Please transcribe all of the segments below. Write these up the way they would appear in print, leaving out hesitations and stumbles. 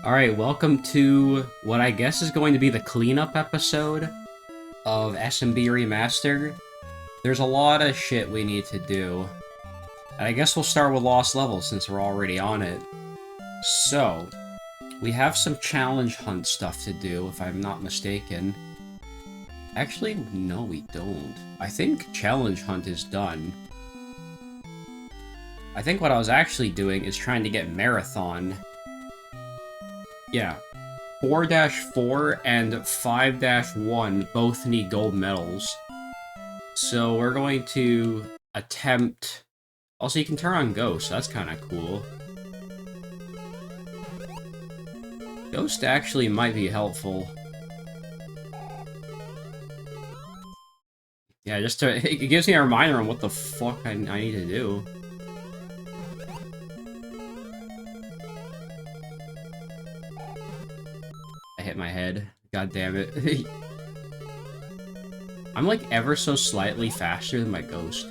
Alright, welcome to what I guess is going to be the cleanup episode of SMB Remastered. There's a lot of shit we need to do. And I guess we'll start with Lost Levels since we're already on it. So, we have some challenge hunt stuff to do, if I'm not mistaken. Actually, no we don't. I think challenge hunt is done. I think what I was actually doing is trying to get Marathon. Yeah. 4-4 and 5-1 both need gold medals. So we're going to attempt... Also, you can turn on Ghost, that's kind of cool. Ghost actually might be helpful. Yeah, just to... It gives me a reminder on what the fuck I need to do. I hit my head. God damn it. I'm like ever so slightly faster than my Ghost.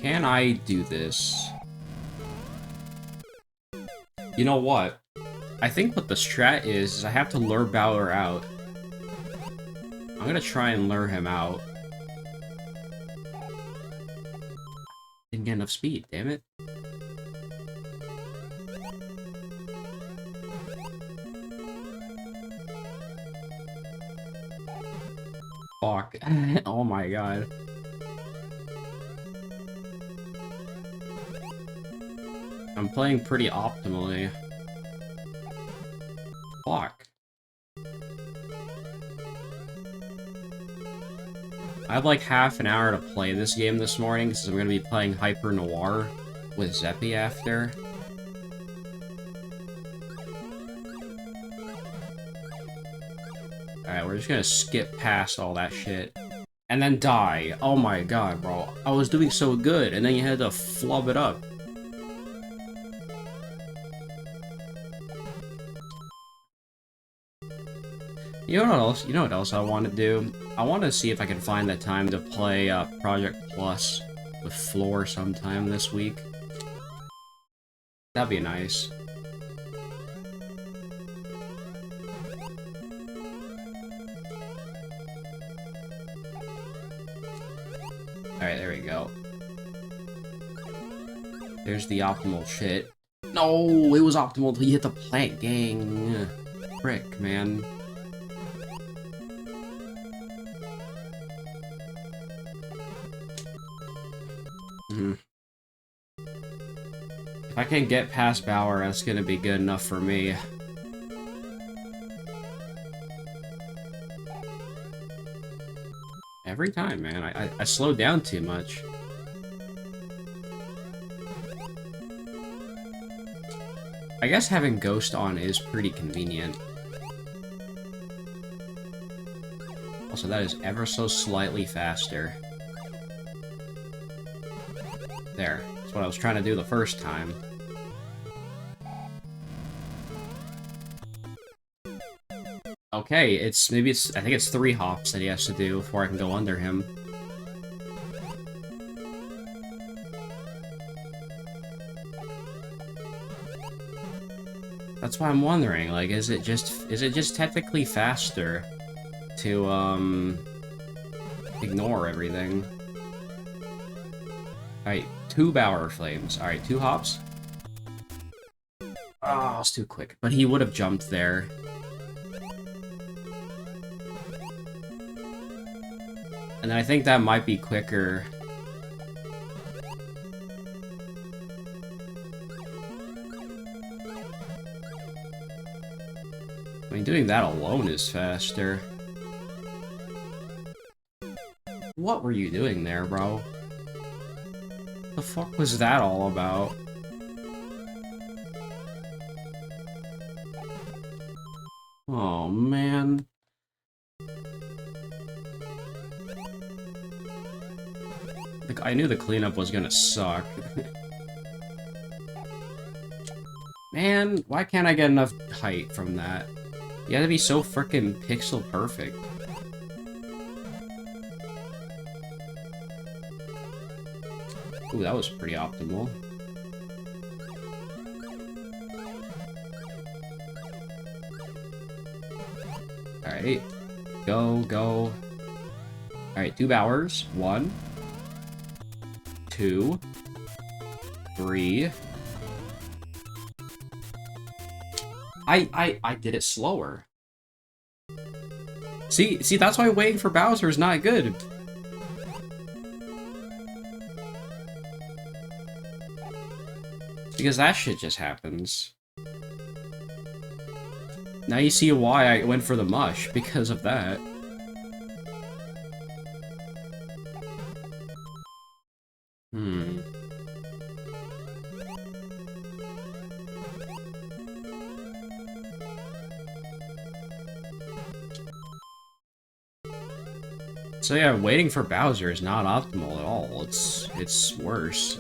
Can I do this? You know what? I think what the strat is I have to lure Bowler out. I'm gonna try and lure him out. Didn't get enough speed, damn it. Fuck. Oh my god. I'm playing pretty optimally. Fuck. I have like half an hour to play this game this morning, because I'm going to be playing Hyper Noir with Zeppy after. Alright, we're just gonna skip past all that shit. And then die. Oh my god, bro. I was doing so good, and then you had to flub it up. You know what else I want to do? I want to see if I can find the time to play Project Plus with Floor sometime this week. That'd be nice. Alright, there we go. There's the optimal shit. No, it was optimal till you hit the plant, gang. Frick, man. If I can get past Bauer, that's gonna be good enough for me. Every time, man. I slowed down too much. I guess having Ghost on is pretty convenient. Also, that is ever so slightly faster. There. That's what I was trying to do the first time. Okay, I think it's 3 hops that he has to do before I can go under him. That's why I'm wondering, like, is it just technically faster to, ignore everything? Alright, 2 Bower Flames. Alright, 2 hops. Oh, it's too quick. But he would have jumped there. And I think that might be quicker. I mean, doing that alone is faster. What were you doing there, bro? The fuck was that all about? Oh, man. I knew the cleanup was gonna suck. Man, why can't I get enough height from that? You have to be so frickin' pixel perfect. Ooh, that was pretty optimal. Alright. Go, go. Alright, 2 Bowers. 1. 2. 3. I did it slower. See, that's why waiting for Bowser is not good. Because that shit just happens. Now you see why I went for the mush, because of that. So yeah, waiting for Bowser is not optimal at all. It's worse.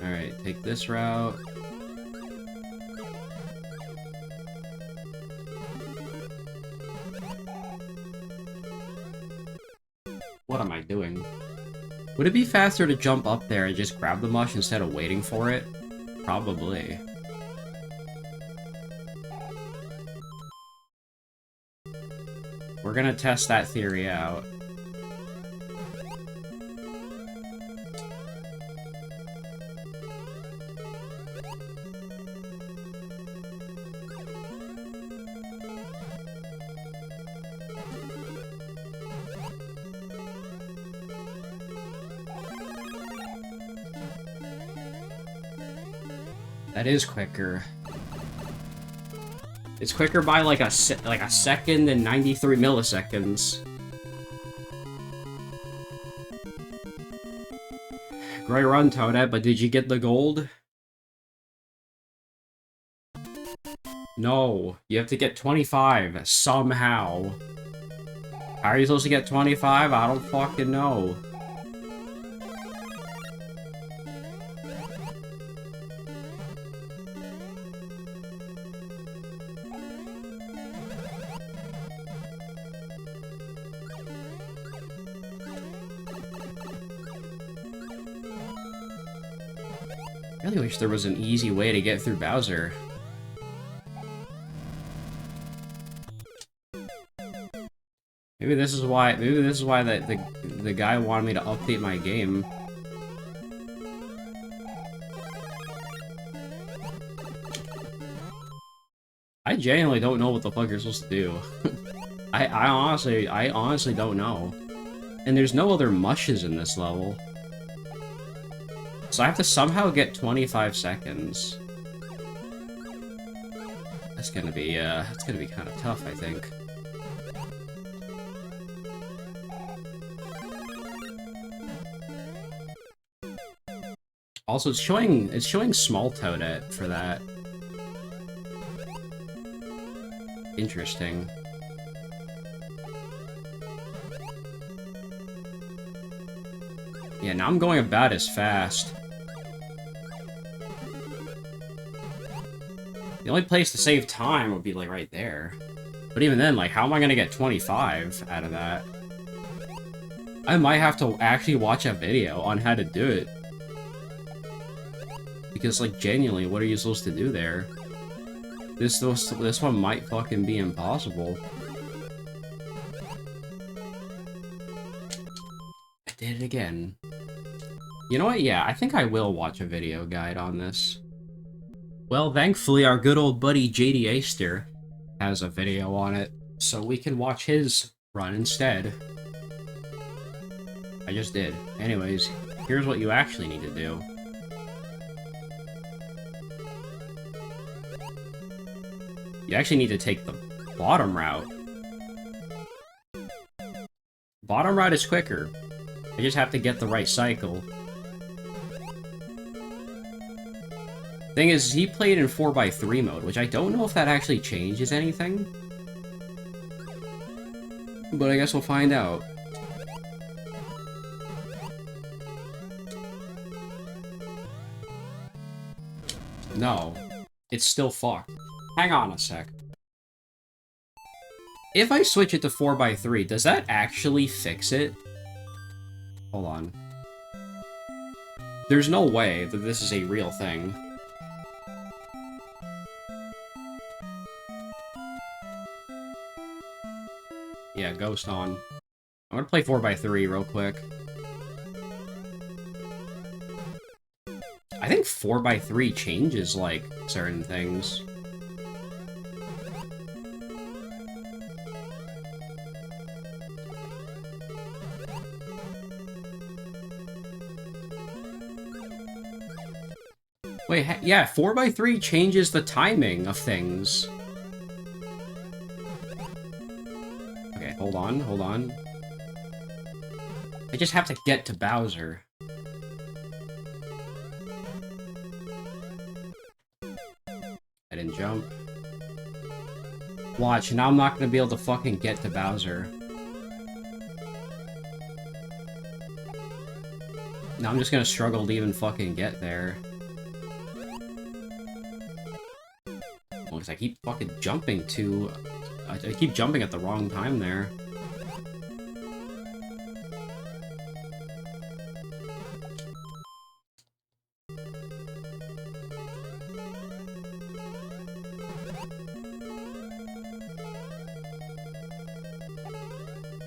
Alright, take this route. What am I doing? Would it be faster to jump up there and just grab the mush instead of waiting for it? Probably. We're gonna test that theory out. That is quicker. It's quicker by like a second and 93 milliseconds. Great run, Toadette, but did you get the gold? No, you have to get 25 somehow. How are you supposed to get 25? I don't fucking know. I really wish there was an easy way to get through Bowser. Maybe this is why the guy wanted me to update my game. I genuinely don't know what the fuck you're supposed to do. I honestly don't know. And there's no other mushes in this level. So I have to somehow get 25 seconds. That's gonna be kind of tough, I think. Also, it's showing small Toadette for that. Interesting. Yeah, now I'm going about as fast. The only place to save time would be, like, right there. But even then, like, how am I gonna get 25 out of that? I might have to actually watch a video on how to do it. Because, like, genuinely, what are you supposed to do there? This one might fucking be impossible. I did it again. You know what? Yeah, I think I will watch a video guide on this. Well, thankfully, our good old buddy JD Aster has a video on it, so we can watch his run instead. I just did. Anyways, here's what you actually need to do. You actually need to take the bottom route. Bottom route is quicker. I just have to get the right cycle. Thing is, he played in 4x3 mode, which I don't know if that actually changes anything. But I guess we'll find out. No. It's still fucked. Hang on a sec. If I switch it to 4x3, does that actually fix it? Hold on. There's no way that this is a real thing. Yeah, Ghost on. I'm gonna play 4x3 real quick. I think 4x3 changes, like, certain things. Wait, yeah, 4x3 changes the timing of things. Okay, hold on, hold on. I just have to get to Bowser. I didn't jump. Watch, now I'm not gonna be able to fucking get to Bowser. Now I'm just gonna struggle to even fucking get there. Well, because I keep fucking jumping to... I keep jumping at the wrong time there.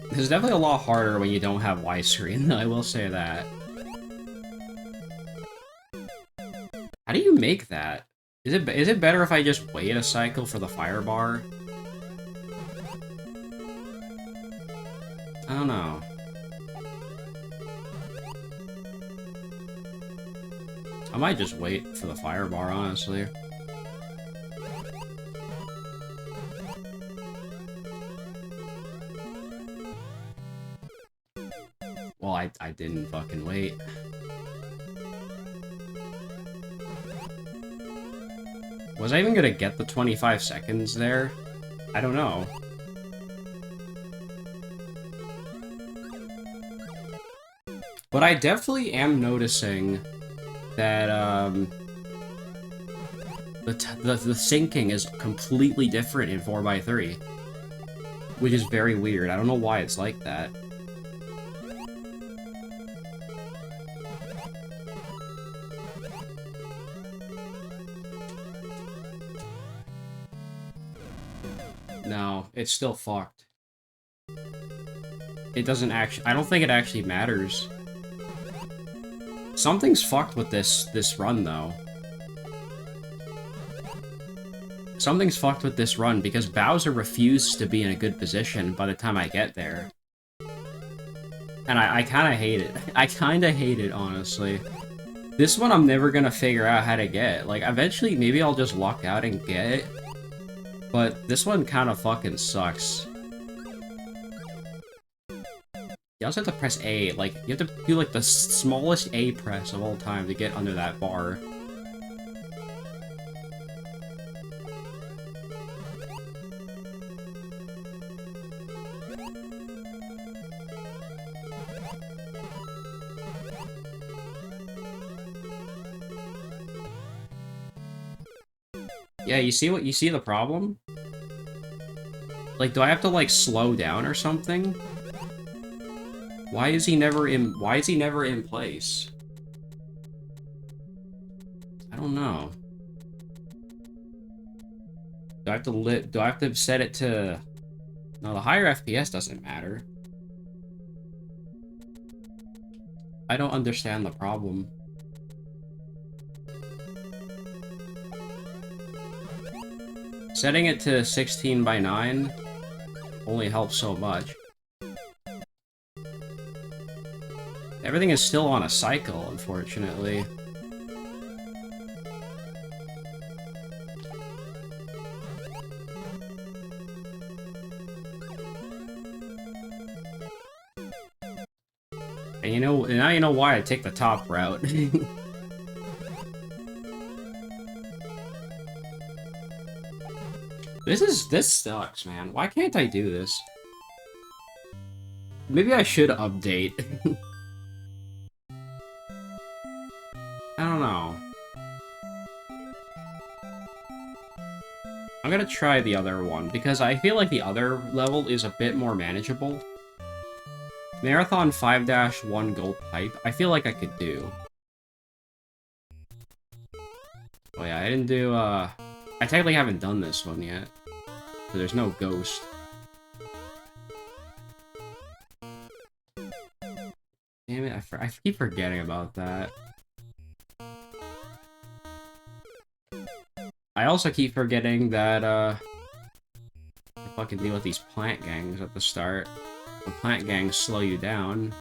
This is definitely a lot harder when you don't have widescreen, I will say that. How do you make that? Is it better if I just wait a cycle for the fire bar? I don't know. I might just wait for the fire bar, honestly. Well, I didn't fucking wait. Was I even gonna get the 25 seconds there? I don't know. But I definitely am noticing that, the syncing is completely different in 4x3. Which is very weird. I don't know why it's like that. No, it's still fucked. It doesn't actually... I don't think it actually matters. Something's fucked with this run, though. Something's fucked with this run, because Bowser refuses to be in a good position by the time I get there. And I kinda hate it. I kinda hate it, honestly. This one I'm never gonna figure out how to get. Like, eventually, maybe I'll just luck out and get it. But this one kinda fucking sucks. You also have to press A, like, you have to do, like, the smallest A press of all time to get under that bar. Yeah, you see the problem? Like, do I have to, like, slow down or something? Why is he never in place? I don't know. Do I have to set it to... No, the higher FPS doesn't matter. I don't understand the problem. Setting it to 16:9 only helps so much. Everything is still on a cycle, unfortunately. And now you know why I take the top route. This sucks, man. Why can't I do this? Maybe I should update. I don't know. I'm gonna try the other one, because I feel like the other level is a bit more manageable. Marathon 5-1 Gold Pipe, I feel like I could do. Oh yeah, I didn't do, I technically haven't done this one yet. So there's no ghost. Damn it, I keep forgetting about that. I also keep forgetting that, I fucking deal with these plant gangs at the start. The plant gangs slow you down.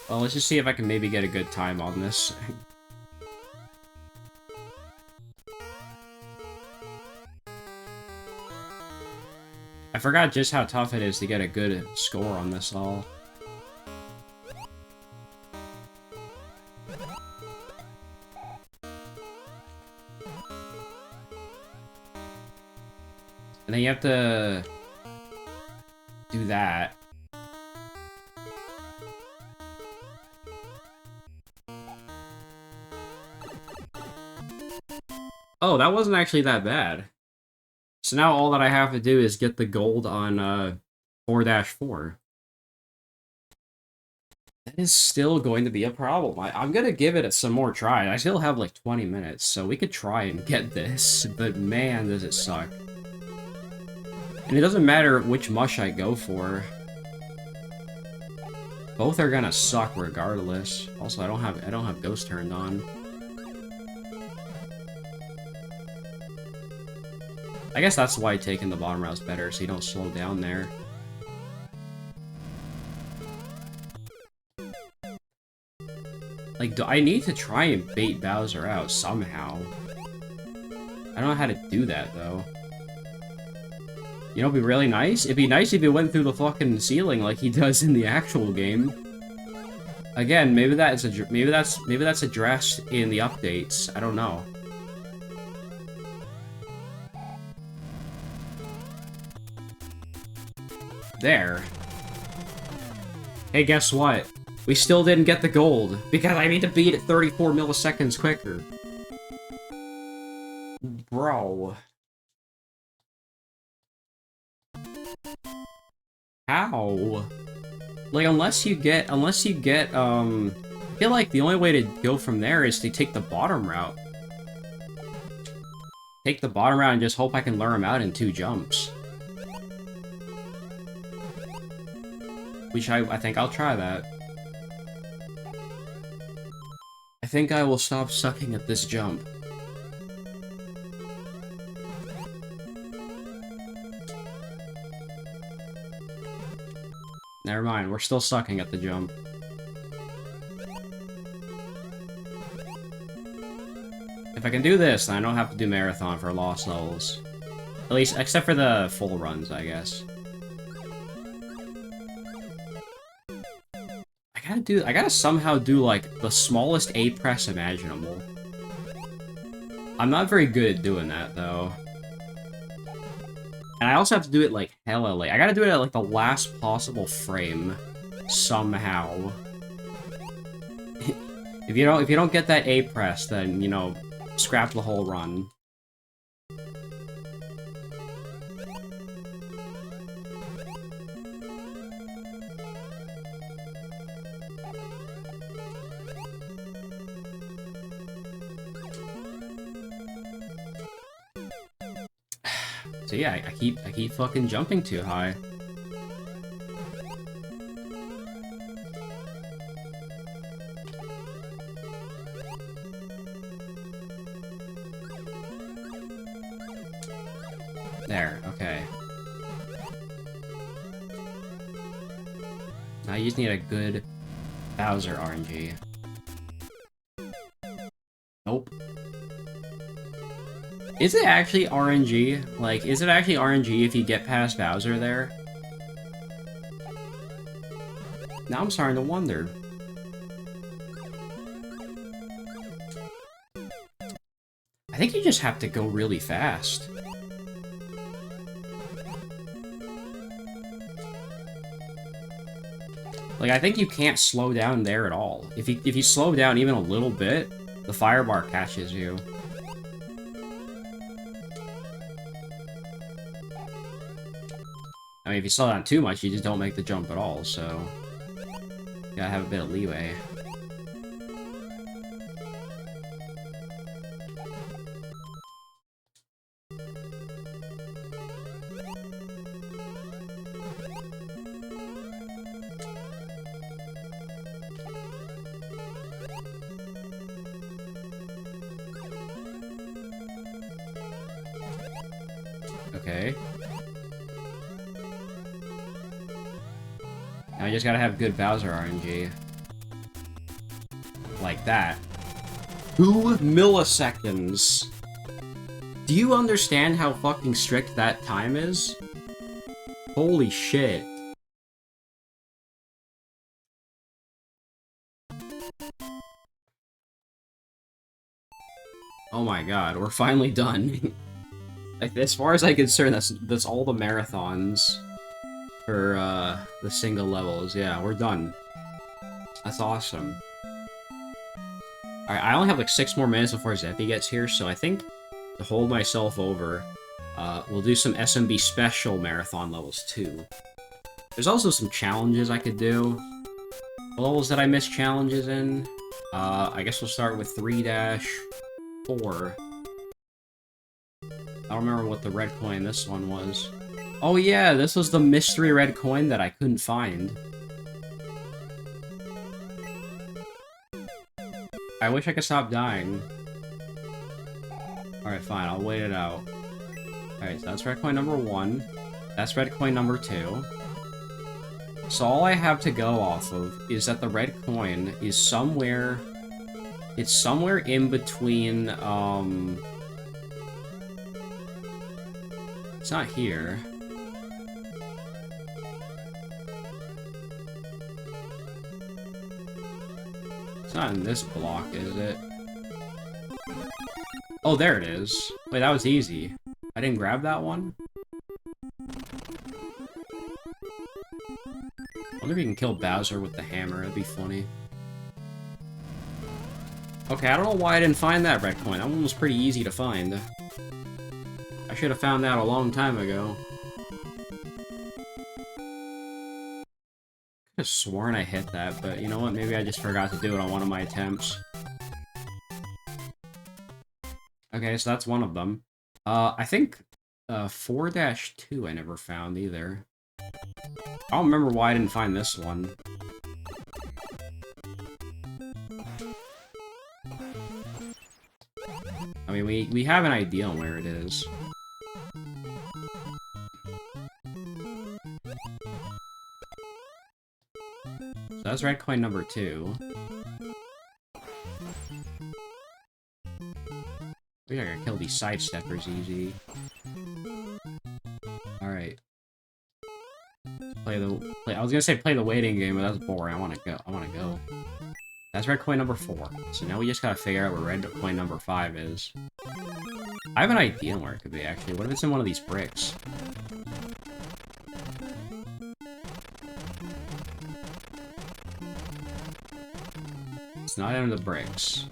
Well, let's just see if I can maybe get a good time on this. I forgot just how tough it is to get a good score on this all. And then you have to do that. Oh, that wasn't actually that bad. So now all that I have to do is get the gold on 4-4. That is still going to be a problem. I'm gonna give it some more try. I still have like 20 minutes, so we could try and get this, but man, does it suck. And it doesn't matter which mush I go for. Both are gonna suck regardless. Also, I don't have ghost turned on. I guess that's why taking the bottom route is better, so you don't slow down there. Like, I need to try and bait Bowser out somehow. I don't know how to do that, though. You know, it'd be really nice? It'd be nice if he went through the fucking ceiling like he does in the actual game. Again, maybe that's addressed in the updates. I don't know. There. Hey, guess what? We still didn't get the gold, because I need to beat it 34 milliseconds quicker. Bro. How? Like, unless you get, I feel like the only way to go from there is to take the bottom route. Take the bottom route and just hope I can lure him out in 2 jumps. Which I think I'll try that. I think I will stop sucking at this jump. Never mind, we're still sucking at the jump. If I can do this, then I don't have to do Marathon for lost levels. At least, except for the full runs, I guess. I gotta somehow do, like, the smallest A press imaginable. I'm not very good at doing that, though. And I also have to do it, like, hella late. I gotta do it at, like, the last possible frame. Somehow. If you don't get that A press, then, you know, scrap the whole run. So yeah, I keep fucking jumping too high. There, okay. Now you just need a good Bowser RNG. Nope. Is it actually RNG? Like, is it actually RNG if you get past Bowser there? Now I'm starting to wonder. I think you just have to go really fast. Like, I think you can't slow down there at all. If you slow down even a little bit, the fire bar catches you. I mean, if you slow down too much, you just don't make the jump at all, so... You gotta have a bit of leeway. Okay. Now you just gotta have good Bowser RNG. Like that. 2 milliseconds! Do you understand how fucking strict that time is? Holy shit. Oh my god, we're finally done. Like, as far as I'm concerned, that's all the marathons for the single levels. Yeah, we're done. That's awesome. Alright, I only have like 6 more minutes before Zeppy gets here, so I think to hold myself over, we'll do some SMB special marathon levels too. There's also some challenges I could do. Levels that I missed challenges in. I guess we'll start with 3-4. I don't remember what the red coin this one was. Oh yeah, this was the mystery red coin that I couldn't find. I wish I could stop dying. Alright, fine, I'll wait it out. Alright, so that's red coin number 1. That's red coin number 2. So all I have to go off of is that the red coin is somewhere... It's somewhere in between, It's not here. It's not in this block, is it? Oh, there it is. Wait, that was easy. I didn't grab that one? I wonder if you can kill Bowser with the hammer. That'd be funny. Okay, I don't know why I didn't find that red coin. That one was pretty easy to find. I should have found that a long time ago. I could have sworn I hit that, but you know what? Maybe I just forgot to do it on one of my attempts. Okay, so that's one of them. I think 4-2 I never found either. I don't remember why I didn't find this one. I mean, we have an idea on where it is. So that's red coin number 2. We gotta kill these sidesteppers easy. Alright. I was gonna say play the waiting game, but that's boring. I wanna go. That's red coin number 4. So now we just gotta figure out where red coin number 5 is. I have an idea where it could be, actually. What if it's in one of these bricks? It's not in the bricks.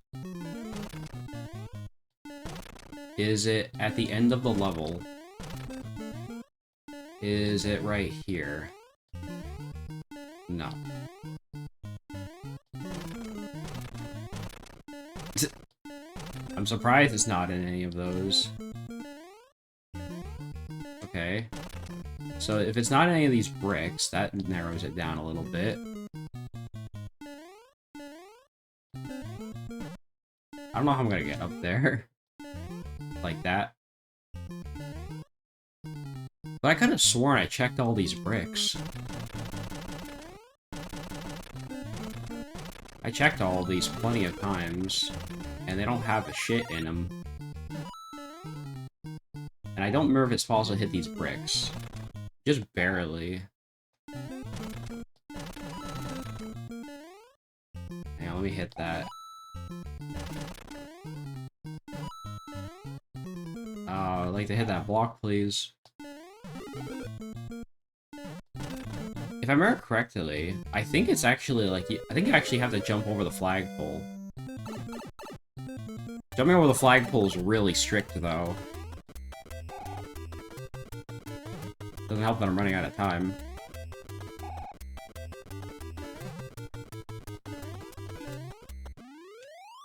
Is it at the end of the level? Is it right here? No. I'm surprised it's not in any of those. Okay. So if it's not in any of these bricks, that narrows it down a little bit. I don't know how I'm gonna get up there. Like that. But I could have sworn I checked all these bricks. I checked all these plenty of times, and they don't have a shit in them. And I don't remember if it's possible to hit these bricks. Just barely. Hang on, let me hit that. I'd like to hit that block, please. If I remember correctly, I think it's actually like, I think you actually have to jump over the flagpole. Jumping over the flagpole is really strict, though. Doesn't help that I'm running out of time.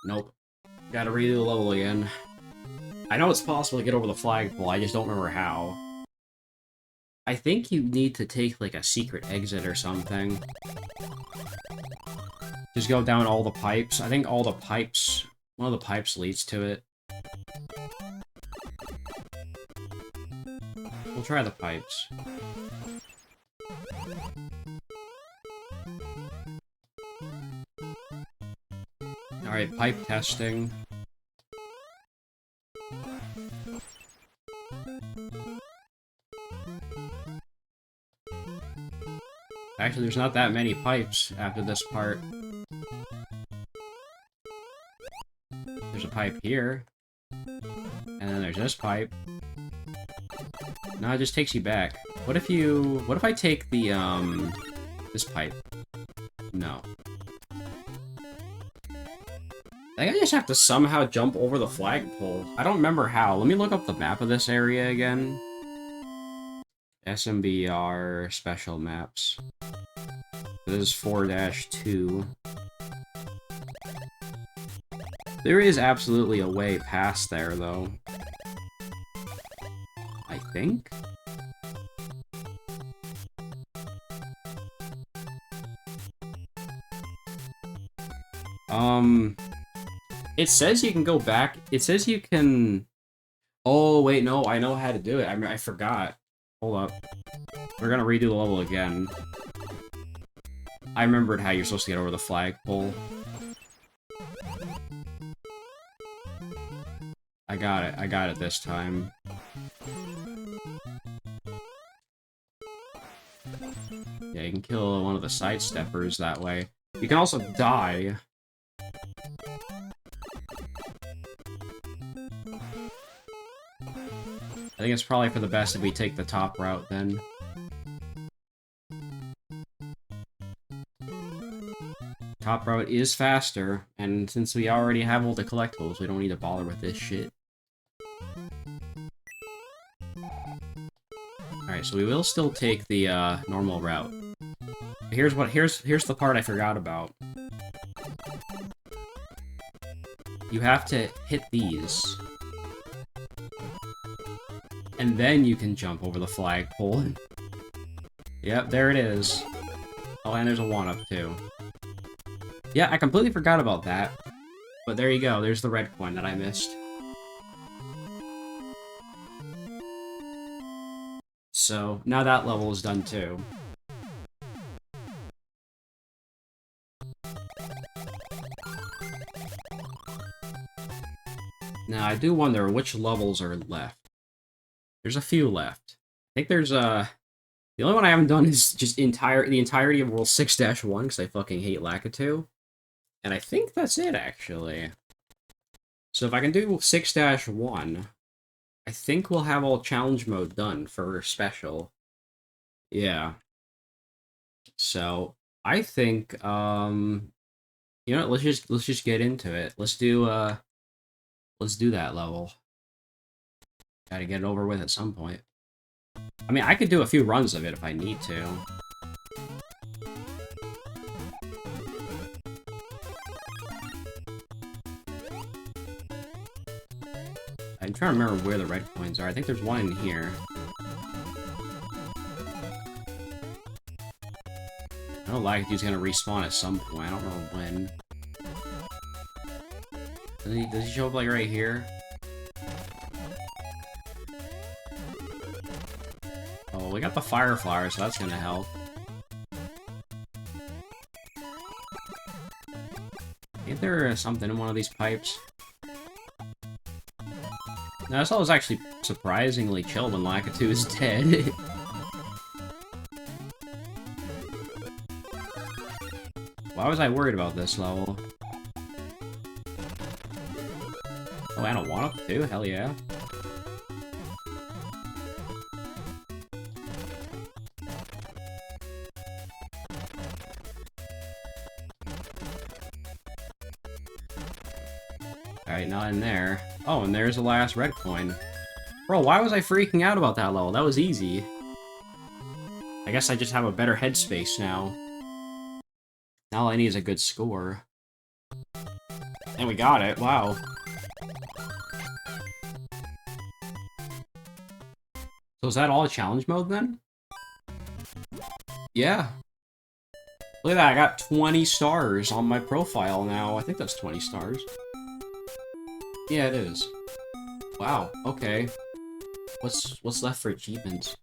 Nope. Gotta redo the level again. I know it's possible to get over the flagpole, I just don't remember how. I think you need to take, like, a secret exit or something. Just go down all the pipes. I think all the pipes... One of the pipes leads to it. We'll try the pipes. Alright, pipe testing. Actually, there's not that many pipes after this part. There's a pipe here. And then there's this pipe. No, it just takes you back. What if I take the, this pipe? No. I think I just have to somehow jump over the flagpole. I don't remember how. Let me look up the map of this area again. SMBR special maps. This is 4-2. There is absolutely a way past there, though. I think? It says you can go back. It says you can... Oh, wait, no, I know how to do it. I forgot. Hold up. We're gonna redo the level again. I remembered how you're supposed to get over the flagpole. I got it this time. Yeah, you can kill one of the sidesteppers that way. You can also die. I think it's probably for the best if we take the top route, then. Top route is faster, and since we already have all the collectibles, we don't need to bother with this shit. Alright, so we will still take the, normal route. Here's the part I forgot about. You have to hit these. And then you can jump over the flagpole. Yep, there it is. Oh, and there's a 1-up, too. Yeah, I completely forgot about that. But there you go, there's the red coin that I missed. So, now that level is done, too. Now, I do wonder which levels are left. There's a few left. I think there's, the only one I haven't done is just the entirety of World 6-1, because I fucking hate Lakitu. And I think that's it, actually. So if I can do 6-1, I think we'll have all challenge mode done for special. Yeah. So, I think, you know what, let's just get into it. Let's do that level. Gotta get it over with at some point. I mean, I could do a few runs of it if I need to. I'm trying to remember where the red coins are. I think there's one in here. I know Lakitu's gonna respawn at some point. I don't know when. Does he show up, like, right here? Oh, we got the fire flower, so that's gonna help. Ain't there something in one of these pipes? No, this all was actually surprisingly chill when Lakitu is dead. Why was I worried about this level? Oh, and a 1-up too? Hell yeah. Alright, not in there. Oh, and there's the last red coin. Bro, why was I freaking out about that level? That was easy. I guess I just have a better headspace now. Now all I need is a good score. And we got it, wow. So is that all challenge mode then? Yeah. Look at that, I got 20 stars on my profile now. I think that's 20 stars. Yeah, it is. Wow, okay. What's left for achievements?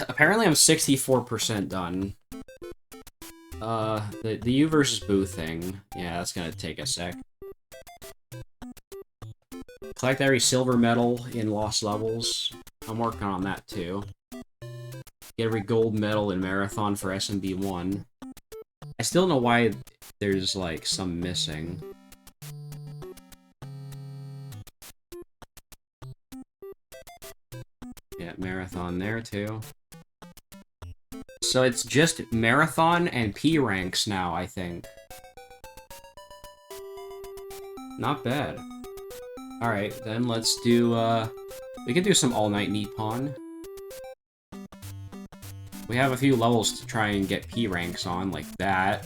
Apparently I'm 64% done. The U versus Boo thing. Yeah, that's gonna take a sec. Collect every silver medal in lost levels. I'm working on that too. Get every gold medal in Marathon for SMB1. I still don't know why there's, like, some missing. Yeah, Marathon there too. So it's just Marathon and P ranks now, I think. Not bad. Alright, then let's do, we can do some all-night Nippon. We have a few levels to try and get P ranks on, like that.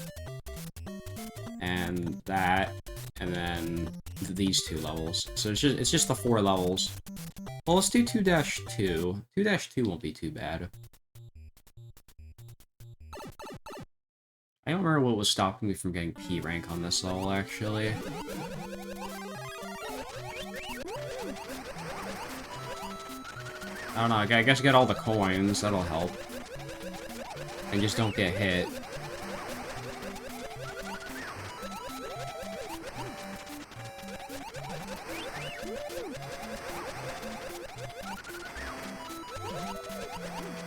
And then these two levels. So it's just the 4 levels. Well, let's do 2-2. 2-2 won't be too bad. I don't remember what was stopping me from getting P rank on this level, actually. I don't know, I guess get all the coins, that'll help. And just don't get hit.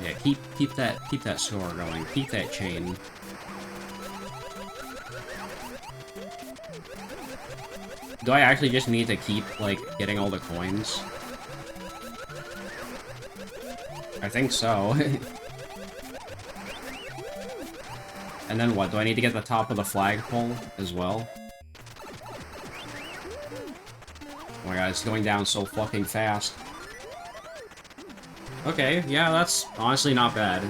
Yeah, keep that score going. Keep that chain. Do I actually just need to keep, like, getting all the coins? I think so. And then what? Do I need to get the top of the flagpole as well? Oh my god, it's going down so fucking fast. Okay, yeah, that's honestly not bad.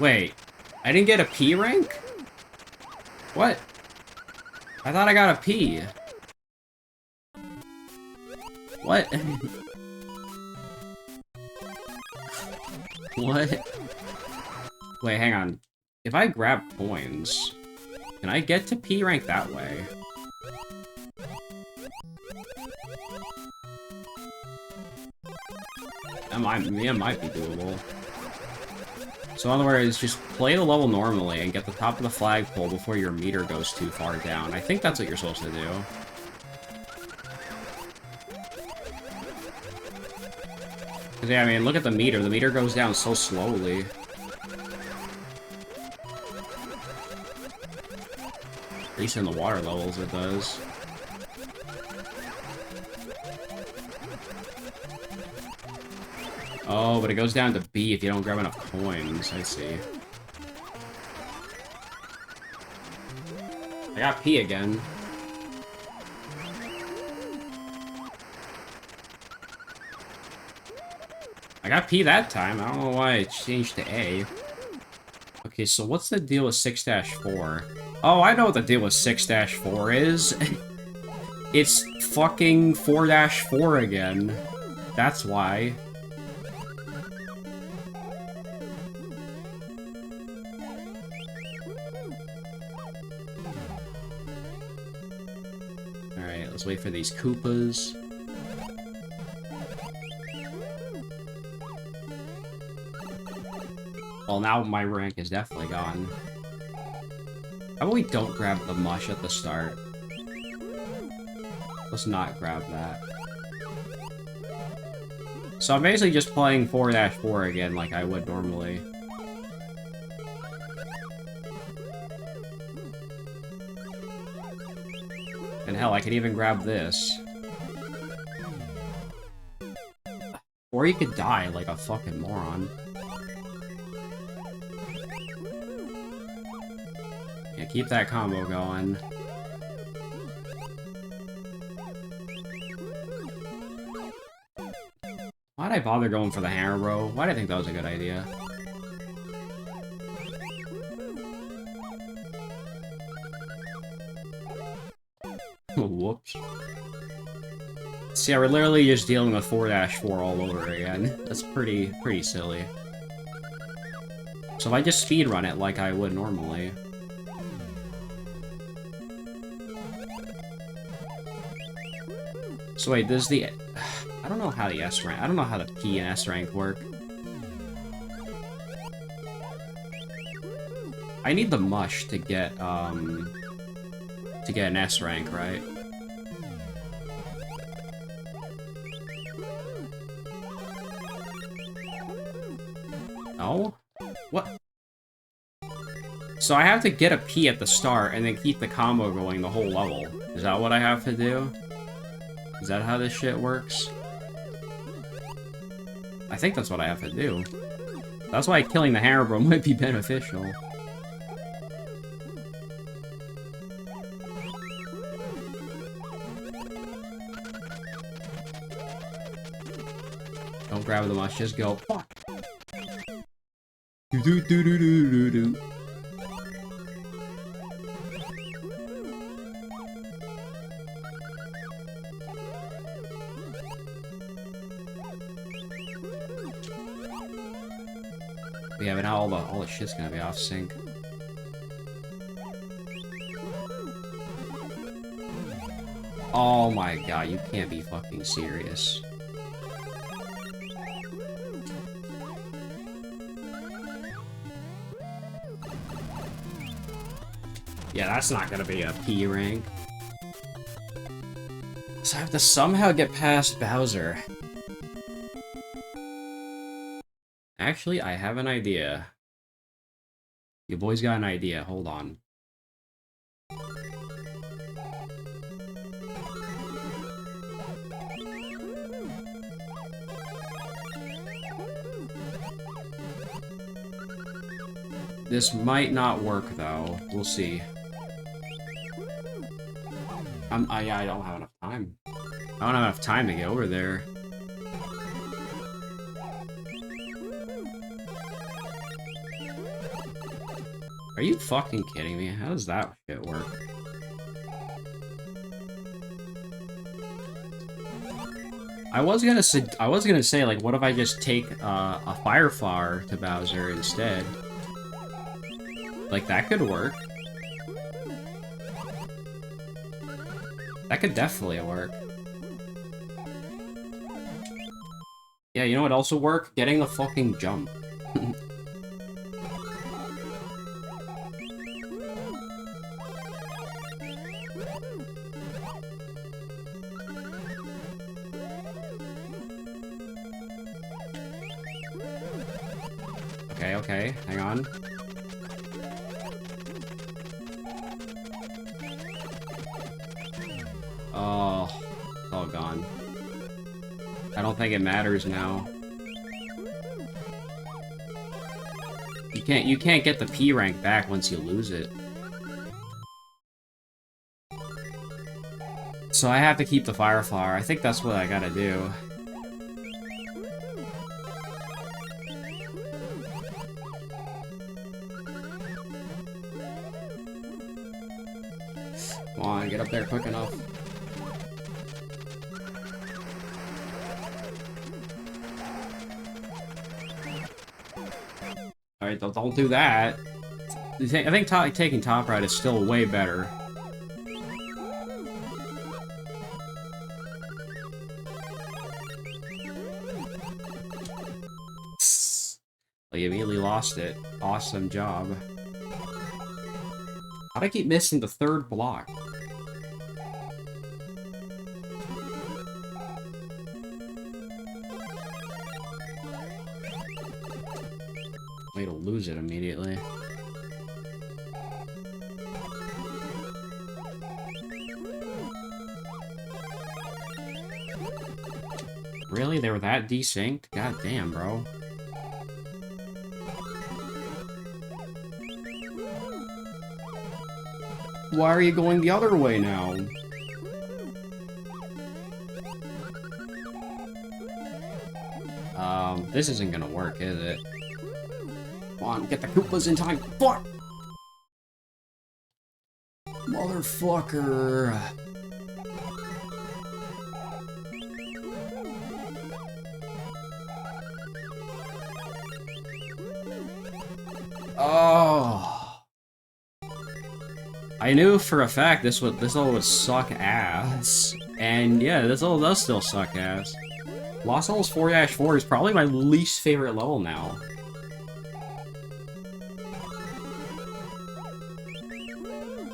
Wait, I didn't get a P rank? What? I thought I got a P. What? What? Wait, hang on. If I grab coins, can I get to P rank that way? It might be doable. So in other words, just play the level normally and get the top of the flagpole before your meter goes too far down. I think that's what you're supposed to do. Cause yeah, I mean, look at the meter. The meter goes down so slowly. At least in the water levels it does. Oh, but it goes down to B if you don't grab enough coins. I see. I got P again. I got P that time. I don't know why it changed to A. Okay, so what's the deal with 6-4? Oh, I know what the deal with 6-4 is. It's fucking 4-4 again. That's why. Alright, let's wait for these Koopas. Well, now my rank is definitely gone. How about we don't grab the mush at the start? Let's not grab that. So I'm basically just playing 4-4 again like I would normally. And hell, I could even grab this. Or you could die like a fucking moron. keep that combo going. Why'd I bother going for the hammer, bro? Why'd I think that was a good idea? Whoops. See, we're literally just dealing with 4-4 all over again. That's pretty silly. So if I just speedrun it like I would normally... So wait, does the... I don't know how the S rank... I don't know how the P and S rank work. I need the mush to get an S rank, right? No? What? So I have to get a P at the start and then keep the combo going the whole level. Is that what I have to do? Is that how this shit works? I think that's what I have to do. That's why killing the hammer bro might be beneficial. Don't grab the mush, just go. Fuck. Do do do do do do. Yeah, but now all the shit's gonna be off sync. Oh my god, you can't be fucking serious. Yeah, that's not gonna be a P rank. So I have to somehow get past Bowser. Actually, I have an idea. Your boy's got an idea, hold on. This might not work, though. We'll see. I don't have enough time. I don't have enough time to get over there. Are you fucking kidding me? How does that shit work? I was gonna say, like, what if I just take a fire flower to Bowser instead? Like, that could work. That could definitely work. Yeah, you know what also work? Getting the fucking jump. Okay, hang on. Oh, it's all gone. I don't think it matters now. You can't get the P rank back once you lose it. So I have to keep the fire flower. I think that's what I gotta do. Come on, get up there quick enough. Alright, don't do that. I think taking top right is still way better. Well, you immediately lost it. Awesome job. How'd I keep missing the third block? Way to lose it immediately. Really? They were that desynced? God damn, bro. Why are you going the other way now? This isn't gonna work, is it? Come on, get the Koopas in time. Fuck! Motherfucker. Oh. I knew for a fact this level would suck ass. And yeah, this level does still suck ass. Lost Levels 4-4 is probably my least favorite level now.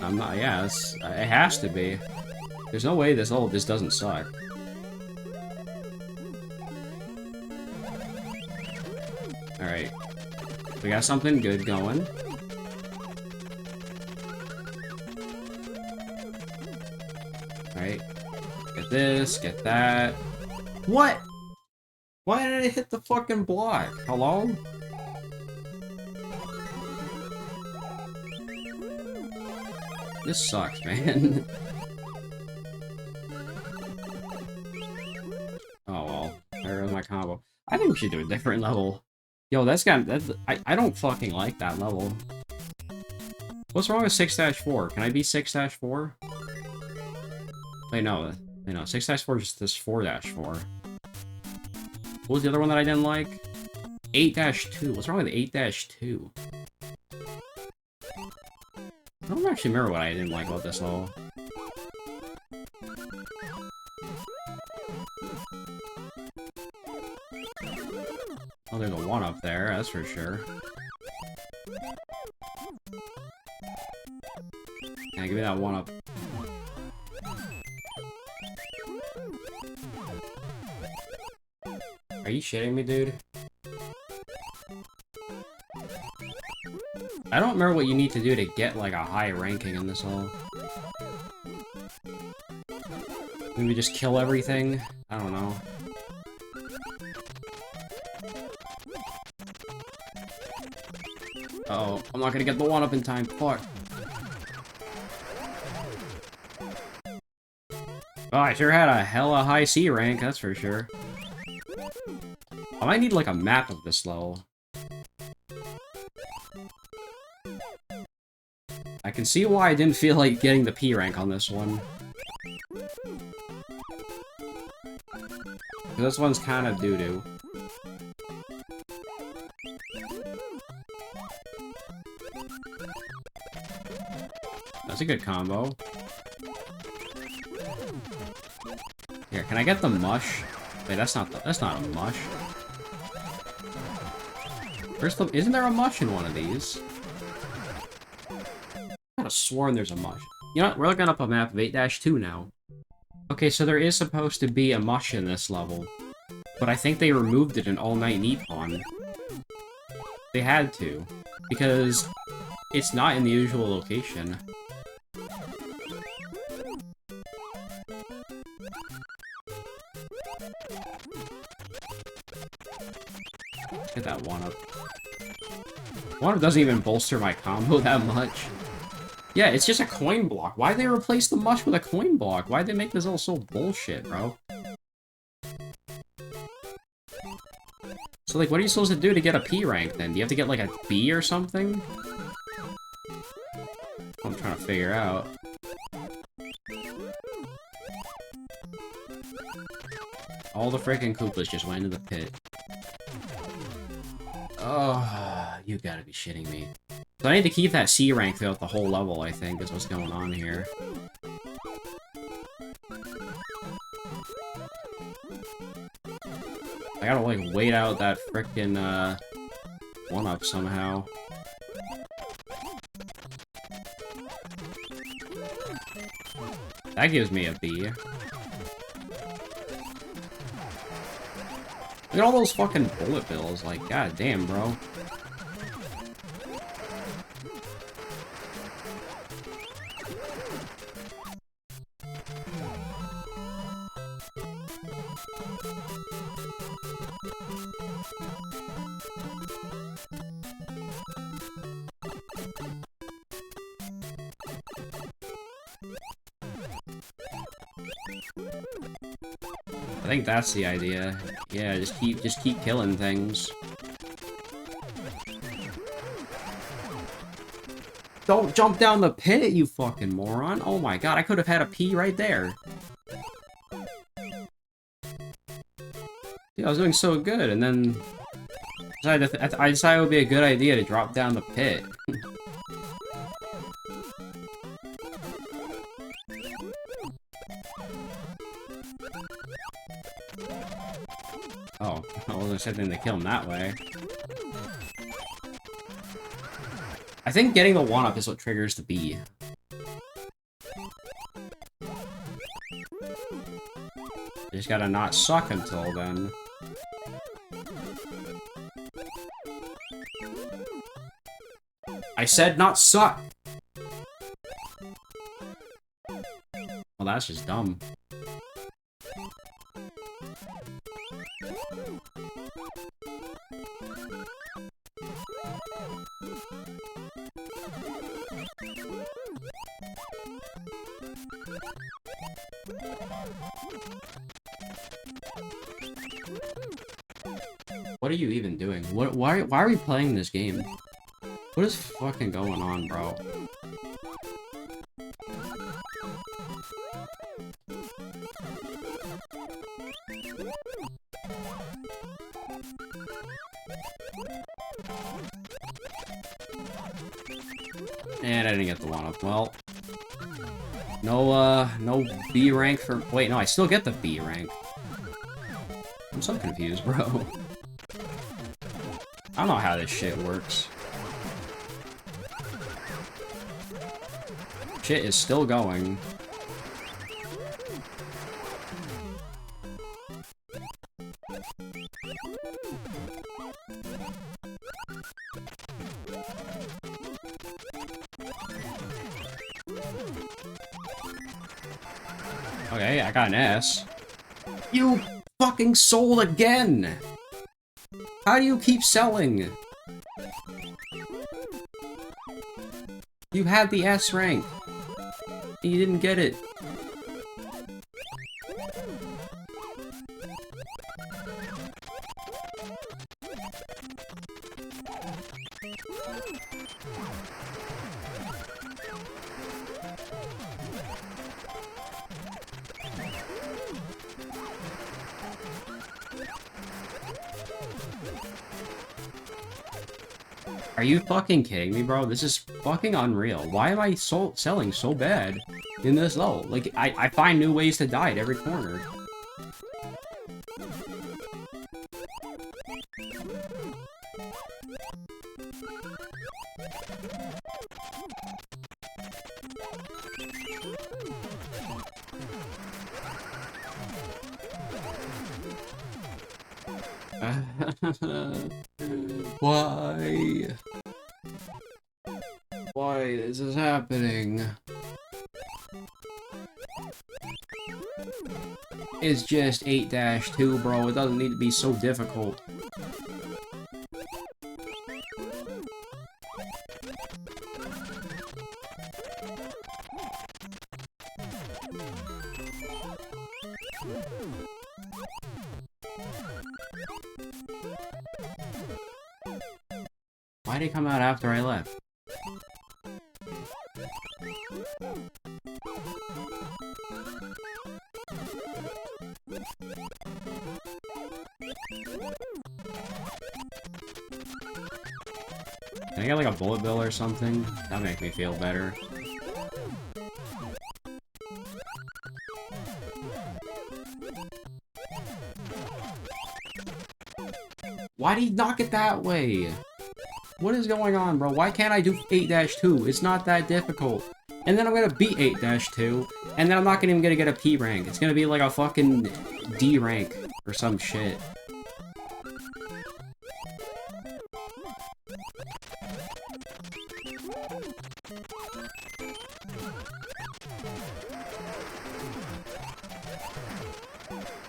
I'm not, yeah, it has to be. There's no way this level just doesn't suck. Alright. We got something good going. Alright. Get this, get that. What? Why did it hit the fucking block? Hello? This sucks, man. Oh well. There goes my combo. I think we should do a different level. Yo, I don't fucking like that level. What's wrong with 6-4? Can I be 6-4? Wait, no. Wait, no. 6-4 is just 4-4. What was the other one that I didn't like? 8-2. What's wrong with 8-2? I don't actually remember what I didn't like about this level. Oh, there's a 1 up there, that's for sure. Yeah, give me that 1 up. Are you shitting me, dude? I don't remember what you need to do to get, like, a high ranking in this level. Maybe just kill everything? I don't know. Uh-oh, I'm not gonna get the 1 up in time. Fuck. Oh, I sure had a hella high C rank, that's for sure. I might need, like, a map of this level. I can see why I didn't feel like getting the P rank on this one. This one's kind of doo-doo. That's a good combo. Here, can I get the mush? Wait, that's not a mush. Isn't there a mush in one of these? I could have sworn there's a mush. You know what? We're looking up a map of 8-2 now. Okay, so there is supposed to be a mush in this level. But I think they removed it in All Night Nippon. They had to. Because it's not in the usual location. Get that 1 up. 1 up doesn't even bolster my combo that much. Yeah, it's just a coin block. Why'd they replace the mush with a coin block? Why'd they make this all so bullshit, bro? So, like, what are you supposed to do to get a P rank, then? Do you have to get, like, a B or something? I'm trying to figure out. All the freaking Koopas just went into the pit. Oh, you gotta be shitting me. So I need to keep that C rank throughout the whole level, I think, is what's going on here. I gotta, like, wait out that frickin', 1-up somehow. That gives me a B. Look at all those fucking bullet bills, like, god damn, bro. think that's the idea. Yeah, just keep killing things. Don't jump down the pit, you fucking moron! Oh my god, I could have had a P right there. Yeah, I was doing so good, and then I decided it would be a good idea to drop down the pit. Oh, I wasn't expecting to kill him that way. I think getting the 1-up is what triggers the B. You just gotta not suck until then. I said not suck! Well, that's just dumb. What are you even doing? Why are we playing this game? What is fucking going on, bro? And I didn't get the 1-up. Well, no B rank for... Wait, no, I still get the B rank. I'm so confused, bro. I don't know how this shit works. Shit is still going. Okay, I got an S. You fucking sold again! How do you keep selling? You had the S rank. And you didn't get it. Are you fucking kidding me, bro? This is fucking unreal. Why am I selling so bad in this level? Like, I find new ways to die at every corner. Why? Why is this happening? It's just 8-2, bro. It doesn't need to be so difficult. Why'd it come out after I left? Can I get like a bullet bill or something? That'd make me feel better. Why did he knock it that way? What is going on, bro? Why can't I do 8-2? It's not that difficult. And then I'm gonna beat 8-2, and then I'm not even gonna get a P rank. It's gonna be like a fucking D rank or some shit.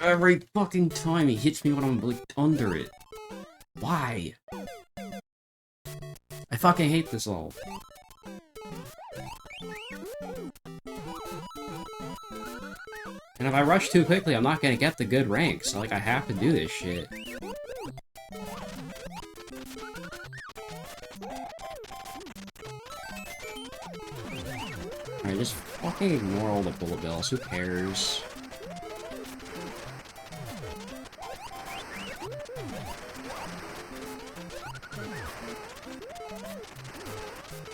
Every fucking time he hits me when I'm like under it. Why? I fucking hate this all. And if I rush too quickly, I'm not gonna get the good ranks. So, like, I have to do this shit. Alright, just fucking ignore all the bullet bills. Who cares?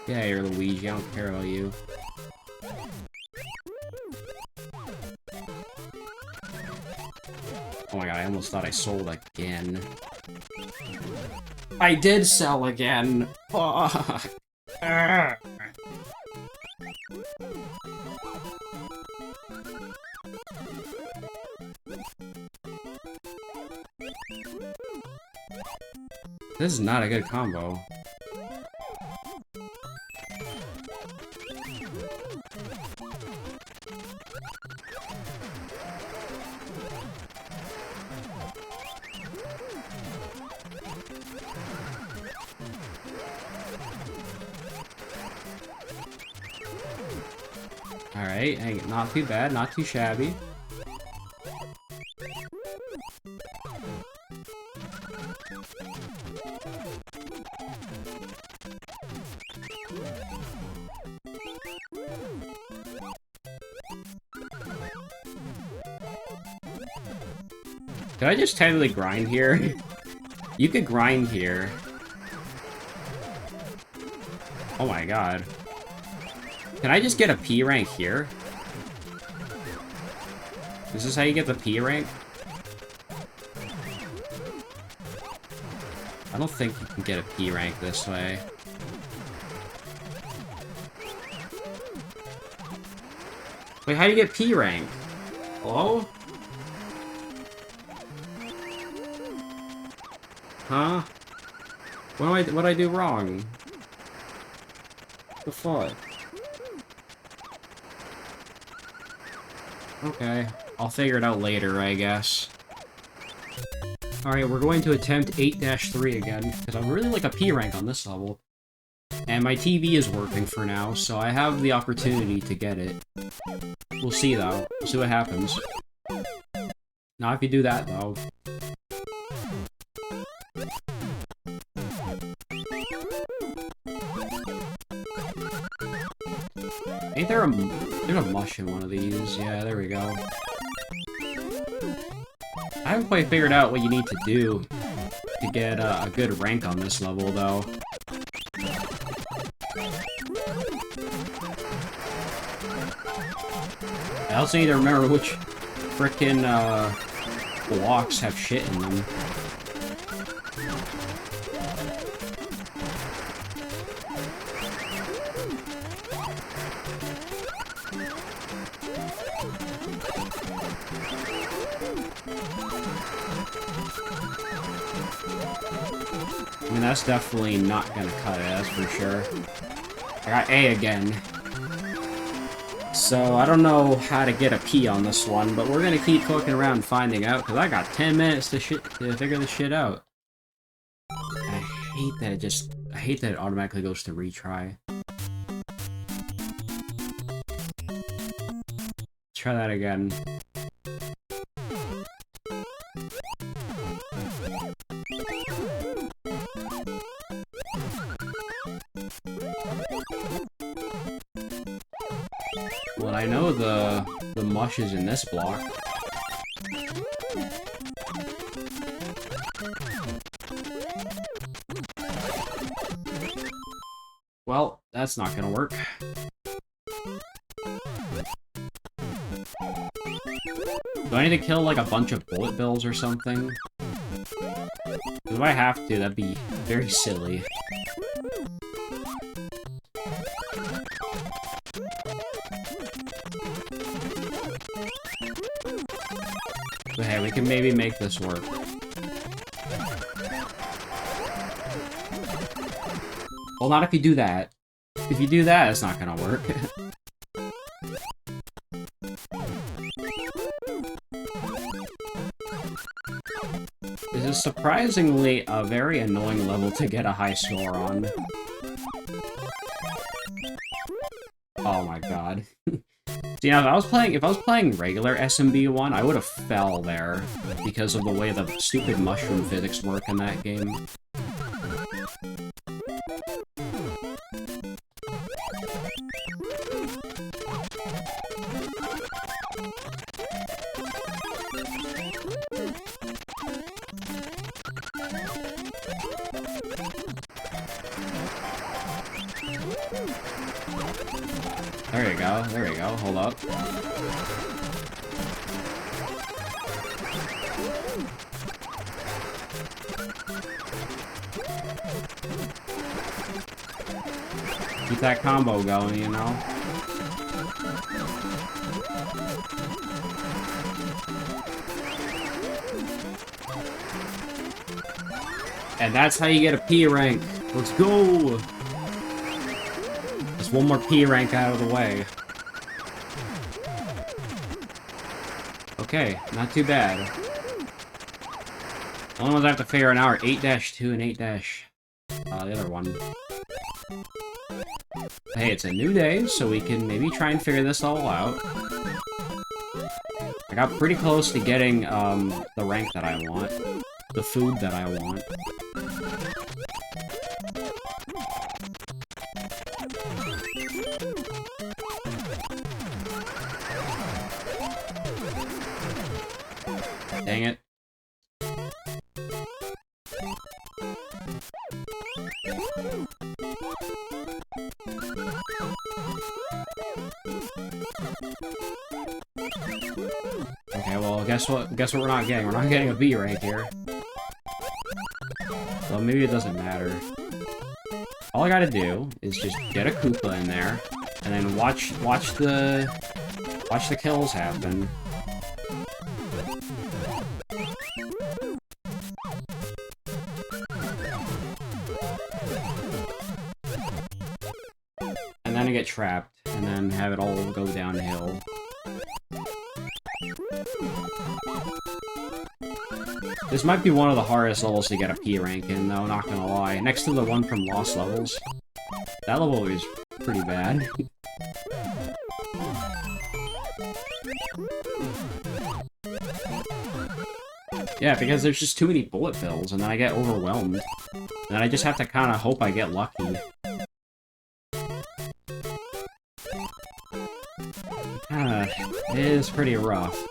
Yeah, you're Luigi. I don't care about you. Oh my god, I almost thought I sold again. I did sell again! Fuck! This is not a good combo. Alright, hey, not too bad, not too shabby. Did I just technically grind here? You could grind here. Oh my god. Can I just get a P rank here? Is this how you get the P rank? I don't think you can get a P rank this way. Wait, how do you get P rank? Hello? Huh? What'd I do wrong? What the fuck? Okay, I'll figure it out later, I guess. Alright, we're going to attempt 8-3 again, because I'm really like a P rank on this level. And my TV is working for now, so I have the opportunity to get it. We'll see, though. We'll see what happens. Not if you do that, though. Ain't there there's a mush in one of these? Yeah, there we go. I haven't quite figured out what you need to do to get a good rank on this level, though. I also need to remember which frickin' blocks have shit in them. I mean, that's definitely not gonna cut it, that's for sure. I got A again. So, I don't know how to get a P on this one, but we're gonna keep clicking around and finding out, because I got 10 minutes to figure this shit out. I hate that it automatically goes to retry. Try that again. Well, I know the mush is in this block. Well, that's not gonna work. Do I need to kill, like, a bunch of bullet bills or something? If I have to, that'd be very silly. But hey, we can maybe make this work. Well, not if you do that. If you do that, it's not gonna work. This is surprisingly a very annoying level to get a high score on. Oh my god. See, now if I was playing regular SMB1, I would have fell there because of the way the stupid mushroom physics work in that game. There you go, hold up. Keep that combo going, you know? And that's how you get a P rank. Let's go! Just one more P rank out of the way. Okay, not too bad. The only ones I have to figure out now are 8-2 and 8- the other one. Hey, it's a new day, so we can maybe try and figure this all out. I got pretty close to getting, the rank that I want. The food that I want. Dang it. Okay, well, guess what we're not getting? We're not getting a B rank here. So maybe it doesn't matter. All I gotta do is just get a Koopa in there, and then watch the kills happen. And then I get trapped, and then have it all go downhill. This might be one of the hardest levels to get a P rank in, though, not gonna lie. Next to the one from Lost Levels. That level is pretty bad. Yeah, because there's just too many bullet bills, and then I get overwhelmed. And then I just have to kind of hope I get lucky. It is pretty rough.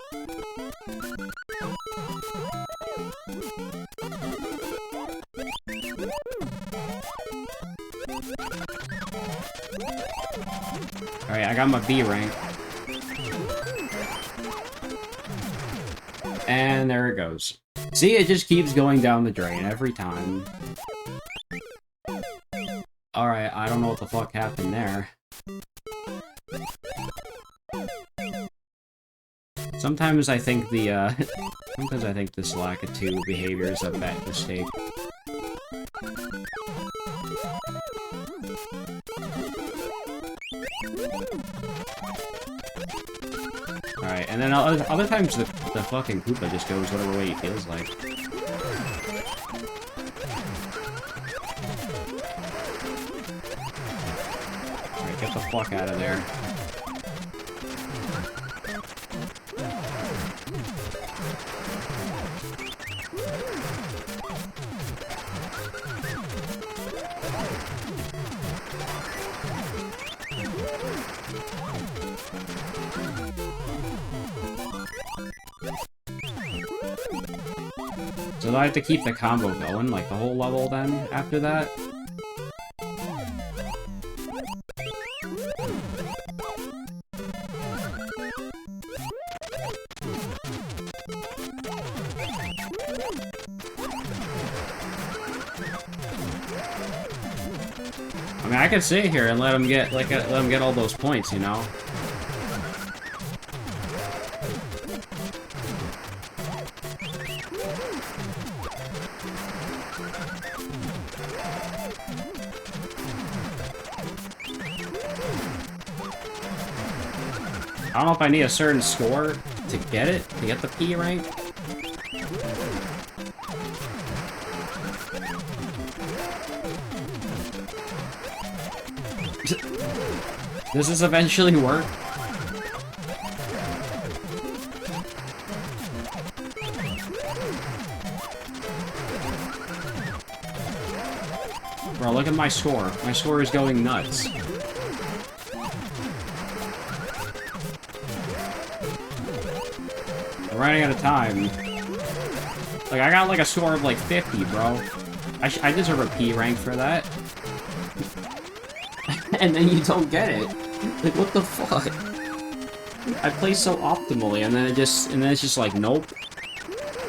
Alright, I got my B rank. And there it goes. See, it just keeps going down the drain every time. Alright, I don't know what the fuck happened there. Sometimes I think sometimes I think this lack of 2 behavior is a bad mistake. Alright, and then other times the fucking Koopa just goes whatever way he feels like. Alright, get the fuck out of there. So do I have to keep the combo going, like the whole level then, after that? I mean, I could sit here and let him get, let him get all those points, you know? I don't know if I need a certain score to get it, to get the P rank. Does this eventually work? Bro, look at my score. My score is going nuts. I'm running out of time. Like, I got like a score of like 50, bro. I deserve a P rank for that. And then you don't get it. Like, what the fuck? I play so optimally, and then it's just like, nope.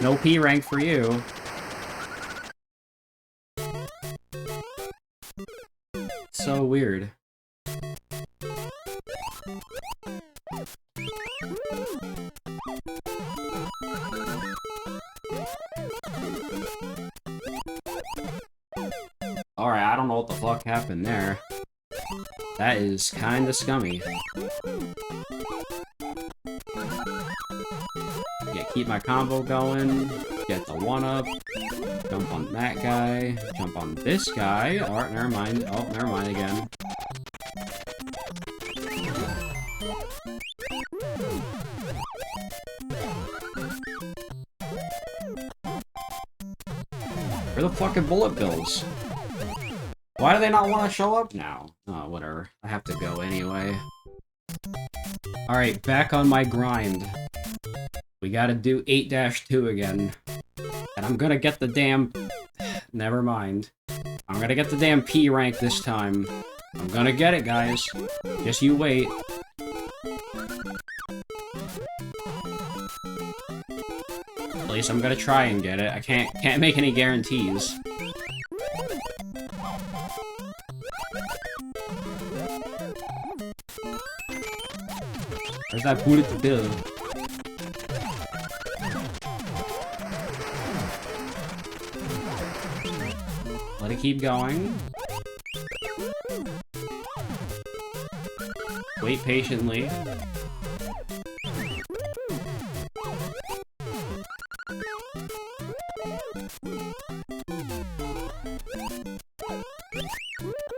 No P rank for you. So weird. Alright, I don't know what the fuck happened there. That is kinda scummy. Yeah, keep my combo going. Get the 1-up. Jump on that guy. Jump on this guy. Alright, never mind. Oh, never mind again. Where the fucking bullet bills? Why do they not want to show up now? Oh, whatever. I have to go anyway. Alright, back on my grind. We gotta do 8-2 again. And I'm gonna get the damn... Never mind. I'm gonna get the damn P rank this time. I'm gonna get it, guys. Just you wait. At least I'm gonna try and get it. I can't make any guarantees. Where's that bullet bill? Let it keep going. Wait patiently.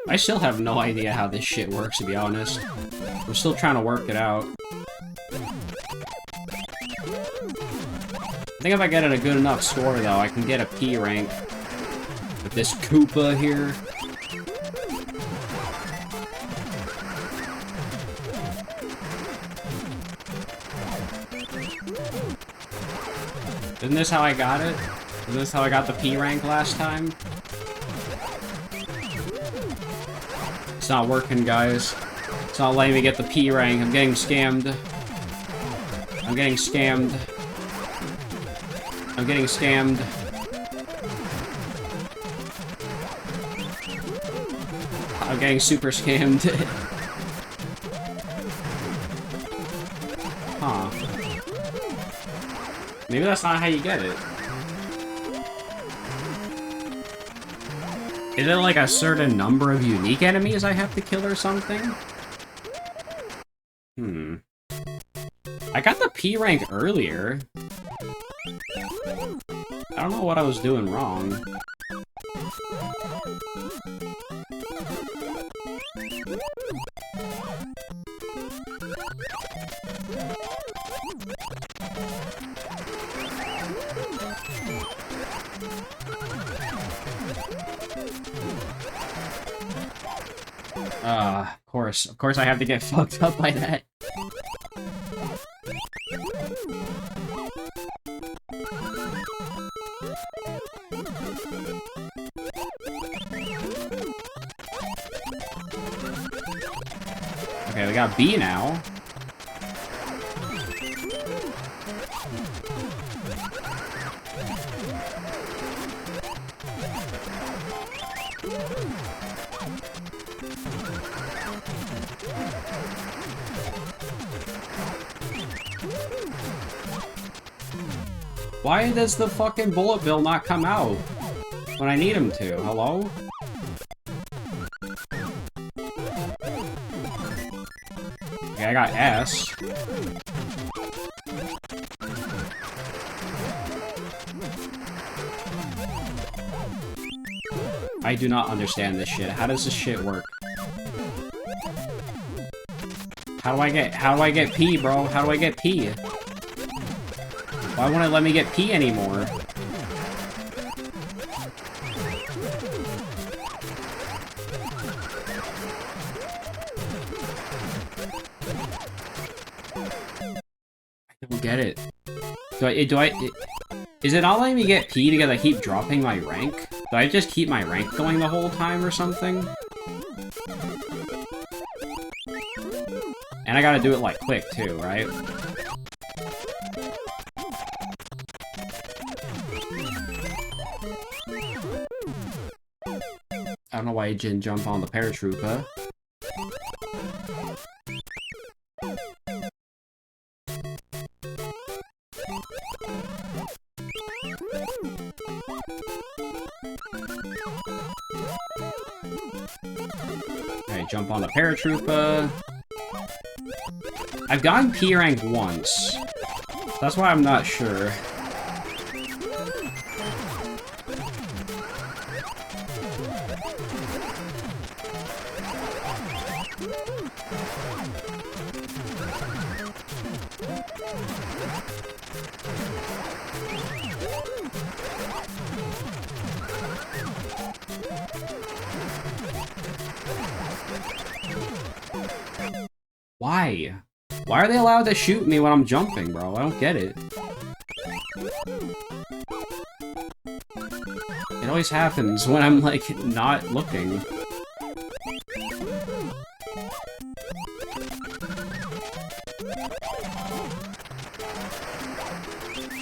I still have no idea how this shit works, to be honest. We're still trying to work it out. I think if I get it a good enough score, though, I can get a P rank with this Koopa here. Isn't this how I got it? Isn't this how I got the P rank last time? It's not working, guys. It's not letting me get the P rank. I'm getting scammed. I'm getting scammed. I'm getting scammed. I'm getting super scammed. Huh. Maybe that's not how you get it. Is it like a certain number of unique enemies I have to kill or something? I got the P rank earlier. I don't know what I was doing wrong. Of course I have to get fucked up by that. Okay, we got B now. Why does the fucking bullet bill not come out when I need him to? Hello? Okay, I got S. I do not understand this shit. How does this shit work? How do I get P, bro? How do I get P? Why won't it let me get P anymore? I don't get it. Is it not letting me get P because I keep dropping my rank? Do I just keep my rank going the whole time or something? And I gotta do it, like, quick, too, right? I don't know why he didn't jump on the paratrooper. Alright, jump on the paratrooper. I've gotten P rank once. That's why I'm not sure. Why? Why are they allowed to shoot me when I'm jumping, bro? I don't get it. It always happens when I'm, like, not looking.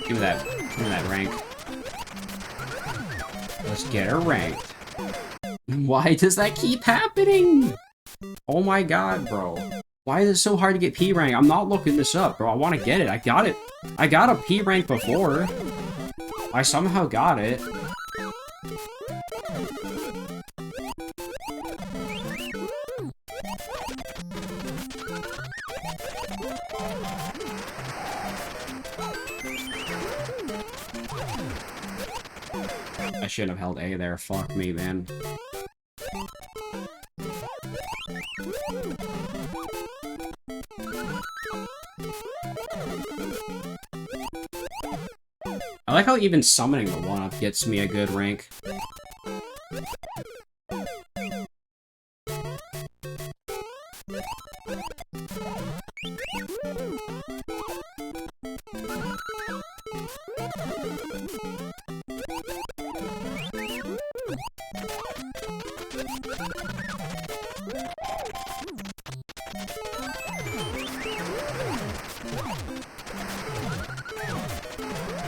Give me that rank. Let's get her ranked. Why does that keep happening? Oh my god, bro. Why is it so hard to get P rank? I'm not looking this up, bro. I want to get it. I got it. I got a P rank before. I somehow got it. I shouldn't have held A there. Fuck me, man. I like how even summoning the 1-up gets me a good rank.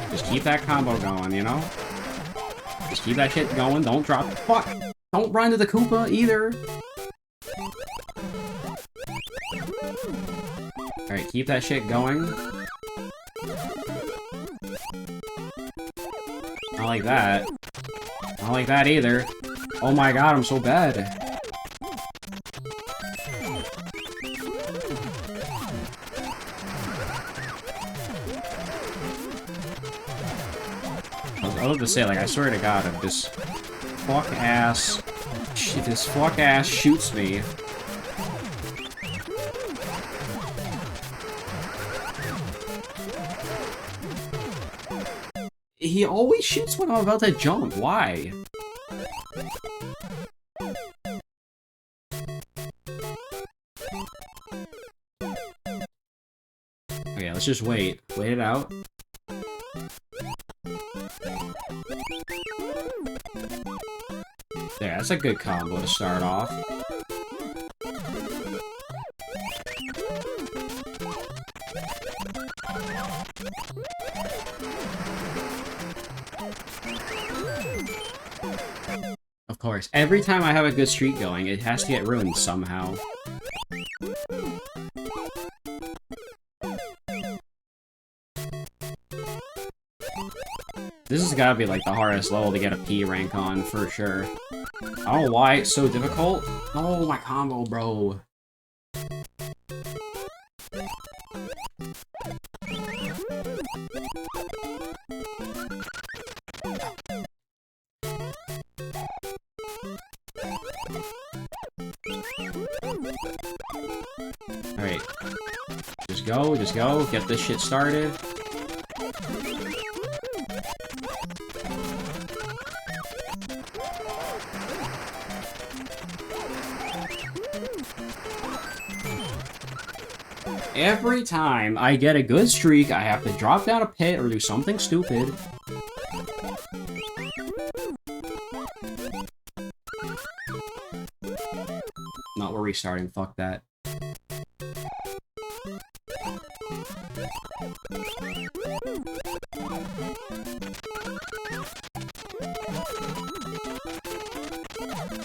Just keep that combo going, you know? Just keep that shit going, don't drop. Fuck! Don't run to the Koopa, either! Alright, keep that shit going. Not like that. Not like that, either. Oh my god, I'm so bad. I was about to say, like, I swear to god, if this fuck ass shoots me. He always shoots when I'm about to jump. Why? Okay, let's just wait. Wait it out. There, that's a good combo to start off. Of course, every time I have a good streak going, it has to get ruined somehow. This has gotta be, like, the hardest level to get a P rank on, for sure. I don't know why it's so difficult. Oh, my combo, bro. Alright. Just go, get this shit started. Every time I get a good streak, I have to drop down a pit or do something stupid. No, we're restarting. Fuck that.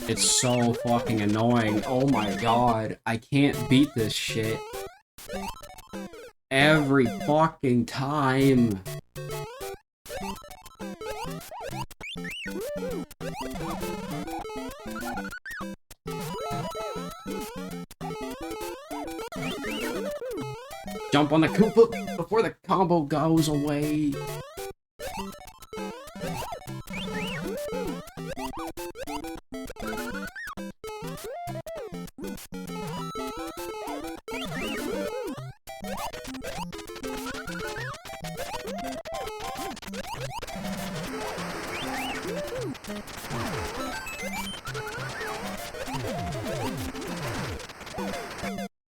It's so fucking annoying. Oh my god. I can't beat this shit. Every fucking time. Jump on the Koopa before the combo goes away.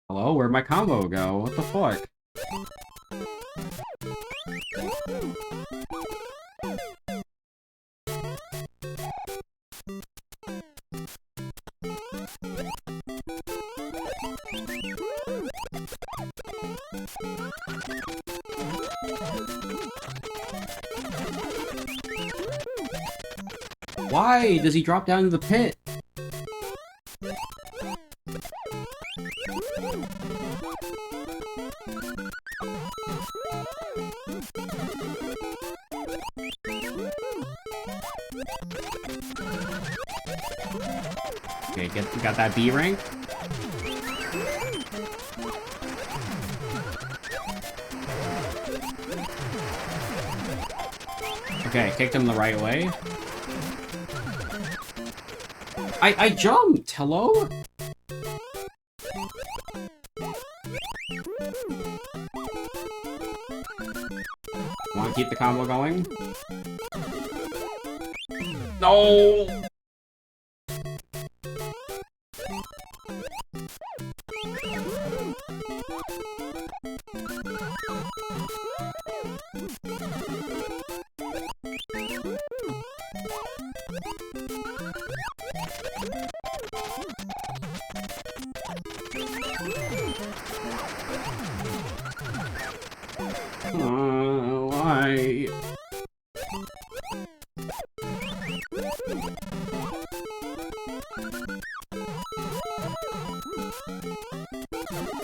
Hello, where'd my combo go? What the fuck? Why does he drop down to the pit? Okay, got that B rank. Okay, kicked him the right way. I jumped! Hello? Wanna keep the combo going? No! Why?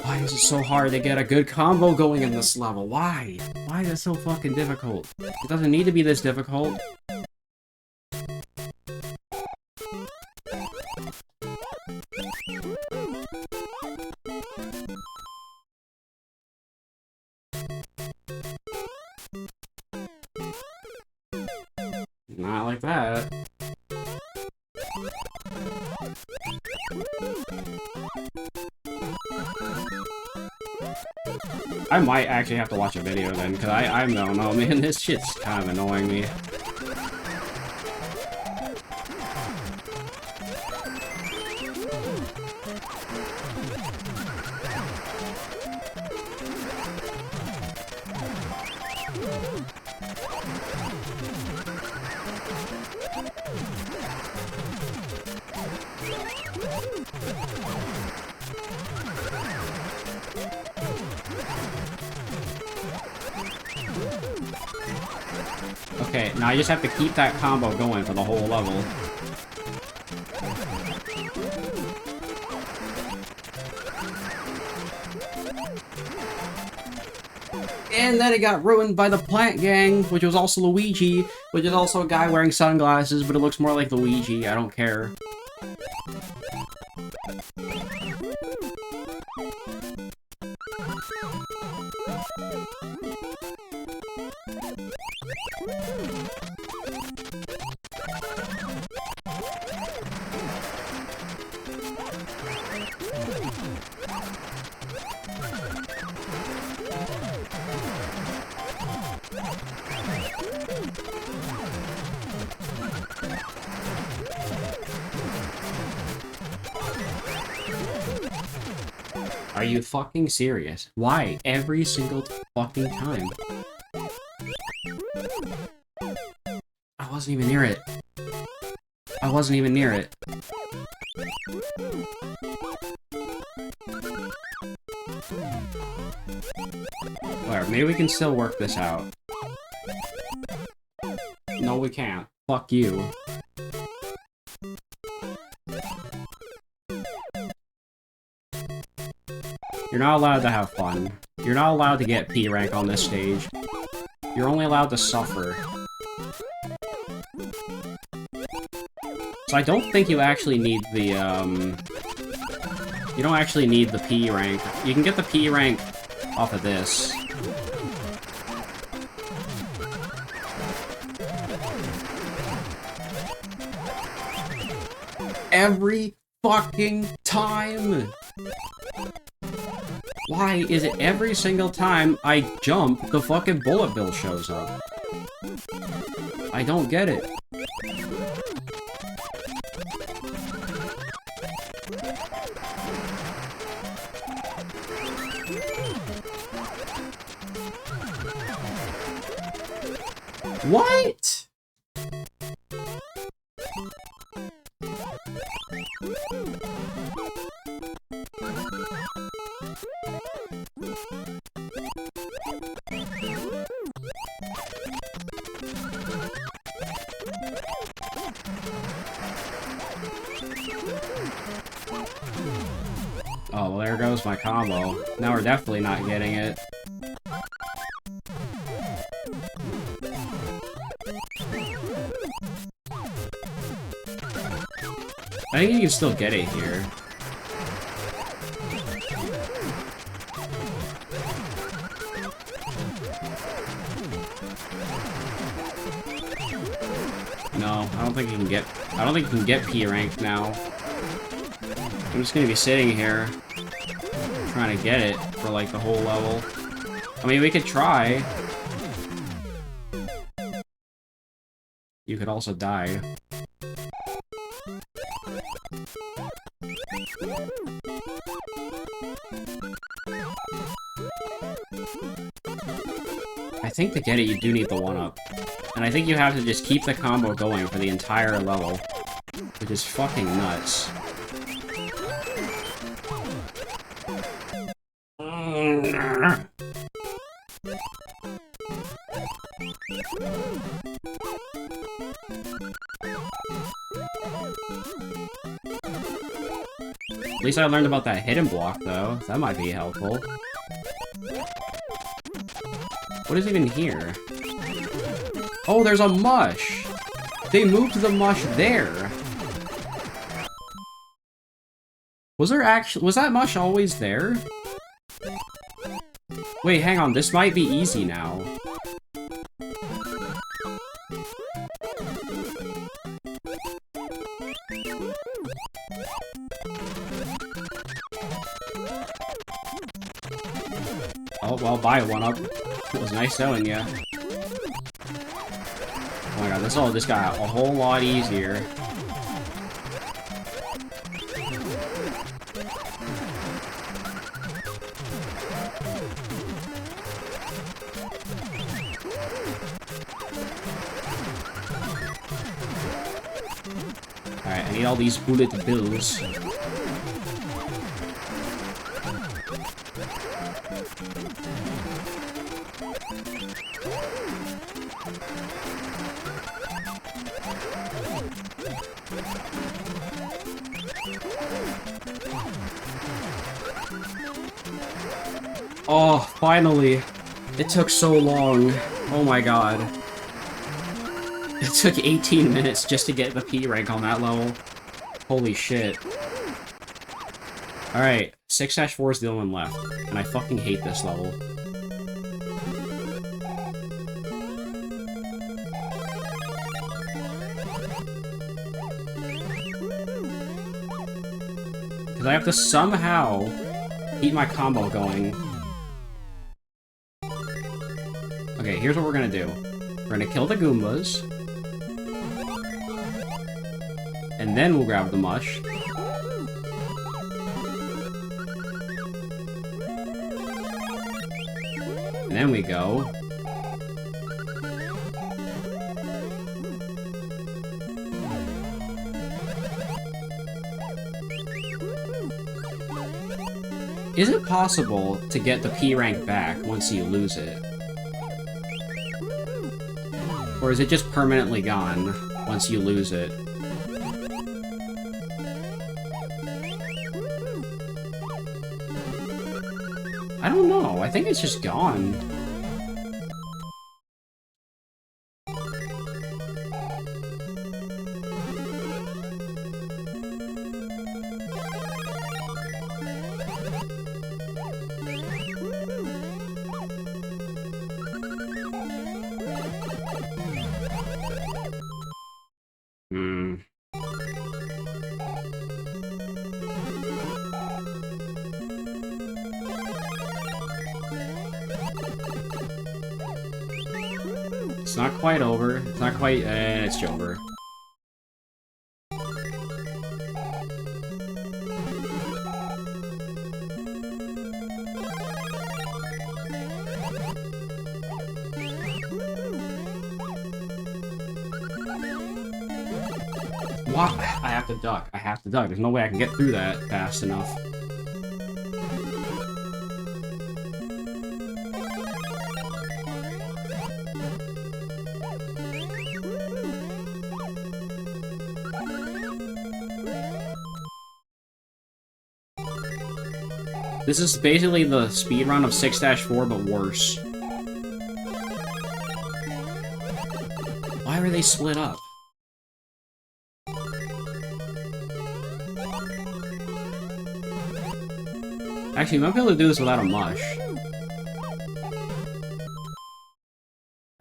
Why is it so hard to get a good combo going in this level? Why? Why is it so fucking difficult? It doesn't need to be this difficult. Not like that. I might actually have to watch a video then, because I don't know, man, this shit's kind of annoying me. Okay, now I just have to keep that combo going for the whole level. And then it got ruined by the Plant Gang, which was also Luigi, which is also a guy wearing sunglasses, but it looks more like Luigi. I don't care. Are you fucking serious? Why? Every single fucking time. I wasn't even near it. I wasn't even near it. Whatever, maybe we can still work this out. No, we can't. Fuck you. You're not allowed to have fun. You're not allowed to get P rank on this stage. You're only allowed to suffer. So I don't think you actually need the, you don't actually need the P rank. You can get the P rank off of this. Every fucking time! Why is it every single time I jump, the fucking bullet bill shows up? I don't get it. What? Oh, well, there goes my combo. Now we're definitely not getting it. I think you can still get it here. No, I don't think you can get... I don't think you can get P rank now. I'm just gonna be sitting here trying to get it for, like, the whole level. I mean, we could try. You could also die. I think to get it, you do need the 1-up. And I think you have to just keep the combo going for the entire level. Which is fucking nuts. At least I learned about that hidden block, though. That might be helpful. What is even here? Oh, there's a mush! They moved the mush there! Was that mush always there? Wait, hang on, this might be easy now. Oh, well, buy 1-up. It was nice knowing ya. Oh my god, this all just got a whole lot easier. Alright, I need all these bullet bills. Oh, finally! It took so long. Oh my god. It took 18 minutes just to get the P rank on that level. Holy shit. Alright, 6-4 is the only one left, and I fucking hate this level. Because I have to somehow keep my combo going. Okay, here's what we're gonna do. We're gonna kill the Goombas. And then we'll grab the mush. then we go. Is it possible to get the P rank back once you lose it? Or is it just permanently gone once you lose it? I don't know. I think it's just gone. It's not quite over. It's not quite... it's over. What? I have to duck. I have to duck. There's no way I can get through that fast enough. This is basically the speedrun of 6-4, but worse. Why were they split up? Actually, we might be able to do this without a mush.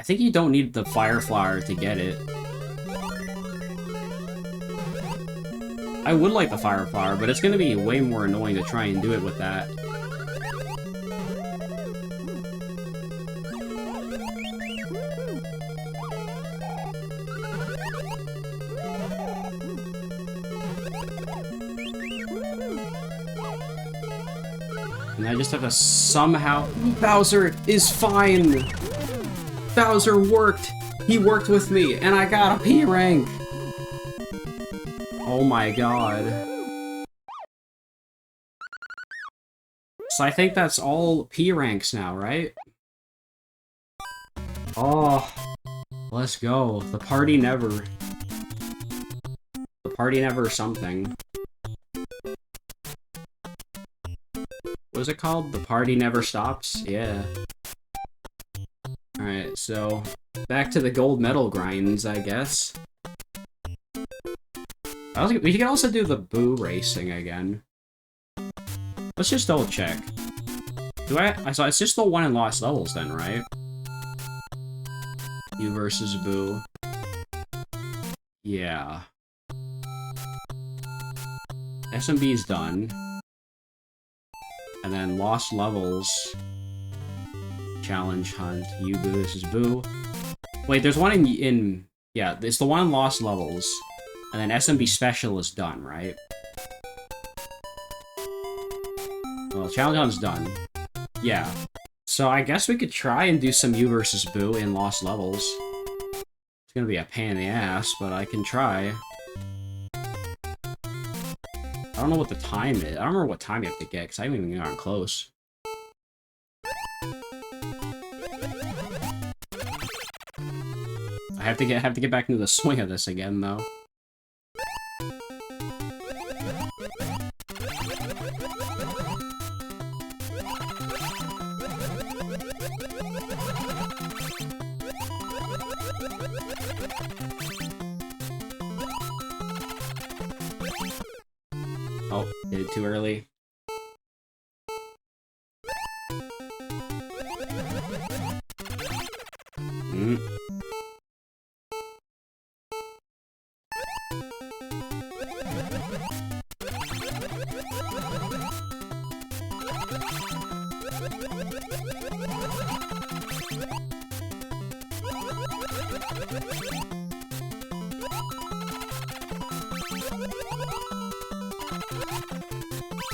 I think you don't need the fire flower to get it. I would like the fire flower, but it's gonna be way more annoying to try and do it with that. And I just have to somehow... Bowser is fine! Bowser worked! He worked with me, and I got a P rank! Oh my god. So I think that's all P ranks now, right? Oh, let's go. The party never. The party never something. What is it called? The party never stops? Yeah. Alright, so back to the gold medal grinds, I guess. We could also do the Boo racing again. Let's just double check. So it's just the one in Lost Levels then, right? You versus Boo. Yeah. SMB's done. And then Lost Levels. Challenge Hunt. You Boo versus Boo. Wait, there's one in... Yeah, it's the one in Lost Levels. And then SMB Special is done, right? Well, Challenge Hunt's done. Yeah. So I guess we could try and do some You versus Boo in Lost Levels. It's gonna be a pain in the ass, but I can try. I don't know what the time is. I don't remember what time you have to get, because I haven't even gotten close. I have to get back into the swing of this again, though. Oh, did it too early.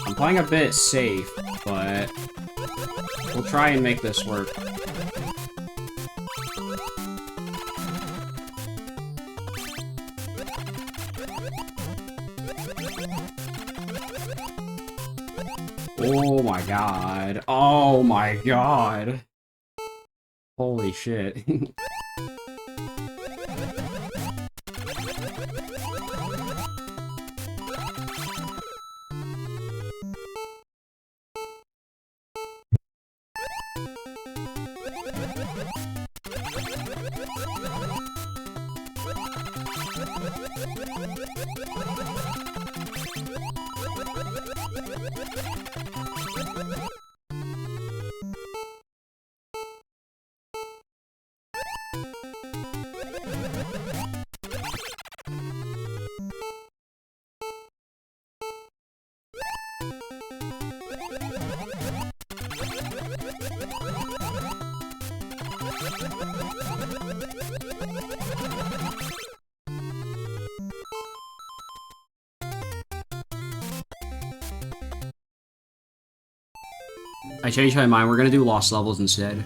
I'm playing a bit safe, but we'll try and make this work. Oh my god. Oh my god. Holy shit. I changed my mind, we're gonna do Lost Levels instead.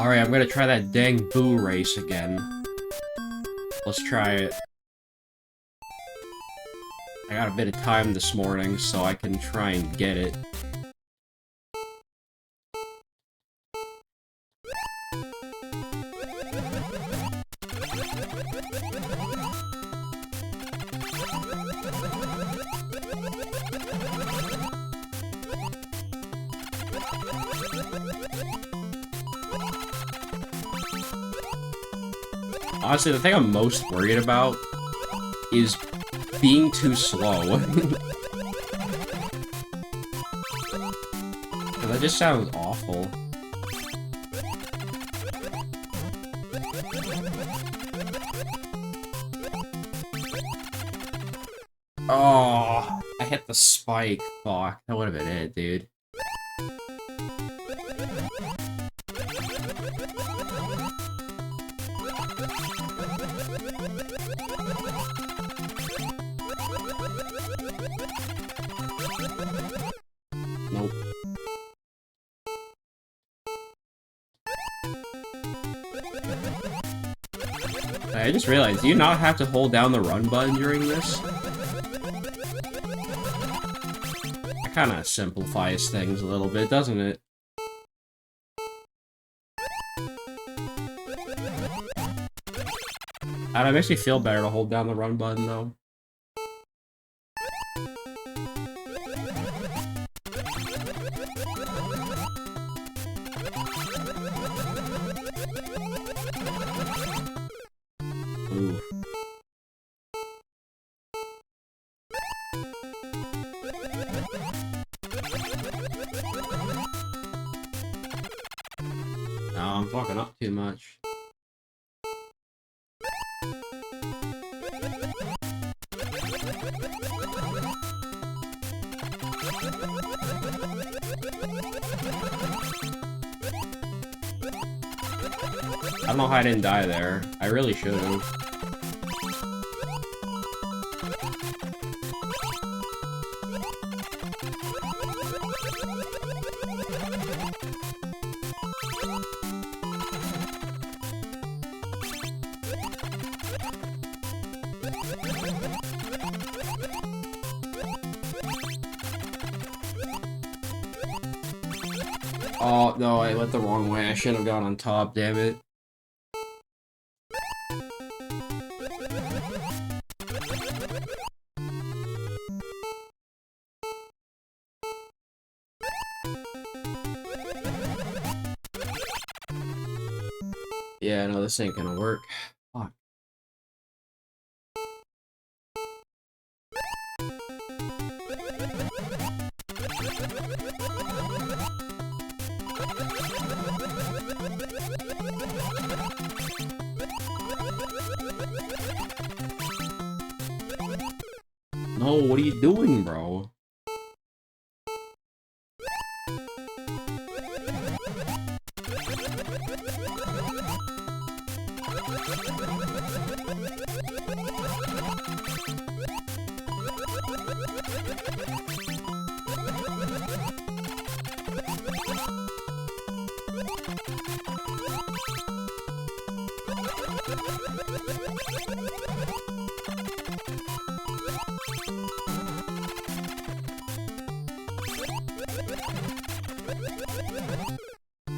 Alright, I'm gonna try that dang boo race again. Let's try it. I got a bit of time this morning, so I can try and get it. Honestly, the thing I'm most worried about is being too slow. That just sounds awful. Oh, I hit the spike. Fuck, that would have been it, dude. Nope. I just realized, do you not have to hold down the run button during this? That kind of simplifies things a little bit, doesn't it? It makes me feel better to hold down the run button, though. Ooh. No, I'm fucking up too much. I don't know how I didn't die there. I really should have. Oh, no, I went the wrong way. I should have gone on top, damn it. Yeah, no, this ain't gonna work. Fuck. No, what are you doing, bro?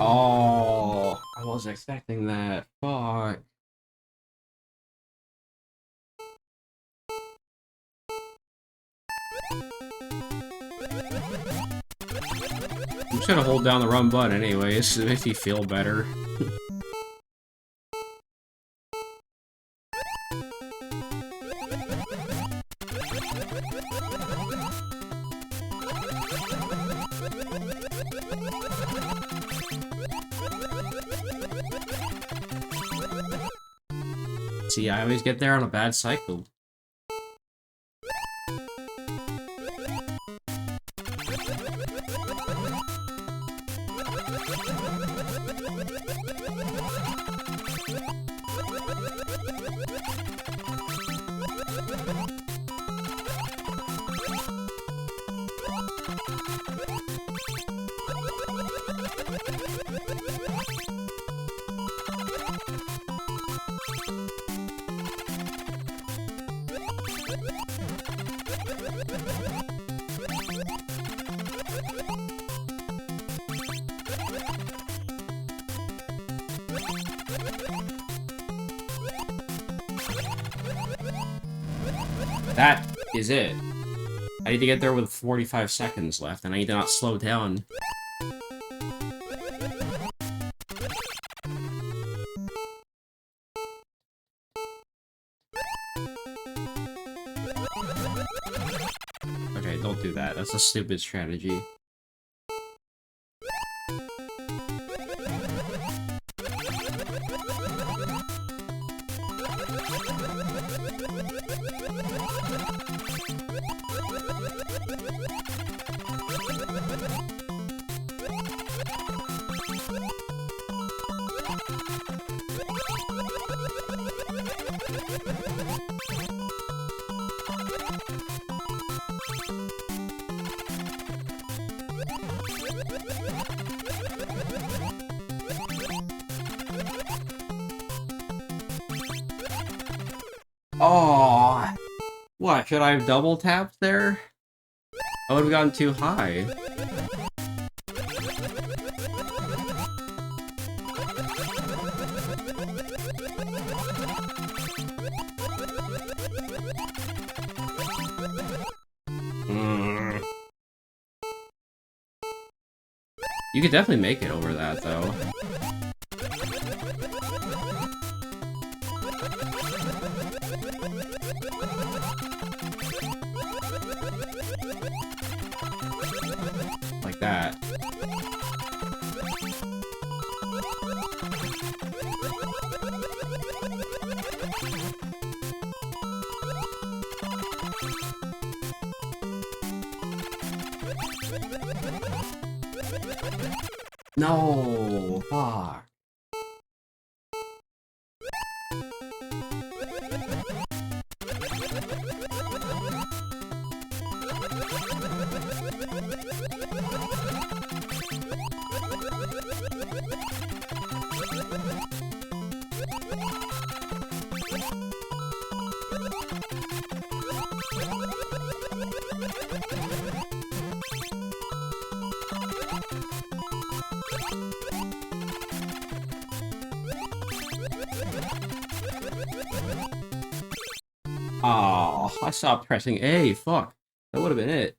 Oh, I wasn't expecting that. Fuck. I'm just gonna hold down the run button anyways. It makes me feel better. See, I always get there on a bad cycle. That is it. I need to get there with 45 seconds left, and I need to not slow down. Okay, don't do that. That's a stupid strategy. Oh, what? Should I have double tapped there? I would have gotten too high. You could definitely make it over that, though. Like that. No, fuck. Oh, I stopped pressing A, fuck. That would have been it.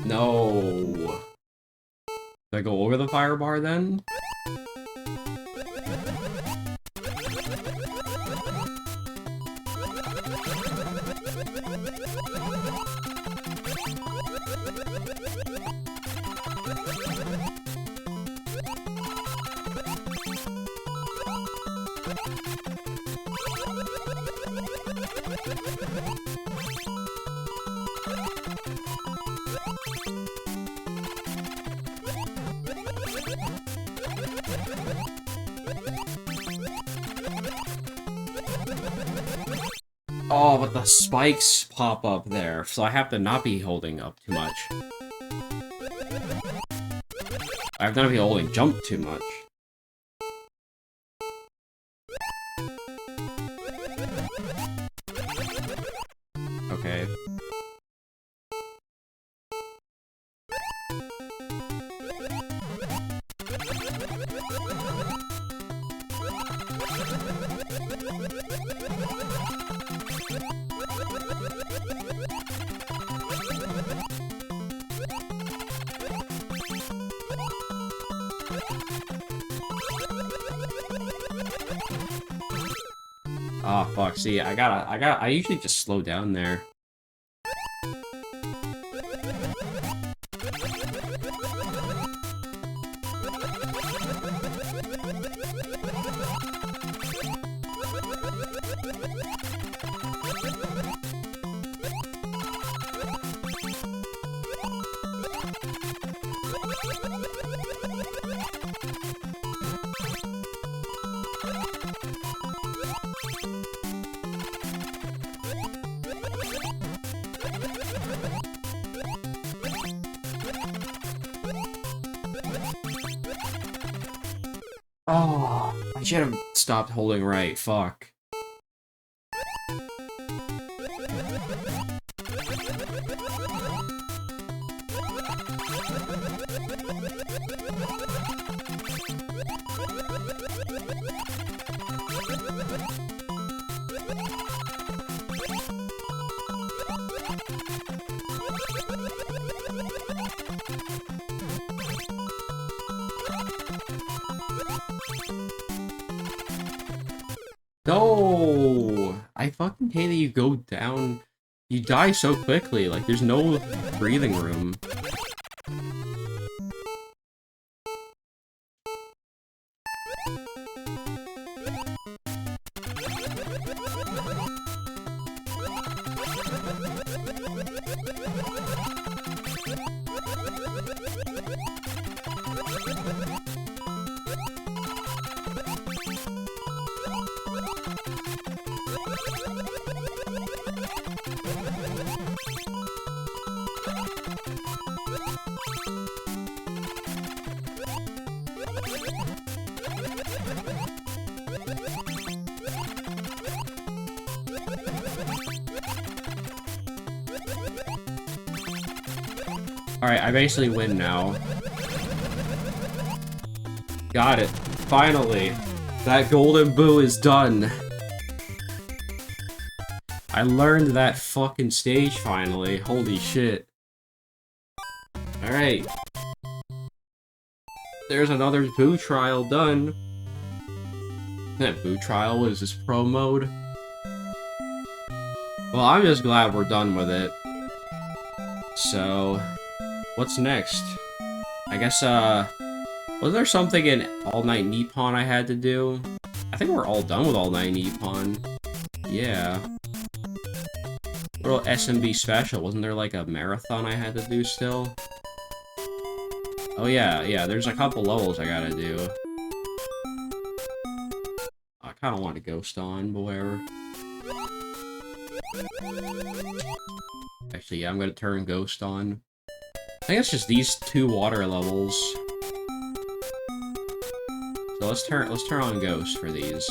No. Do I go over the fire bar then? Oh, but the spikes pop up there, so I have to not be holding up too much. I have to not be holding jump too much. Okay. Oh, fuck, see, I usually just slow down there. Oh, I should have stopped holding right, fuck. No! I fucking hate that you go down. You die so quickly, like, there's no breathing room. Alright, I basically win now. Got it. Finally. That golden boo is done. I learned that fucking stage finally. Holy shit. Alright. There's another boo trial done. That boo trial? What is this, pro mode? Well, I'm just glad we're done with it. So, what's next? I guess, was there something in All Night Nippon I had to do? I think we're all done with All Night Nippon. Yeah. Little SMB special, wasn't there like a marathon I had to do still? Oh yeah, there's a couple levels I gotta do. I kinda want to ghost on, but whatever. Actually, yeah, I'm gonna turn ghost on. I think it's just these two water levels. So let's turn on ghost for these.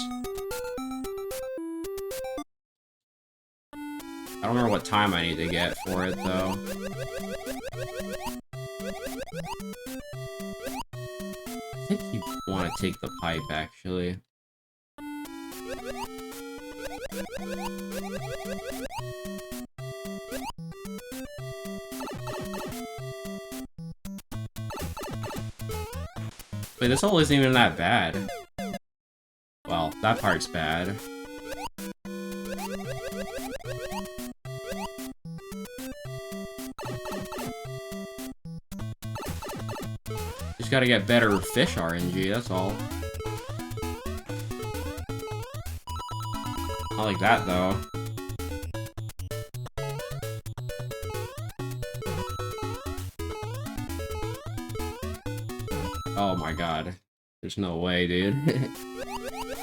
I don't remember what time I need to get for it though. I think you want to take the pipe actually. Wait, this level isn't even that bad. Well, that part's bad. Just gotta get better fish RNG, that's all. Not like that, though. Oh my god. There's no way, dude.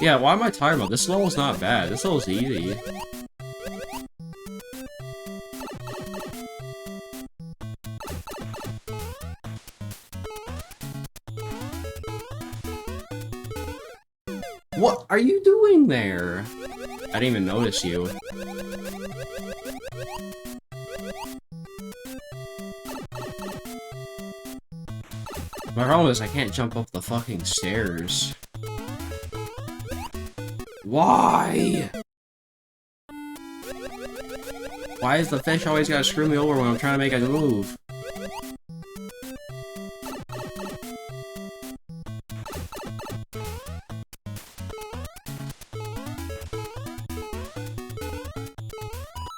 Yeah, why am I talking about? This level's not bad. This level's easy. What are you doing there? I didn't even notice you. My problem is I can't jump up the fucking stairs. Why? Why is the fish always gotta screw me over when I'm trying to make a move?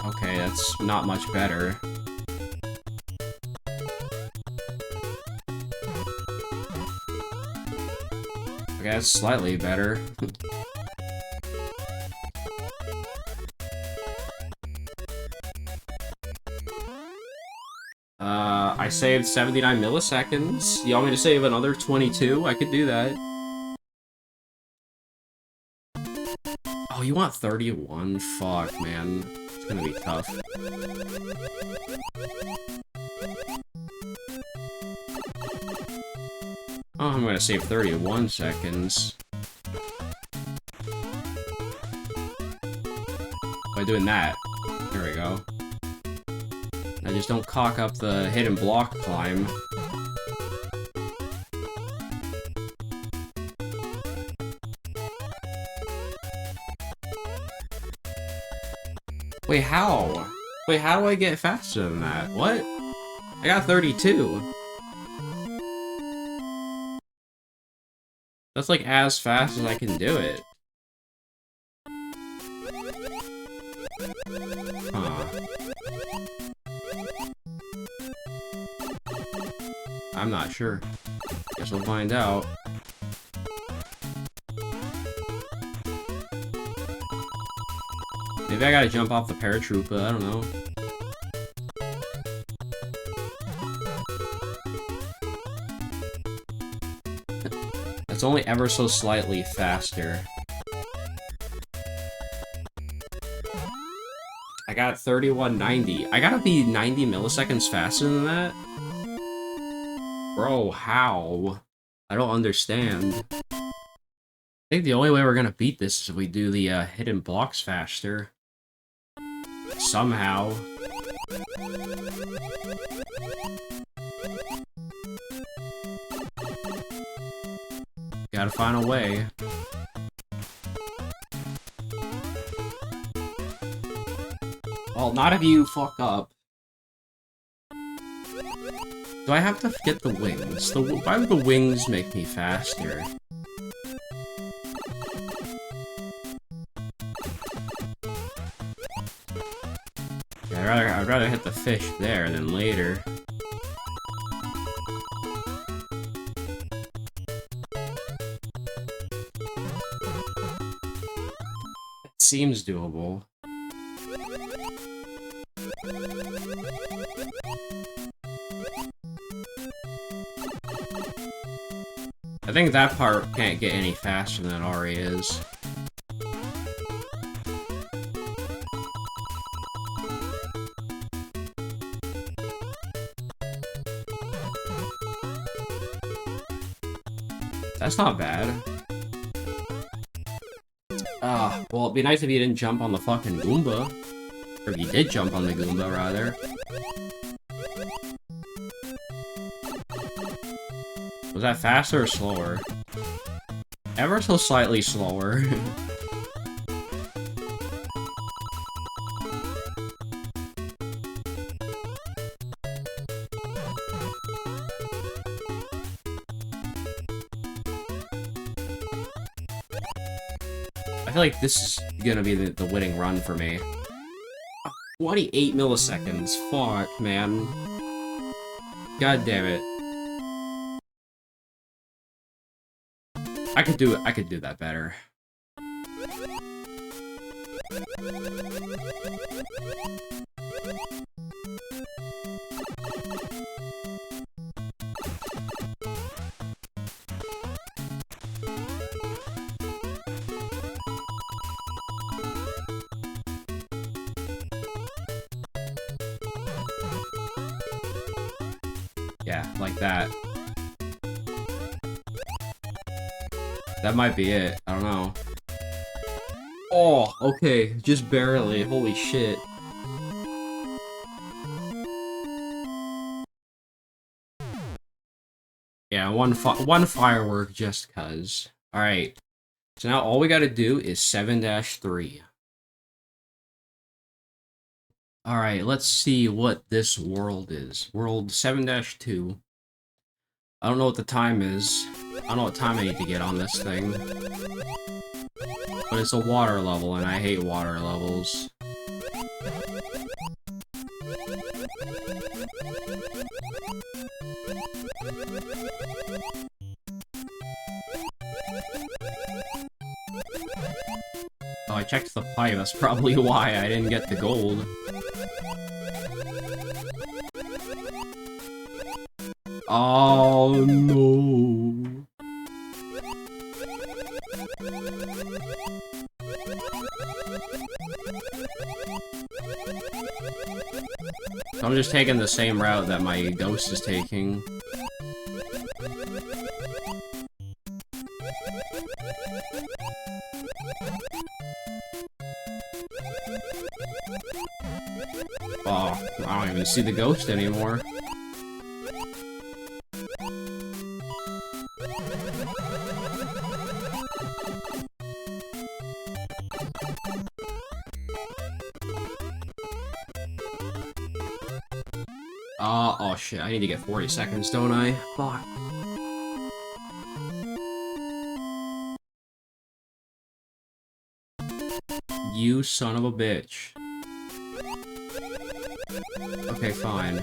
Okay, that's not much better. Okay, that's slightly better. I saved 79 milliseconds. You want me to save another 22? I could do that. Oh, you want 31? Fuck, man. It's gonna be tough. Oh, I'm gonna save 31 seconds. By doing that. There we go. I just don't cock up the hidden block climb. Wait, how? Wait, how do I get faster than that? What? I got 32. That's like as fast as I can do it. Huh. I'm not sure. Guess we'll find out. Maybe I gotta jump off the paratrooper, I don't know. It's only ever so slightly faster. I got 3190. I gotta be 90 milliseconds faster than that? Bro, how? I don't understand. I think the only way we're gonna beat this is if we do the hidden blocks faster. Somehow. Gotta find a way. Well, not if you fuck up. Do I have to get the wings? Why would the wings make me faster? Yeah, I'd rather hit the fish there than later. It seems doable. I think that part can't get any faster than it already is. That's not bad. Well, it'd be nice if you didn't jump on the fucking Goomba. Or if you did jump on the Goomba, rather. Was that faster or slower? Ever so slightly slower. I feel like this is gonna be the winning run for me. 28 milliseconds. Fuck, man. God damn it. I could do that better. Yeah, like that. That might be it. I don't know. Oh, okay. Just barely. Holy shit. Yeah, one firework just cuz. Alright. So now all we gotta do is 7-3. Alright, let's see what this world is. World 7-2. I don't know what the time is. I don't know what time I need to get on this thing. But it's a water level, and I hate water levels. Oh, I checked the pipe, that's probably why I didn't get the gold. Oh no. just taking the same route that my ghost is taking. Oh, I don't even see the ghost anymore. Oh shit, I need to get 40 seconds, don't I? Fuck. You son of a bitch. Okay, fine.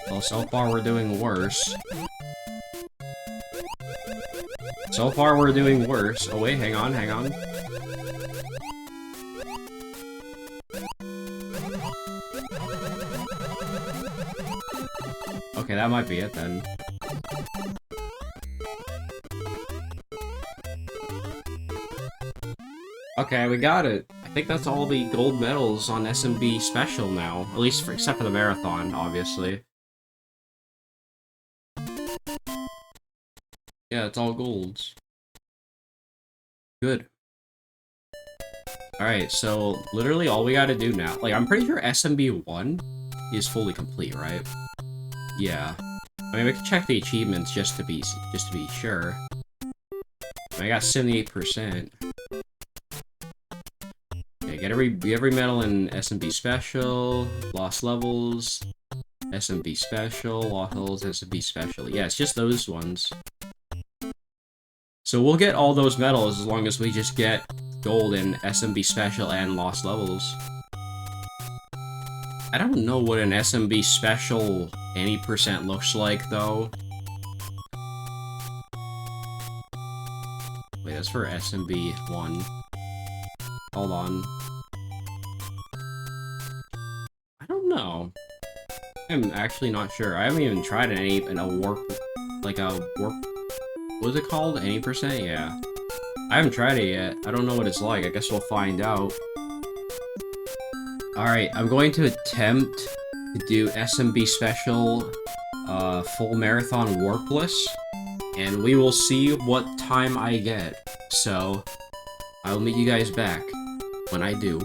Well, so far we're doing worse. So far we're doing worse. Oh wait, hang on, hang on. Okay, that might be it then. Okay, we got it. I think that's all the gold medals on SMB Special now. At least for, except for the marathon, obviously. Yeah, it's all golds. Good. Alright, so literally all we gotta do now... Like, I'm pretty sure SMB 1 is fully complete, right? Yeah. I mean, we can check the achievements just to be sure. I got 78%. Okay, get every medal in SMB Special, Lost Levels, SMB Special, Lost Levels, SMB Special. Yeah, it's just those ones. So we'll get all those medals as long as we just get gold in SMB Special and Lost Levels. I don't know what an SMB Special any percent looks like, though. Wait, that's for SMB 1. Hold on. I don't know. I'm actually not sure. I haven't even tried a warp... Like a warp... What was it called? Any percent? Yeah. I haven't tried it yet. I don't know what it's like. I guess we'll find out. Alright, I'm going to attempt to do SMB Special full marathon warpless, and we will see what time I get. So, I'll meet you guys back when I do.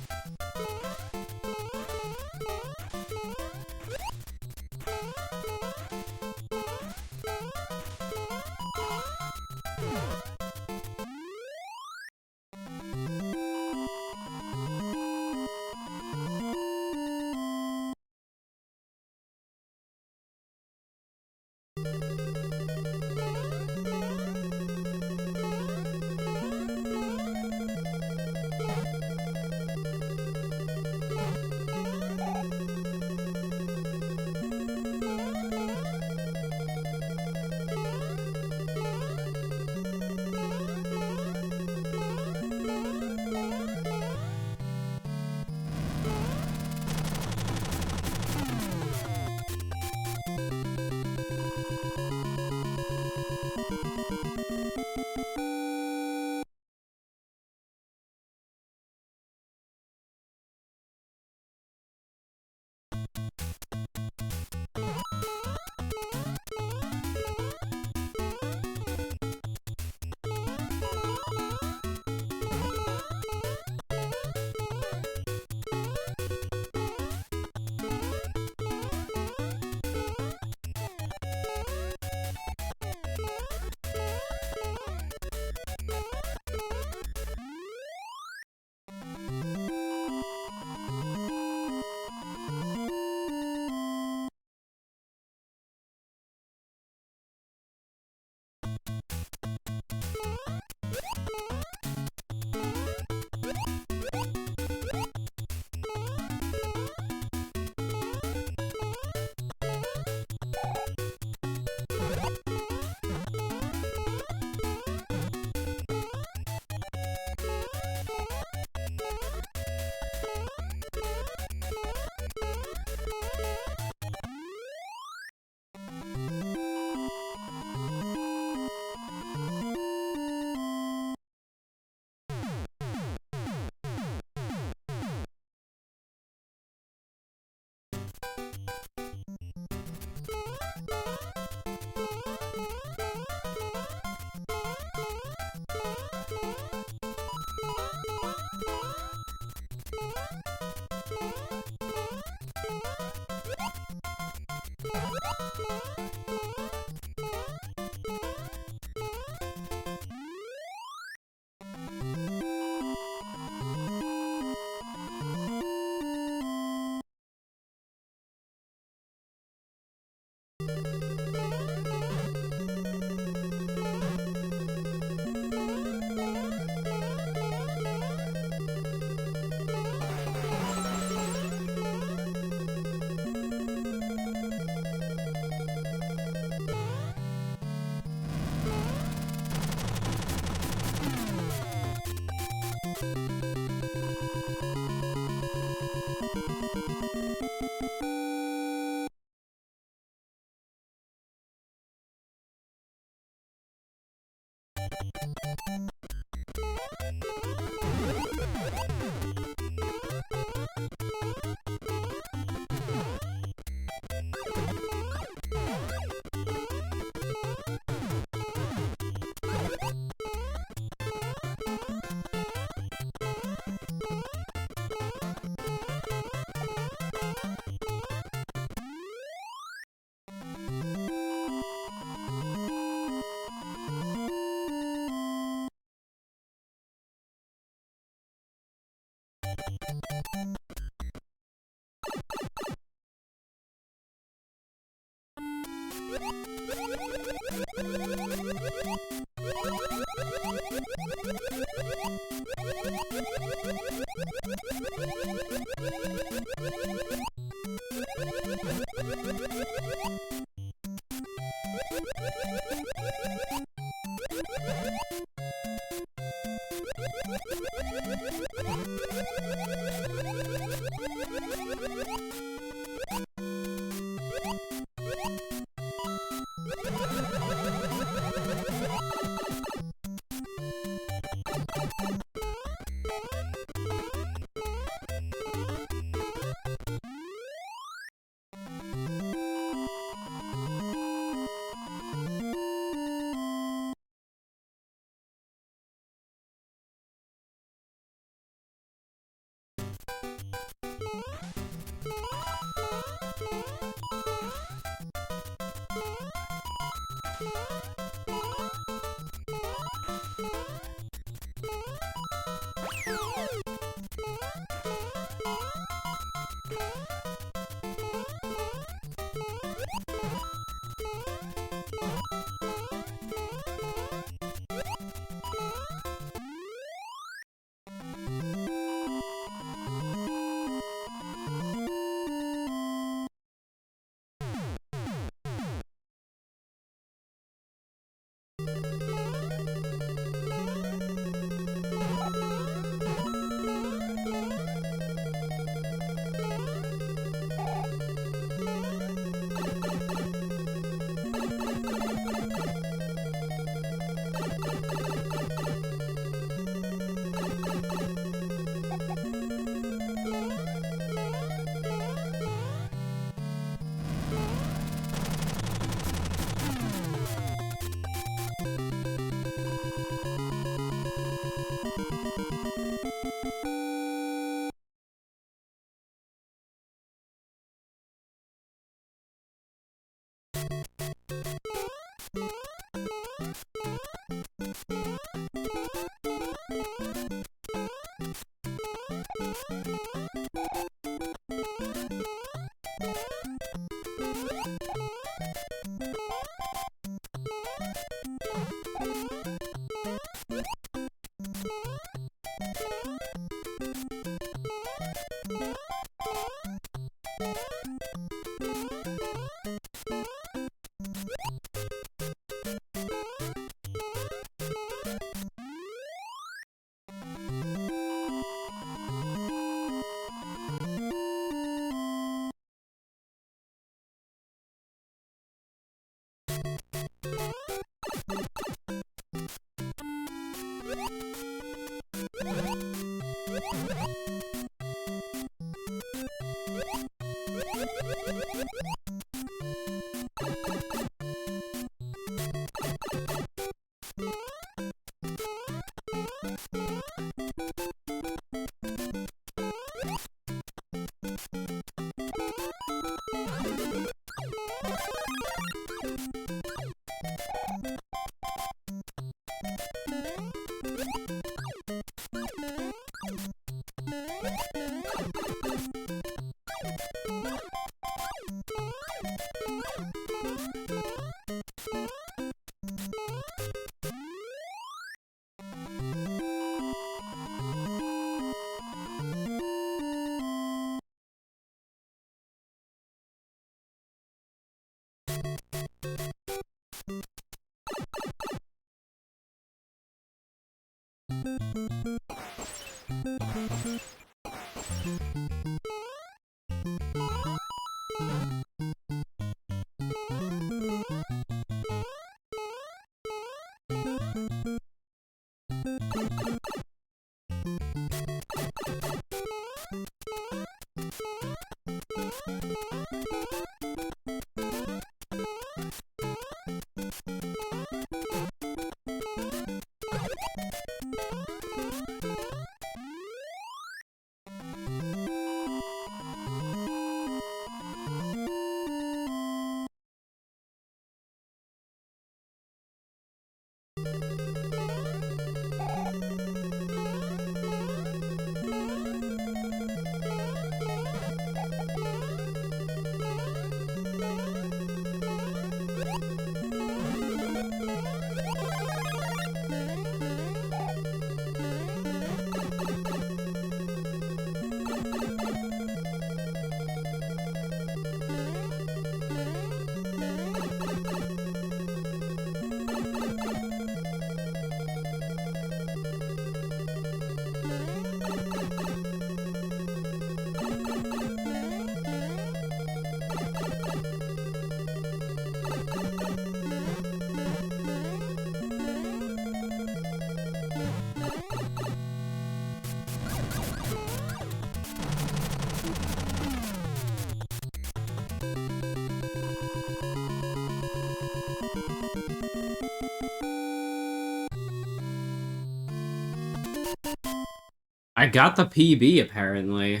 I got the PB, apparently.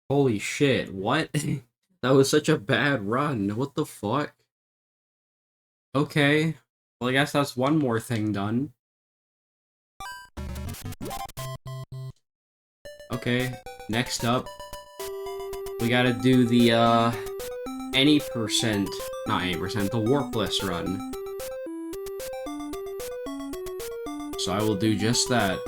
Holy shit, what? That was such a bad run. What the fuck? Okay. Well, I guess that's one more thing done. Okay, next up, we gotta do the, any percent, not any percent, the warpless run. So I will do just that.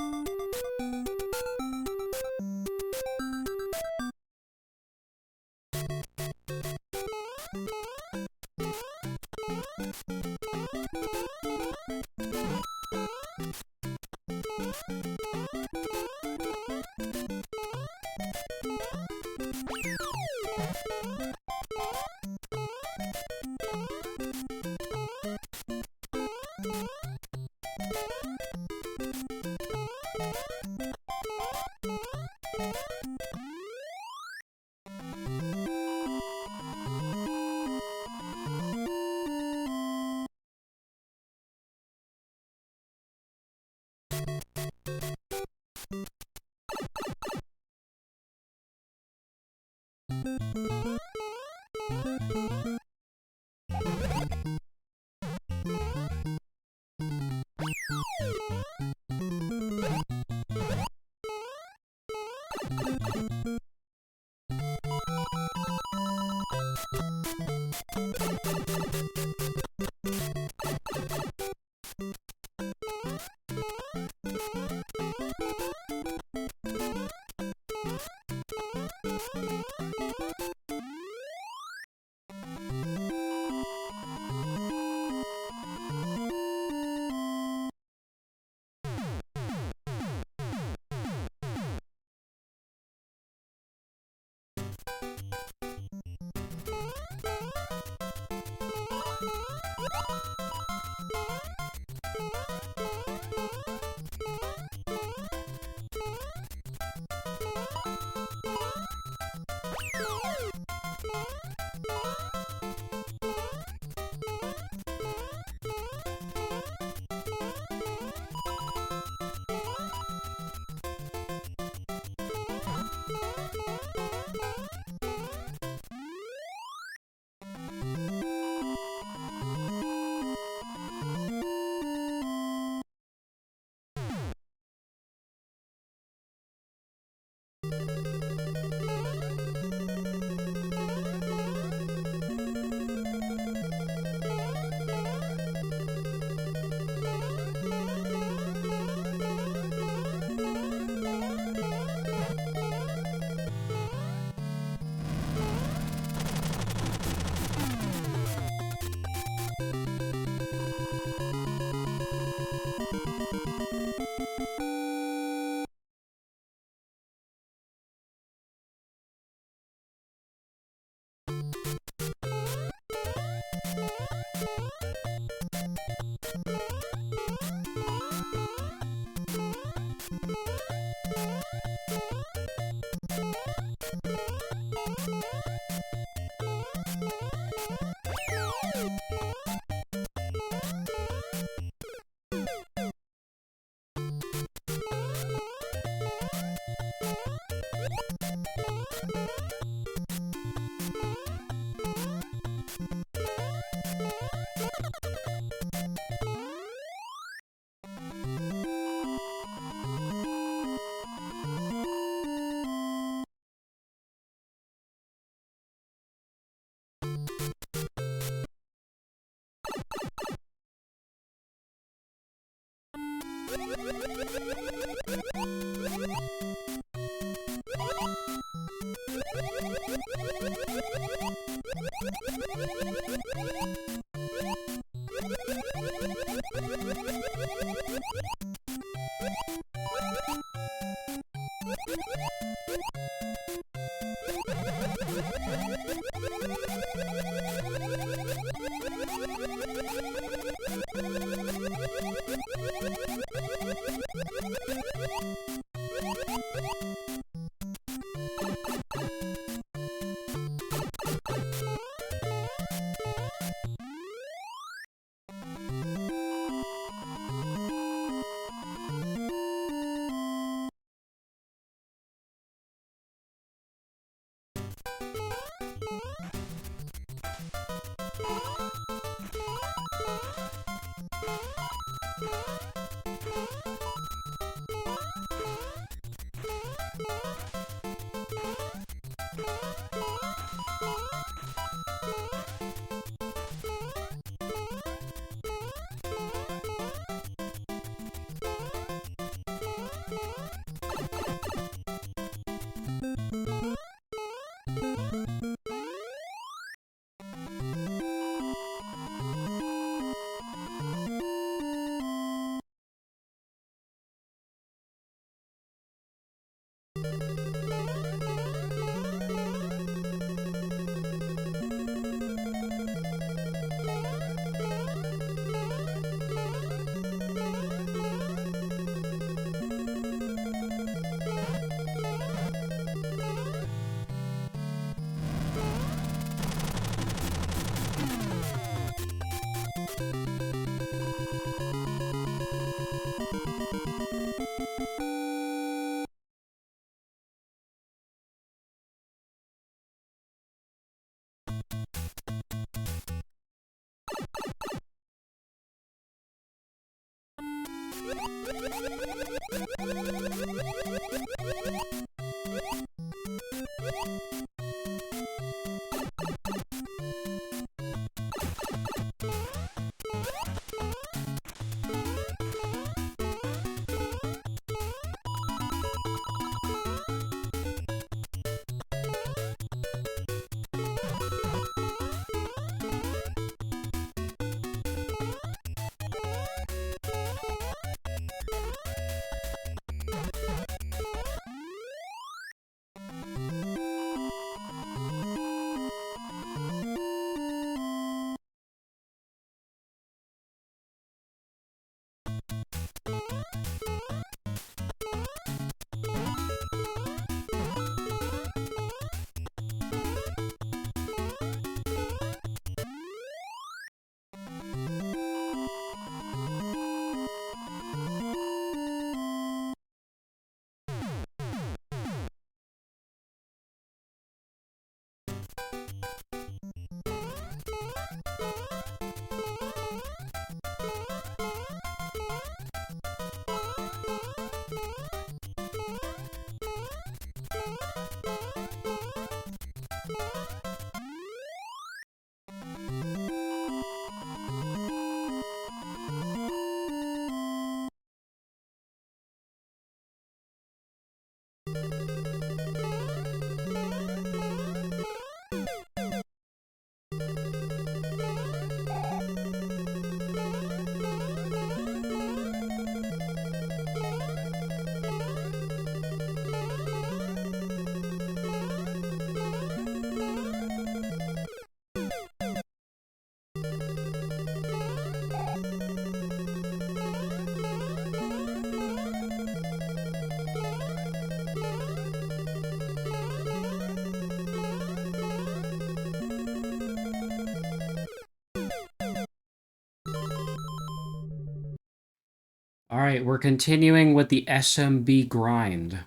Alright, we're continuing with the SMB grind.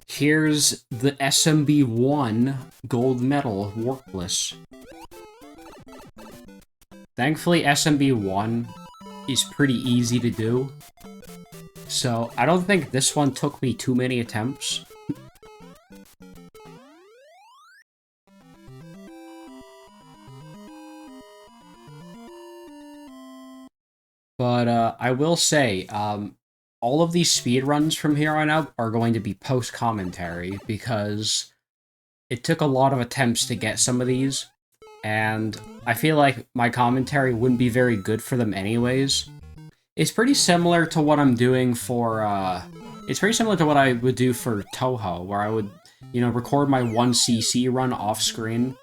Here's the SMB1 gold medal Warpless. Thankfully, SMB1 is pretty easy to do. So, I don't think this one took me too many attempts. But, I will say, all of these speedruns from here on out are going to be post-commentary, because it took a lot of attempts to get some of these, and I feel like my commentary wouldn't be very good for them anyways. It's pretty similar to what I'm doing for, it's pretty similar to what I would do for Touhou, where I would, you know, record my 1cc run off-screen,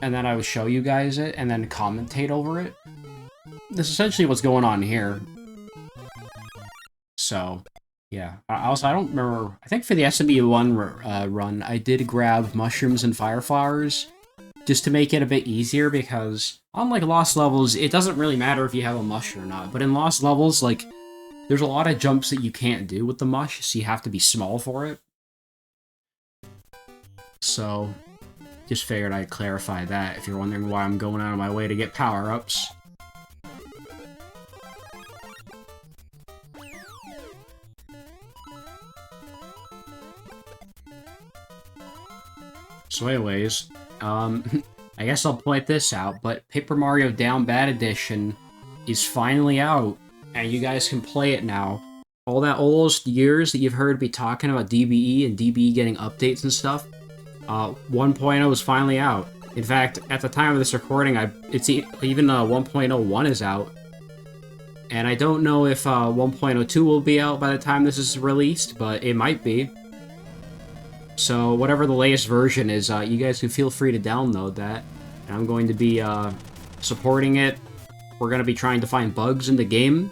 and then I would show you guys it, and then commentate over it. This is essentially what's going on here. So, yeah. Also, I don't remember... I think for the SMB1 run, I did grab mushrooms and fire flowers, just to make it a bit easier, because unlike Lost Levels, it doesn't really matter if you have a mush or not. But in Lost Levels, like, there's a lot of jumps that you can't do with the mush, so you have to be small for it. So, just figured I'd clarify that if you're wondering why I'm going out of my way to get power-ups. So anyways, I guess I'll point this out, but Paper Mario Down Bad Edition is finally out, and you guys can play it now. All that old years that you've heard me talking about DBE and DBE getting updates and stuff, 1.0 is finally out. In fact, at the time of this recording, even 1.01 is out. And I don't know if 1.02 will be out by the time this is released, but it might be. So whatever the latest version is, you guys can feel free to download that. And I'm going to be supporting it. We're going to be trying to find bugs in the game.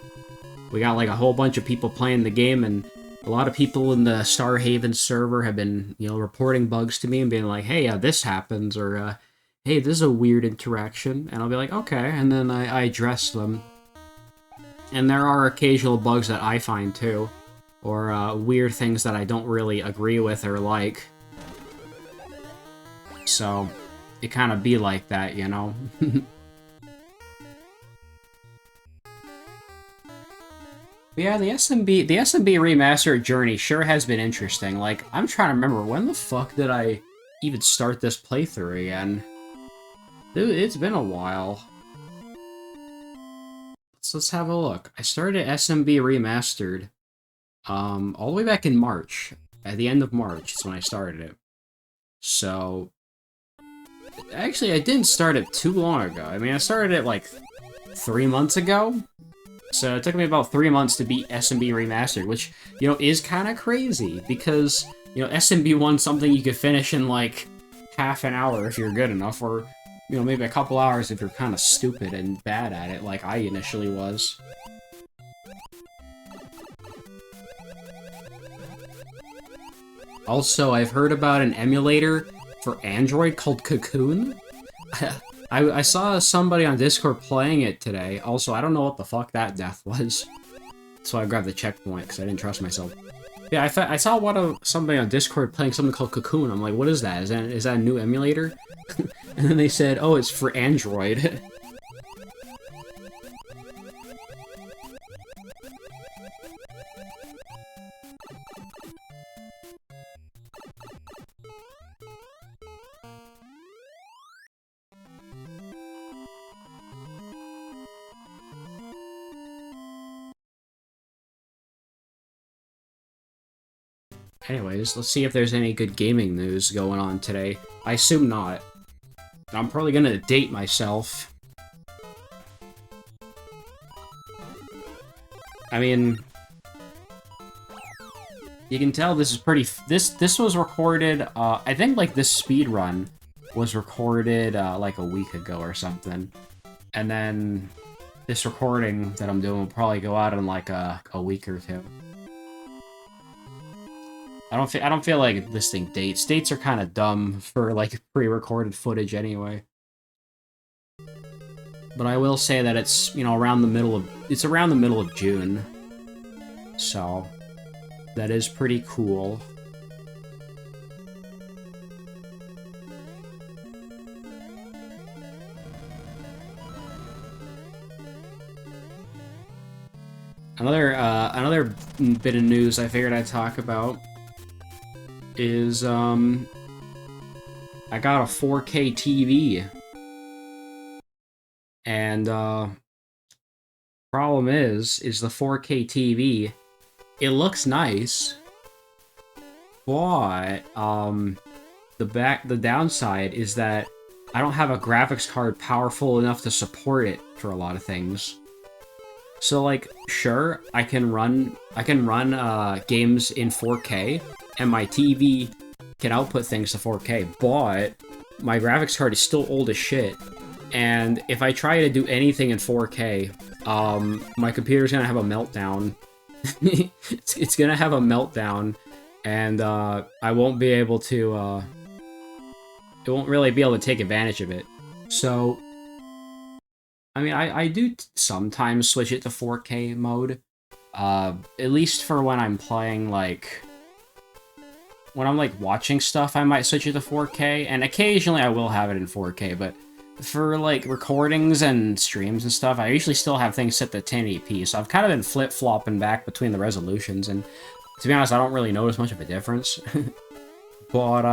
We got like a whole bunch of people playing the game, and a lot of people in the Starhaven server have been, reporting bugs to me and being like, hey, this happens, or hey, this is a weird interaction. And I'll be like, okay, and then I address them. And there are occasional bugs that I find too, or weird things that I don't really agree with or like. So, it kind of be like that, you know? But yeah, the SMB Remastered journey sure has been interesting. Like, I'm trying to remember, when the fuck did I even start this playthrough again? Dude, it's been a while. Let's have a look. I started SMB Remastered, all the way back in March. At the end of March is when I started it. So, actually, I didn't start it too long ago. I mean, I started it, like, 3 months ago? So it took me about 3 months to beat SMB Remastered, which, is kind of crazy, because, SMB 1's something you could finish in, like, half an hour if you're good enough, or maybe a couple hours if you're kind of stupid and bad at it, like I initially was. Also, I've heard about an emulator for Android called Cocoon. I saw somebody on Discord playing it today. Also, I don't know what the fuck that death was. So I grabbed the checkpoint, because I didn't trust myself. Yeah, I saw somebody on Discord playing something called Cocoon. I'm like, what is that? Is that a new emulator? And then they said, oh, it's for Android. Anyways, let's see if there's any good gaming news going on today. I assume not. I'm probably gonna date myself. I mean, you can tell this is pretty... This was recorded, I think, like, this speed run was recorded, like, a week ago or something. And then this recording that I'm doing will probably go out in, like, a week or two. I don't feel like this thing dates. Dates are kind of dumb for, like, pre-recorded footage anyway. But I will say that it's, around the middle of June. So, that is pretty cool. Another bit of news I figured I'd talk about is, I got a 4K TV. And, problem is the 4K TV, it looks nice, but, the downside is that I don't have a graphics card powerful enough to support it for a lot of things. So, like, sure, I can run games in 4K, and my TV can output things to 4K, but my graphics card is still old as shit, and if I try to do anything in 4K, my computer's gonna have a meltdown. It's gonna have a meltdown, and I won't be able to, it won't really be able to take advantage of it. So, I mean, I do sometimes switch it to 4K mode, at least for when I'm playing, like, when I'm, like, watching stuff, I might switch it to 4K, and occasionally I will have it in 4K, but for, like, recordings and streams and stuff, I usually still have things set to 1080p, so I've kind of been flip-flopping back between the resolutions, and to be honest, I don't really notice much of a difference. But,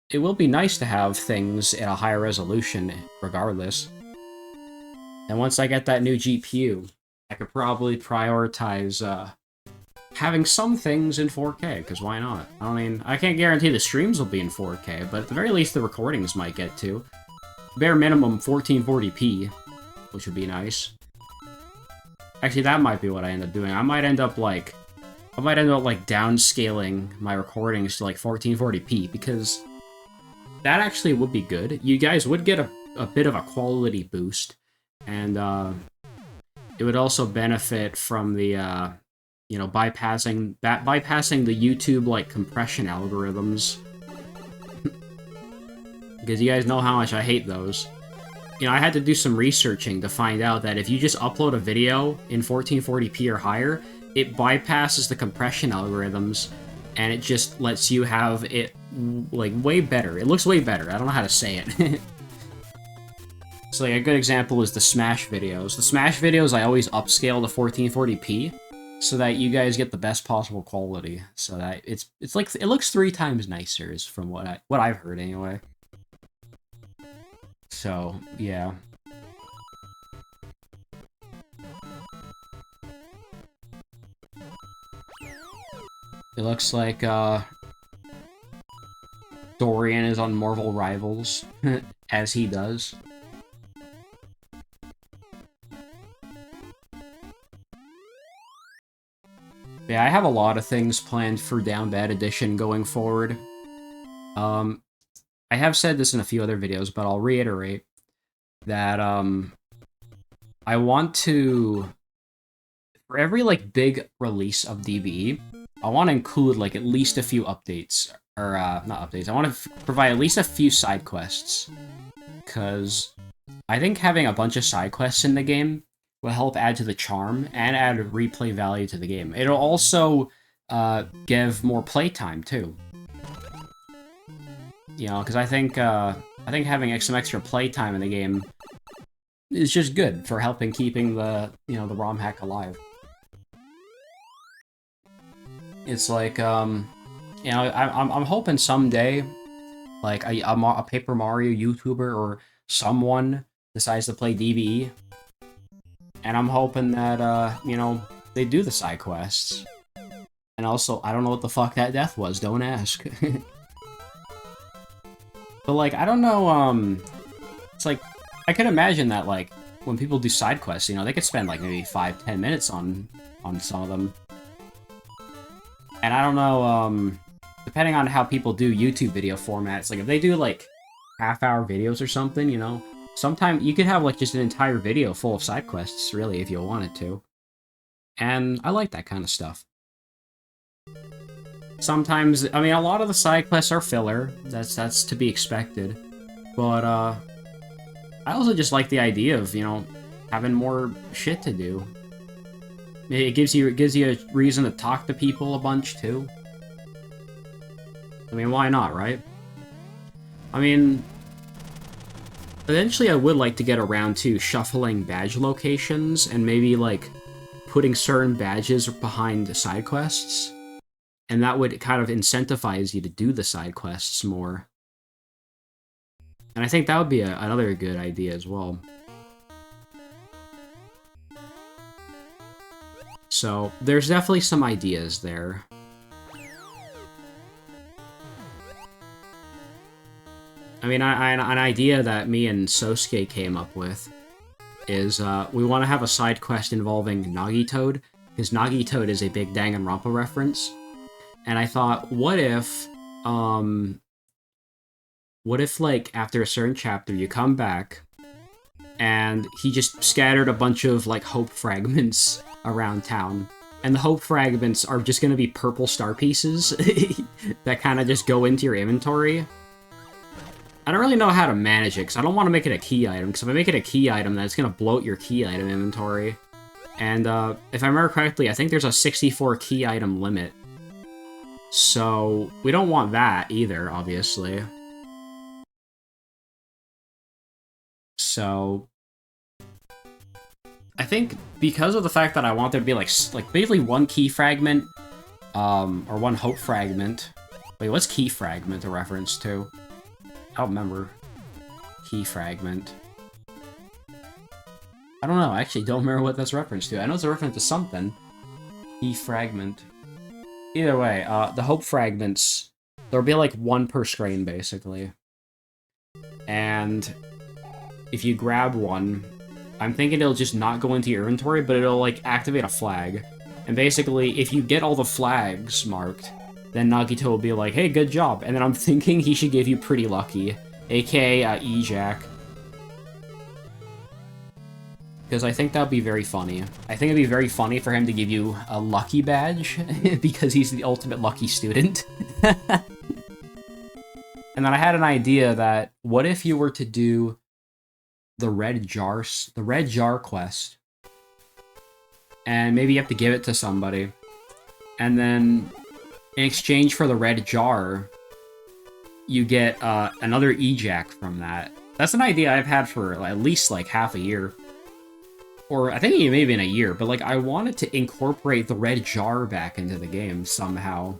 it will be nice to have things at a higher resolution, regardless. And once I get that new GPU, I could probably prioritize, having some things in 4K, because why not? I mean, I can't guarantee the streams will be in 4K, but at the very least the recordings might get to. Bare minimum 1440p, which would be nice. Actually, that might be what I end up doing. I might end up, like, downscaling my recordings to, like, 1440p, because that actually would be good. You guys would get a bit of a quality boost, and, it would also benefit from the, you know, bypassing the YouTube, like, compression algorithms. Because you guys know how much I hate those. You know, I had to do some researching to find out that if you just upload a video in 1440p or higher, it bypasses the compression algorithms, and it just lets you have it, like, way better. It looks way better. I don't know how to say it. So, like, a good example is the Smash videos. The Smash videos, I always upscale to 1440p, so that you guys get the best possible quality. So that it's like, it looks 3 times nicer, is from what I've heard anyway. So, yeah. It looks like, Dorian is on Marvel Rivals, as he does. Yeah, I have a lot of things planned for Down Bad Edition going forward. I have said this in a few other videos, but I'll reiterate that, I want to, for every, like, big release of DBE, I want to include, like, at least a few updates, or, not updates, I want to provide at least a few side quests, because I think having a bunch of side quests in the game will help add to the charm, and add replay value to the game. It'll also, give more playtime, too. You know, because I think having some extra playtime in the game is just good for helping keeping the, you know, the ROM hack alive. It's like, you know, I'm hoping someday, like, a Paper Mario YouTuber or someone decides to play DBE, and I'm hoping that, you know, they do the side quests. And also, I don't know what the fuck that death was, don't ask. But, like, I don't know, it's like, I can imagine that, like, when people do side quests, you know, they could spend, like, maybe 5-10 minutes on some of them. And I don't know, depending on how people do YouTube video formats, like, if they do, like, half-hour videos or something, you know, sometimes you could have, like, just an entire video full of side quests, really, if you wanted to. And I like that kind of stuff. Sometimes, I mean, a lot of the side quests are filler. That's to be expected. But, I also just like the idea of, you know, having more shit to do. It gives you a reason to talk to people a bunch, too. I mean, why not, right? I mean, eventually I would like to get around to shuffling badge locations, and maybe, like, putting certain badges behind side quests. And that would kind of incentivize you to do the side quests more. And I think that would be another good idea as well. So, there's definitely some ideas there. I mean, an idea that me and Sosuke came up with is, we want to have a side quest involving Nagitoad, because Nagitoad is a big Danganronpa reference. And I thought, what if, like, after a certain chapter, you come back, and he just scattered a bunch of, like, hope fragments around town. And the hope fragments are just gonna be purple star pieces that kind of just go into your inventory. I don't really know how to manage it, because I don't want to make it a key item, because if I make it a key item, then it's gonna bloat your key item inventory. And, if I remember correctly, I think there's a 64 key item limit. So, we don't want that either, obviously. So, I think because of the fact that I want there to be, like basically one key fragment, or one hope fragment. Wait, what's key fragment a reference to? I don't remember. Key fragment. I don't know, I actually don't remember what that's reference to. I know it's a reference to something. Key fragment. Either way, the hope fragments, there'll be like one per screen, basically. And if you grab one, I'm thinking it'll just not go into your inventory, but it'll, like, activate a flag. And basically, if you get all the flags marked, then Nagito will be like, hey, good job. And then I'm thinking he should give you Pretty Lucky, aka E-Jack. Because I think that would be very funny. I think it'd be very funny for him to give you a lucky badge, because he's the ultimate lucky student. And then I had an idea that, what if you were to do the red jar quest, and maybe you have to give it to somebody, and then in exchange for the red jar, you get another E-Jack from that. That's an idea I've had for at least like half a year. Or I think maybe in a year, but like I wanted to incorporate the red jar back into the game somehow.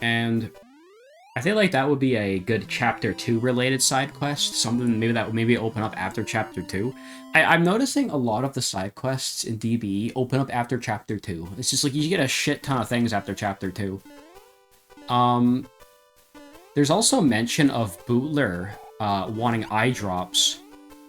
And I feel like that would be a good Chapter 2 related side quest. Something maybe that would maybe open up after Chapter 2. I'm noticing a lot of the side quests in DBE open up after Chapter 2. It's just like you get a shit ton of things after Chapter 2. There's also mention of Bootler wanting eye drops.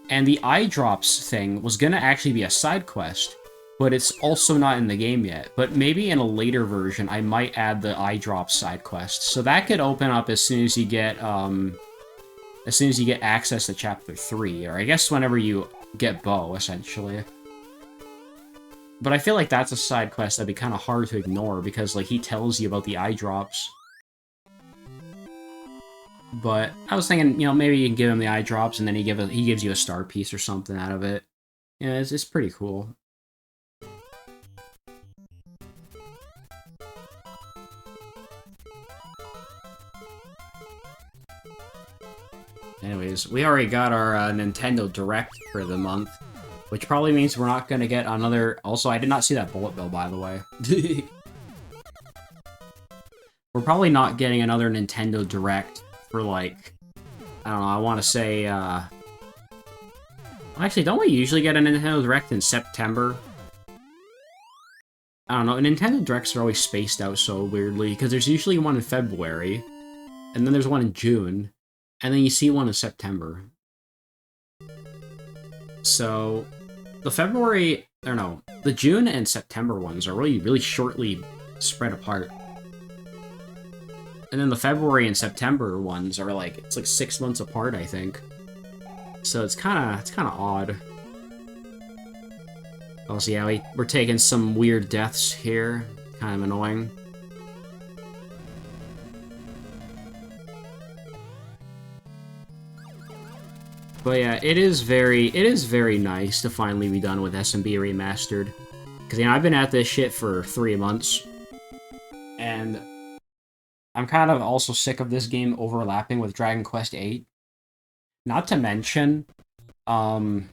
And the eye drops thing was gonna actually be a side quest, but it's also not in the game yet. But maybe in a later version, I might add the eye drops side quest. So that could open up as soon as you get access to Chapter 3, or I guess whenever you get Bow, essentially. But I feel like that's a side quest that'd be kind of hard to ignore, because like he tells you about the eye drops. But I was thinking, you know, maybe you can give him the eye drops, and then he gives you a star piece or something out of it. Yeah, it's pretty cool. Anyways, we already got our Nintendo Direct for the month, which probably means we're not gonna get another... Also, I did not see that bullet bill, by the way. We're probably not getting another Nintendo Direct for, like, I don't know, I want to say, Actually, don't we usually get a Nintendo Direct in September? I don't know, Nintendo Directs are always spaced out so weirdly, because there's usually one in February, and then there's one in June, and then you see one in September. So, the June and September ones are really shortly spread apart. And then the February and September ones are like, it's like 6 months apart, I think. So it's kind of odd. Also, yeah, we're taking some weird deaths here. Kind of annoying. But yeah, it is very nice to finally be done with SMB Remastered. Because, you know, I've been at this shit for 3 months. And I'm kind of also sick of this game overlapping with Dragon Quest VIII. Not to mention, I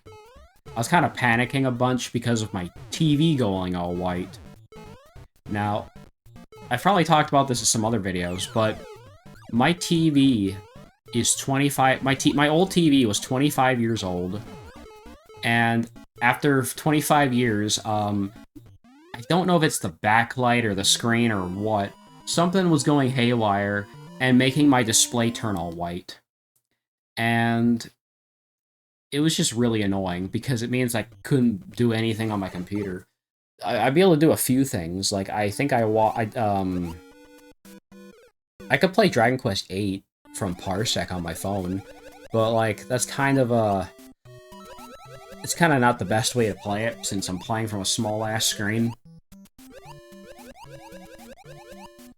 was kind of panicking a bunch because of my TV going all white. Now, I've probably talked about this in some other videos, but my TV is 25... My old TV was 25 years old, and after 25 years, I don't know if it's the backlight or the screen or what, something was going haywire and making my display turn all white. And it was just really annoying, because it means I couldn't do anything on my computer. I'd be able to do a few things, like, I think I could play Dragon Quest VIII from Parsec on my phone, but, like, that's kind of it's kind of not the best way to play it, since I'm playing from a small-ass screen.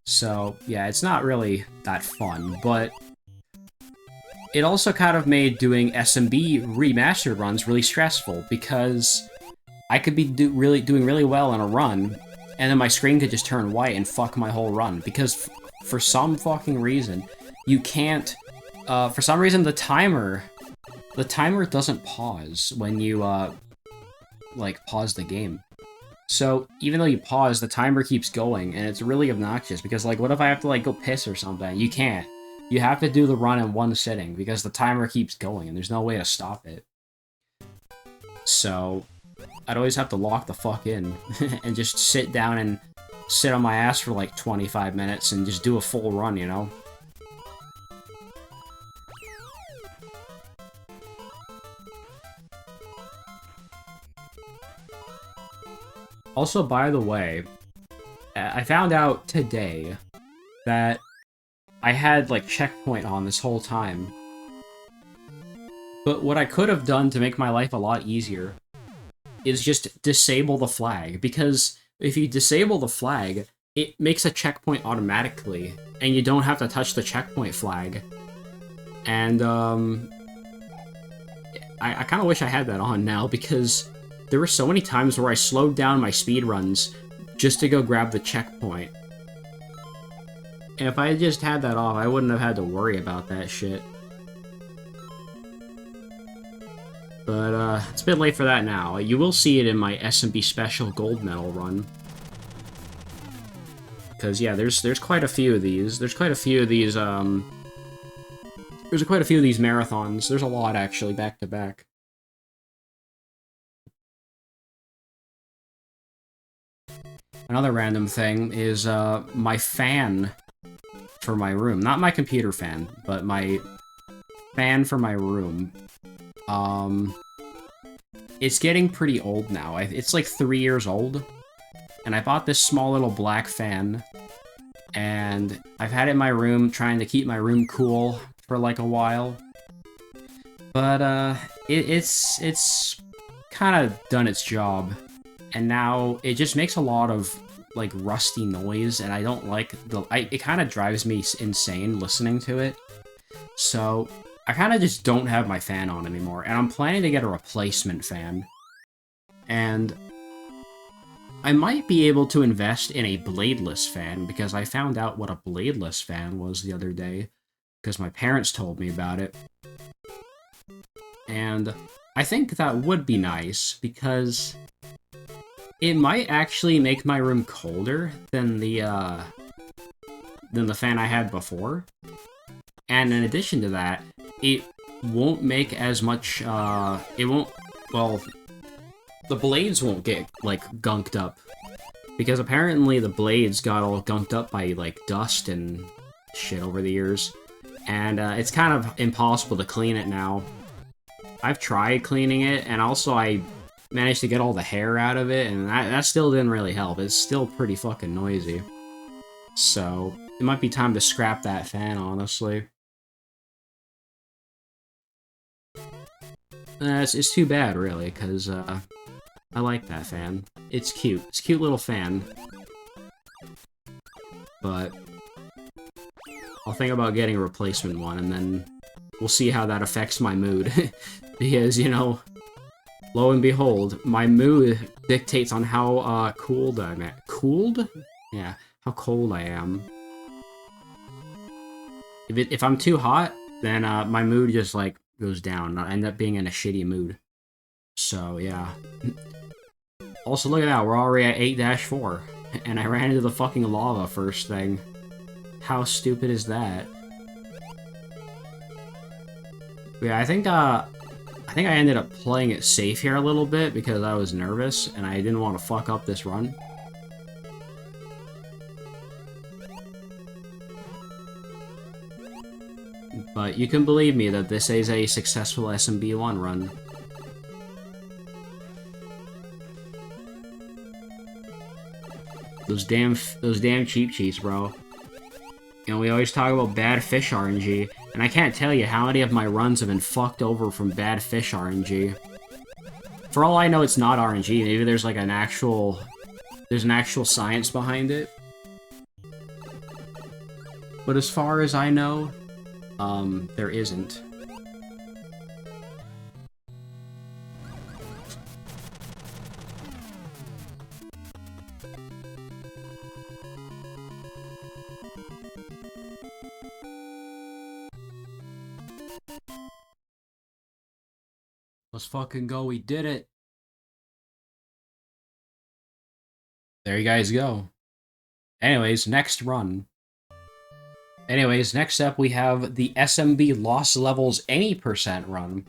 So, yeah, it's not really that fun, but it also kind of made doing SMB remastered runs really stressful, because I could be doing really well in a run, and then my screen could just turn white and fuck my whole run, because for some fucking reason, you can't... for some reason, the timer doesn't pause when you, like, pause the game. So, even though you pause, the timer keeps going, and it's really obnoxious, because, like, what if I have to, like, go piss or something? You can't. You have to do the run in one sitting, because the timer keeps going, and there's no way to stop it. So, I'd always have to lock the fuck in, and just sit down and sit on my ass for, like, 25 minutes, and just do a full run, you know? Also, by the way, I found out today that I had, like, checkpoint on this whole time. But what I could have done to make my life a lot easier is just disable the flag, because if you disable the flag, it makes a checkpoint automatically, and you don't have to touch the checkpoint flag. And, I kind of wish I had that on now, because there were so many times where I slowed down my speedruns just to go grab the checkpoint. And if I had just had that off, I wouldn't have had to worry about that shit. But, it's a bit late for that now. You will see it in my SMB Special Gold Medal run. Because, yeah, there's quite a few of these. There's quite a few of these, There's quite a few of these marathons. There's a lot, actually, back-to-back. Another random thing is, my fan for my room. Not my computer fan, but my fan for my room. It's getting pretty old now. It's like 3 years old. And I bought this small little black fan. And I've had it in my room, trying to keep my room cool for like a while. But, it's kind of done its job. And now it just makes a lot of, like, rusty noise, and I don't like it kind of drives me insane listening to it. So, I kind of just don't have my fan on anymore, and I'm planning to get a replacement fan. And I might be able to invest in a bladeless fan, because I found out what a bladeless fan was the other day, because my parents told me about it. And I think that would be nice, because it might actually make my room colder than the fan I had before. And in addition to that, it won't make as much, well, the blades won't get, like, gunked up. Because apparently the blades got all gunked up by, like, dust and shit over the years. And, it's kind of impossible to clean it now. I've tried cleaning it, and also I managed to get all the hair out of it, and that still didn't really help. It's still pretty fucking noisy. So, it might be time to scrap that fan, honestly. It's too bad, really, because, I like that fan. It's cute. It's a cute little fan. But I'll think about getting a replacement one, and then we'll see how that affects my mood. Because, you know, lo and behold, my mood dictates on how, cooled I'm at. Cooled? Yeah, how cold I am. If I'm too hot, then, my mood just, like, goes down. I end up being in a shitty mood. So, yeah. Also, look at that, we're already at 8-4. And I ran into the fucking lava first thing. How stupid is that? Yeah, I think I ended up playing it safe here a little bit because I was nervous and I didn't want to fuck up this run. But you can believe me that this is a successful SMB1 run. Those damn cheap cheats, bro. You know, we always talk about bad fish RNG, and I can't tell you how many of my runs have been fucked over from bad fish RNG. For all I know, it's not RNG. Maybe there's like an actual science behind it. But as far as I know, there isn't. Let's fucking go, we did it! There you guys go. Anyways, next run. Anyways, next up we have the SMB Lost Levels Any Percent run.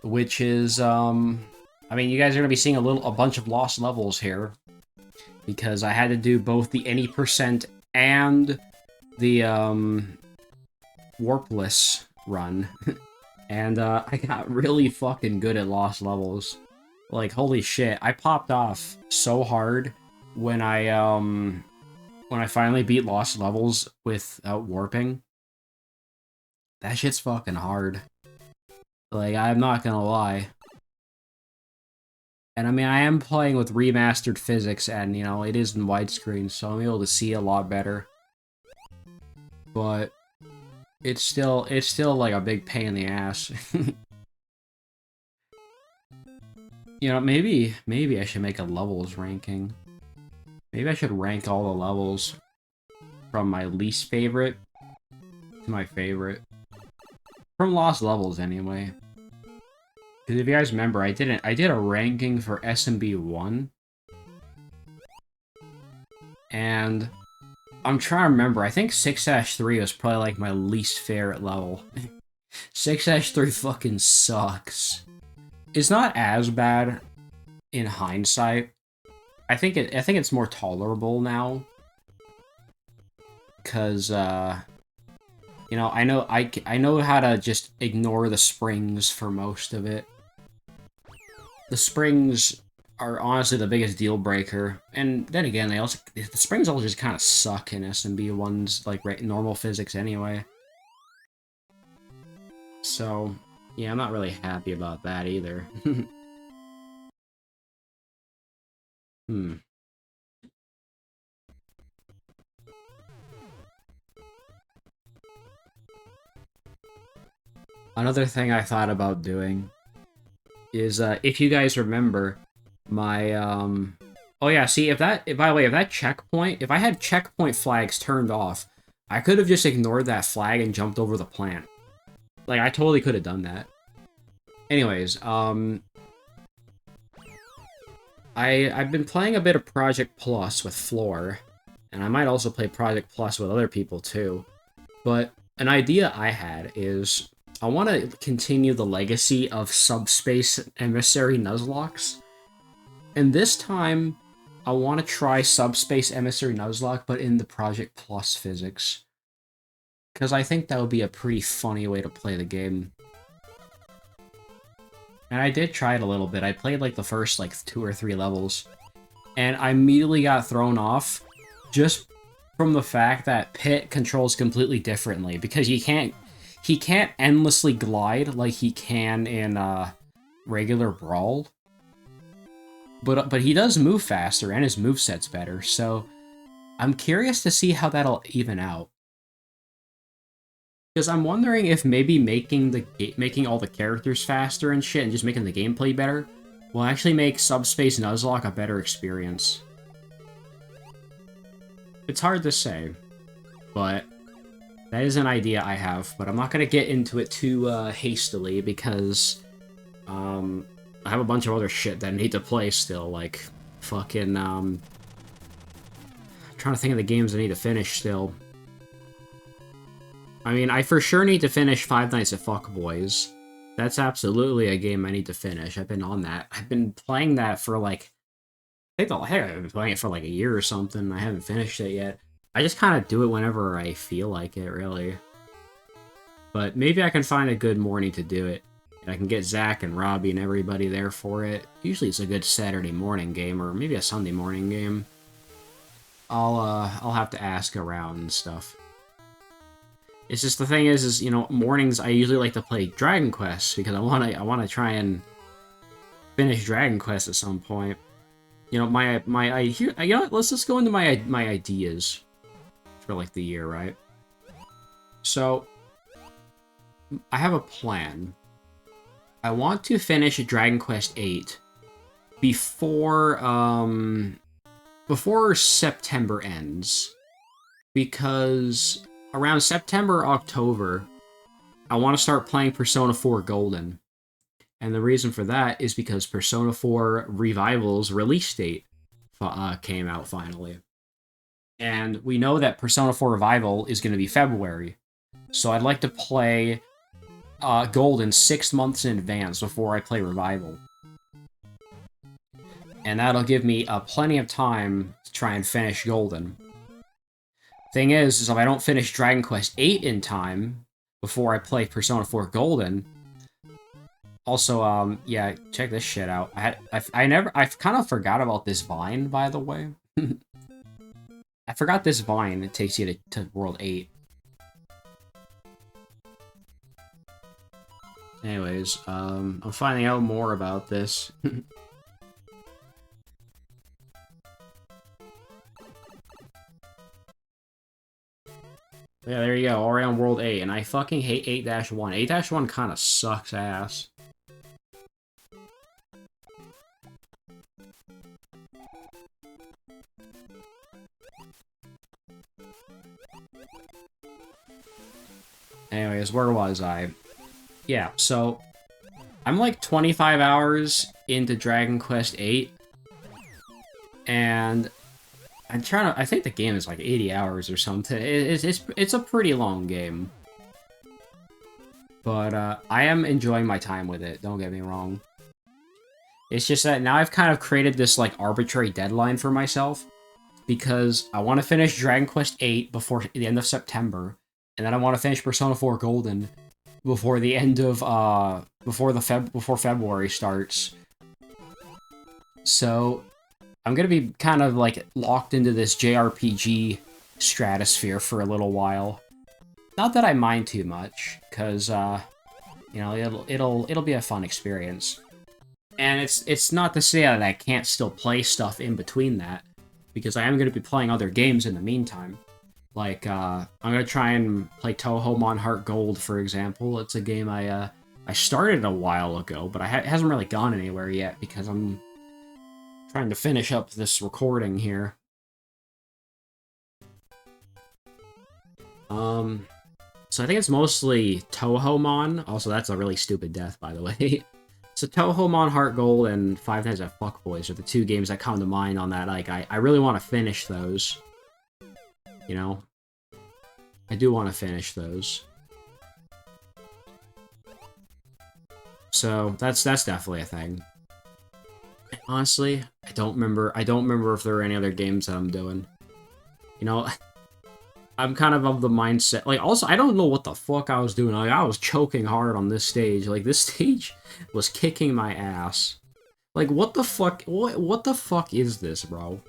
Which is, I mean, you guys are gonna be seeing a bunch of lost levels here. Because I had to do both the Any Percent and the, Warpless run. And, I got really fucking good at lost levels. Like, holy shit, I popped off so hard when I finally beat Lost Levels without warping. That shit's fucking hard. Like, I'm not gonna lie. And I mean, I am playing with remastered physics, and, you know, it is in widescreen, so I'm able to see a lot better. But it's still like a big pain in the ass. You know, maybe I should make a levels ranking. Maybe I should rank all the levels from my least favorite to my favorite. From Lost Levels, anyway. Because if you guys remember, I did a ranking for SMB 1. And I'm trying to remember, I think 6-3 was probably like my least favorite level. 6-3 fucking sucks. It's not as bad in hindsight. I think it's more tolerable now. Cause you know, I know how to just ignore the springs for most of it. The springs are honestly the biggest deal breaker. And then again, the springs all just kind of suck in SMB ones, like normal physics anyway. So, yeah, I'm not really happy about that either. Hmm. Another thing I thought about doing is, if you guys remember, my, oh yeah, see, by the way, if that checkpoint, if I had checkpoint flags turned off, I could have just ignored that flag and jumped over the plant. Like, I totally could have done that. Anyways, I've been playing a bit of Project Plus with Floor, and I might also play Project Plus with other people too, but an idea I had is I want to continue the legacy of Subspace Emissary Nuzlocke, and this time I want to try Subspace Emissary Nuzlocke, but in the Project Plus physics, because I think that would be a pretty funny way to play the game. And I did try it a little bit. I played like the first like 2 or 3 levels, and I immediately got thrown off just from the fact that Pit controls completely differently, because he can't endlessly glide like he can in regular Brawl. But he does move faster, and his moveset's better, so I'm curious to see how that'll even out. Because I'm wondering if maybe making all the characters faster and shit and just making the gameplay better will actually make Subspace Nuzlocke a better experience. It's hard to say, but that is an idea I have, but I'm not going to get into it too hastily because I have a bunch of other shit that I need to play still, like fucking I'm trying to think of the games I need to finish still. I mean, I for sure need to finish Five Nights at Fuckboys. That's absolutely a game I need to finish. I've been on that. I've been playing that for like... I've been playing it for like a year or something. I haven't finished it yet. I just kind of do it whenever I feel like it, really. But maybe I can find a good morning to do it. And I can get Zach and Robbie and everybody there for it. Usually it's a good Saturday morning game, or maybe a Sunday morning game. I'll have to ask around and stuff. It's just the thing is, you know, mornings I usually like to play Dragon Quest because I wanna try and finish Dragon Quest at some point. You know, you know what, let's just go into my ideas for like the year, right? So I have a plan. I want to finish Dragon Quest VIII before September ends, because around September, October, I want to start playing Persona 4 Golden. And the reason for that is because Persona 4 Revival's release date came out finally. And we know that Persona 4 Revival is going to be February. So I'd like to play Golden 6 months in advance before I play Revival. And that'll give me plenty of time to try and finish Golden. Thing is if I don't finish Dragon Quest VIII in time before I play Persona 4 Golden, Also, yeah, check this shit out. I kind of forgot about this vine, by the way. I forgot this vine. It takes you to World 8. Anyways, I'm finding out more about this. Yeah, there you go, already on World 8, and I fucking hate 8-1. 8-1 kinda sucks ass. Anyways, where was I? Yeah, so I'm like 25 hours into Dragon Quest VIII, and I'm trying to. I think the game is like 80 hours or something. It's a pretty long game, but I am enjoying my time with it. Don't get me wrong. It's just that now I've kind of created this like arbitrary deadline for myself because I want to finish Dragon Quest VIII before the end of September, and then I want to finish Persona 4 Golden before the end of before February starts. So I'm gonna be kind of like locked into this JRPG stratosphere for a little while. Not that I mind too much, cause you know, it'll be a fun experience. And it's not to say that I can't still play stuff in between that, because I am gonna be playing other games in the meantime. Like, I'm gonna try and play Touhou Heart Gold, for example. It's a game I started a while ago, but it hasn't really gone anywhere yet, because I'm trying to finish up this recording here. So I think it's mostly Touhou. Also, that's a really stupid death, by the way. So Touhou Heart Gold and Five Nights at Fuckboys are the two games that come to mind on that. Like, I really want to finish those. You know? I do want to finish those. So, that's definitely a thing. Honestly, I don't remember if there were any other games that I'm doing. You know, I'm kind of the mindset, like, also, I don't know what the fuck I was doing. Like, I was choking hard on this stage. Like, this stage was kicking my ass. Like, what the fuck, what the fuck is this, bro?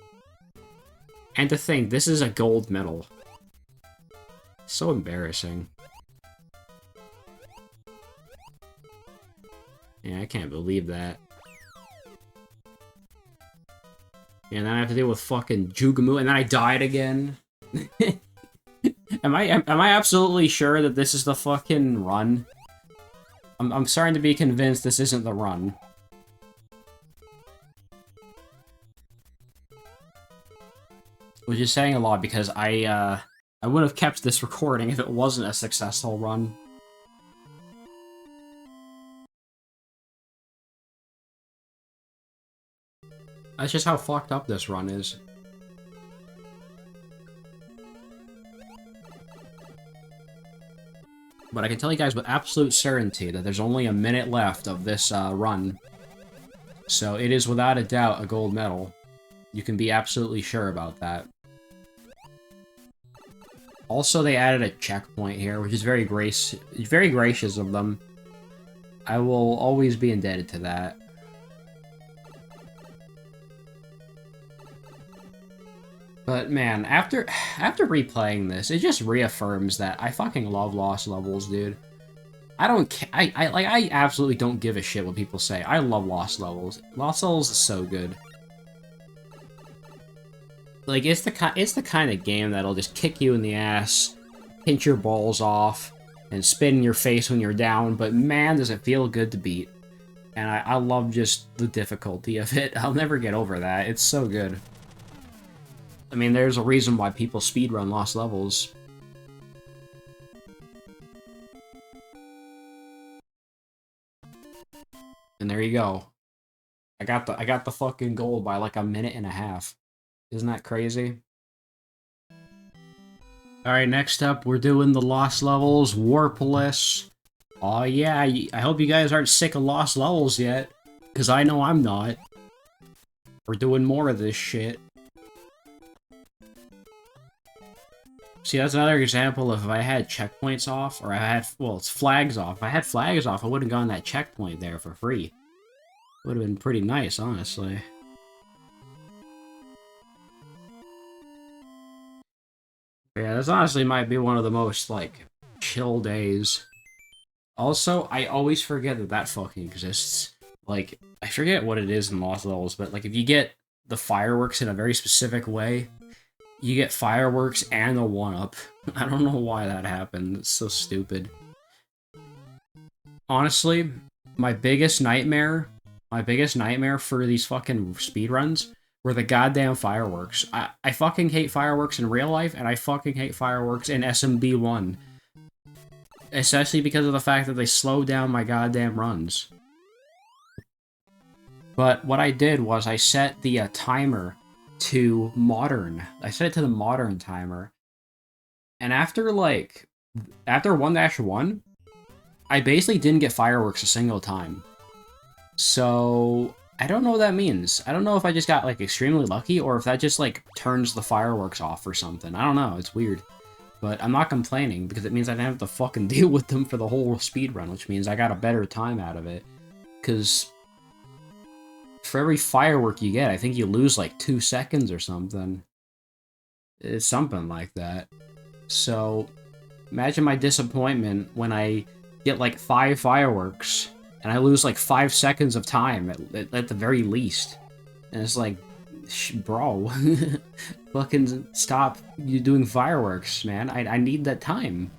And to think, this is a gold medal. So embarrassing. Yeah, I can't believe that. And then I have to deal with fucking Jugamu, and then I died again. Am I absolutely sure that this is the fucking run? I'm starting to be convinced this isn't the run. Which is saying a lot, because I would have kept this recording if it wasn't a successful run. That's just how fucked up this run is. But I can tell you guys with absolute certainty that there's only a minute left of this run. So it is without a doubt a gold medal. You can be absolutely sure about that. Also, they added a checkpoint here, which is very gracious of them. I will always be indebted to that. But man, after replaying this, it just reaffirms that I fucking love Lost Levels, dude. I don't care. I absolutely don't give a shit what people say. I love Lost Levels. Lost Levels is so good. Like, it's the kind of game that'll just kick you in the ass, pinch your balls off, and spit in your face when you're down, but man, does it feel good to beat. And I love just the difficulty of it. I'll never get over that. It's so good. I mean, there's a reason why people speedrun Lost Levels. And there you go. I got the fucking gold by like a minute and a half. Isn't that crazy? Alright, next up, we're doing the Lost Levels Warpless. Aw, yeah, I hope you guys aren't sick of Lost Levels yet, because I know I'm not. We're doing more of this shit. See, that's another example of if I had checkpoints off, or I had, well, it's flags off. If I had flags off, I would have gotten that checkpoint there for free. Would have been pretty nice, honestly. Yeah, this honestly might be one of the most, like, chill days. Also, I always forget that that fucking exists. Like, I forget what it is in Lost Levels, but, like, if you get the fireworks in a very specific way, you get fireworks and a 1-up. I don't know why that happened. It's so stupid. Honestly, my biggest nightmare for these fucking speedruns were the goddamn fireworks. I fucking hate fireworks in real life, and I fucking hate fireworks in SMB1. Especially because of the fact that they slow down my goddamn runs. But what I did was I set the timer to modern. I set it to the modern timer. And after 1-1, I basically didn't get fireworks a single time. So, I don't know what that means. I don't know if I just got, like, extremely lucky, or if that just, like, turns the fireworks off or something. I don't know, it's weird. But I'm not complaining, because it means I didn't have to fucking deal with them for the whole speedrun, which means I got a better time out of it. Because for every firework you get, I think you lose, like, 2 seconds or something. It's something like that. So, imagine my disappointment when I get, like, 5 fireworks, and I lose, like, 5 seconds of time, at the very least. And it's like, bro, fucking stop you doing fireworks, man. I need that time.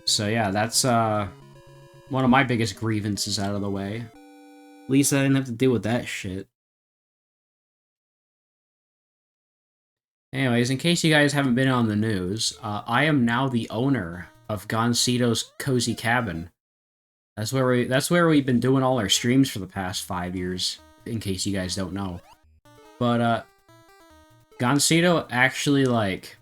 So yeah, that's one of my biggest grievances out of the way. At least I didn't have to deal with that shit. Anyways, in case you guys haven't been on the news, I am now the owner of Goncito's Cozy Cabin. That's where we've been doing all our streams for the past 5 years, in case you guys don't know. But Goncito actually, like,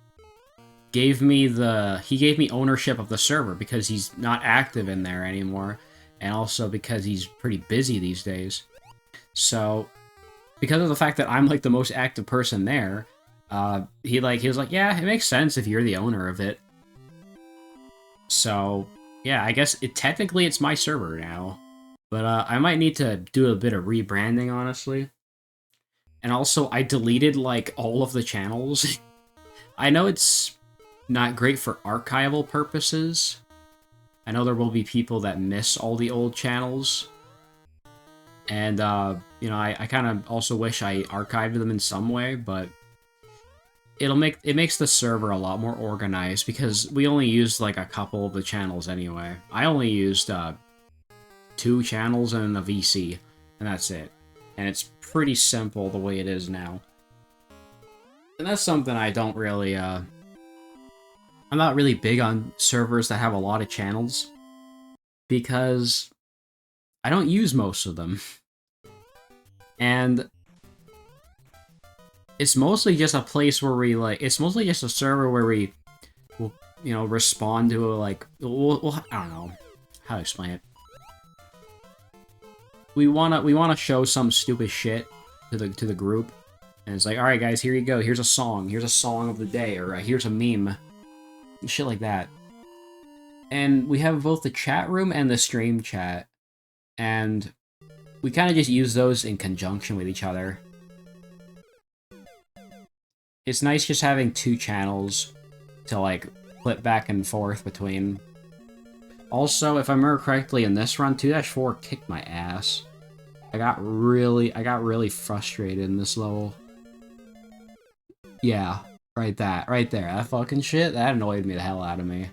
gave me ownership of the server because he's not active in there anymore, and also because he's pretty busy these days. So, because of the fact that I'm, like, the most active person there, he was like, yeah, it makes sense if you're the owner of it. So, yeah, I guess technically it's my server now. But I might need to do a bit of rebranding, honestly. And also, I deleted, like, all of the channels. I know it's not great for archival purposes. I know there will be people that miss all the old channels. And, you know, I kind of also wish I archived them in some way, but it makes the server a lot more organized because we only used, like, a couple of the channels anyway. I only used 2 channels and a VC, and that's it. And it's pretty simple the way it is now. And that's something I don't really, I'm not really big on servers that have a lot of channels, because I don't use most of them. And it's mostly just a place where we, like, it's mostly just a server where we will, you know, respond to, like, I don't know how to explain it. We wanna show some stupid shit to the group, and it's like, all right, guys, here you go. Here's a song of the day, or here's a meme, and shit like that. And we have both the chat room and the stream chat, and we kind of just use those in conjunction with each other. It's nice just having 2 channels to, like, flip back and forth between. Also, if I remember correctly, in this run, 2-4 kicked my ass. I got really frustrated in this level. Yeah, right there. That fucking shit, that annoyed me the hell out of me.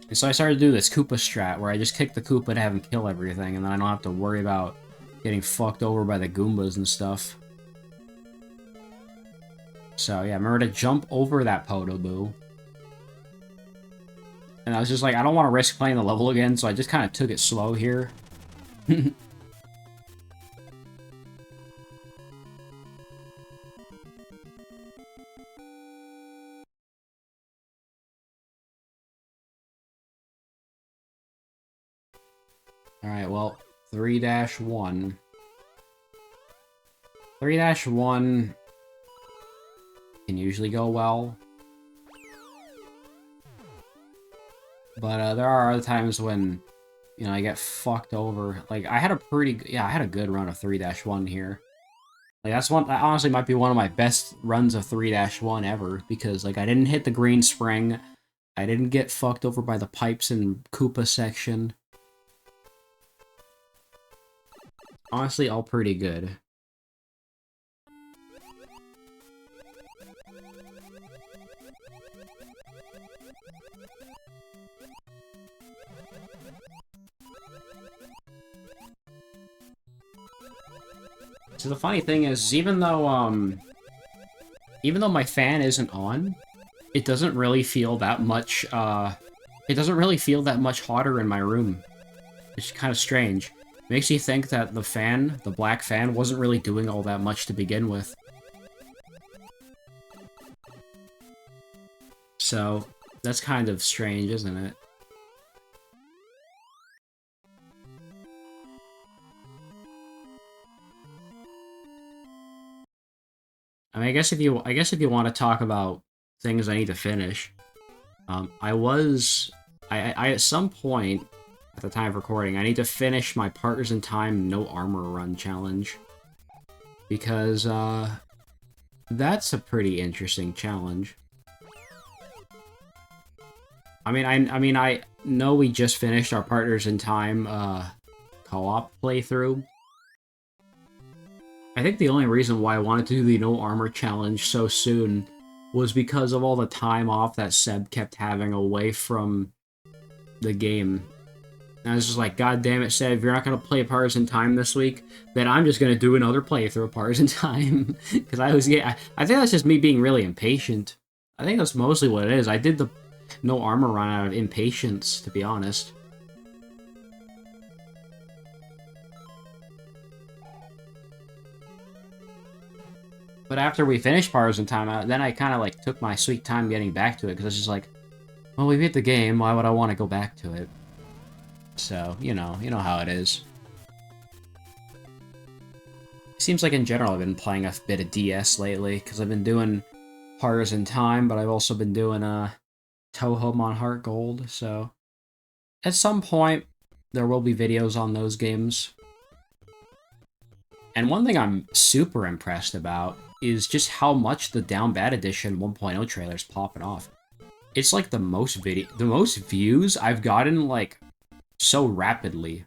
And so I started to do this Koopa strat, where I just kick the Koopa to have him kill everything, and then I don't have to worry about getting fucked over by the Goombas and stuff. So yeah, remember to jump over that Podoboo. And I was just like, I don't want to risk playing the level again, so I just kind of took it slow here. Alright, well, 3-1. 3-1 can usually go well. But there are other times when, you know, I get fucked over. Like, I had a good run of 3-1 here. Like, that honestly might be one of my best runs of 3-1 ever, because, like, I didn't hit the green spring, I didn't get fucked over by the pipes in Koopa section. Honestly, all pretty good. So the funny thing is, even though my fan isn't on, it doesn't really feel that much, it doesn't really feel that much hotter in my room. It's kind of strange. It makes you think that the fan, the black fan, wasn't really doing all that much to begin with. So, that's kind of strange, isn't it? I mean, I guess if you want to talk about things I need to finish, I at some point at the time of recording, I need to finish my Partners in Time No Armor Run challenge, because that's a pretty interesting challenge. I mean, I know we just finished our Partners in Time co-op playthrough. I think the only reason why I wanted to do the No Armor challenge so soon was because of all the time off that Seb kept having away from the game. And I was just like, God damn it, Seb, if you're not going to play Partners in Time this week, then I'm just going to do another playthrough of Partners in Time. Because I think that's just me being really impatient. I think that's mostly what it is. I did the No Armor run out of impatience, to be honest. But after we finished Partners in Time, then I kind of, like, took my sweet time getting back to it, because I was just like, well, we beat the game, why would I want to go back to it? So, you know how it is. Seems like in general I've been playing a bit of DS lately, because I've been doing Partners in Time, but I've also been doing Touhou on Heart Gold, so... At some point, there will be videos on those games. And one thing I'm super impressed about is just how much the Down Bad Edition 1.0 trailer's popping off. It's like the most views I've gotten, like, so rapidly.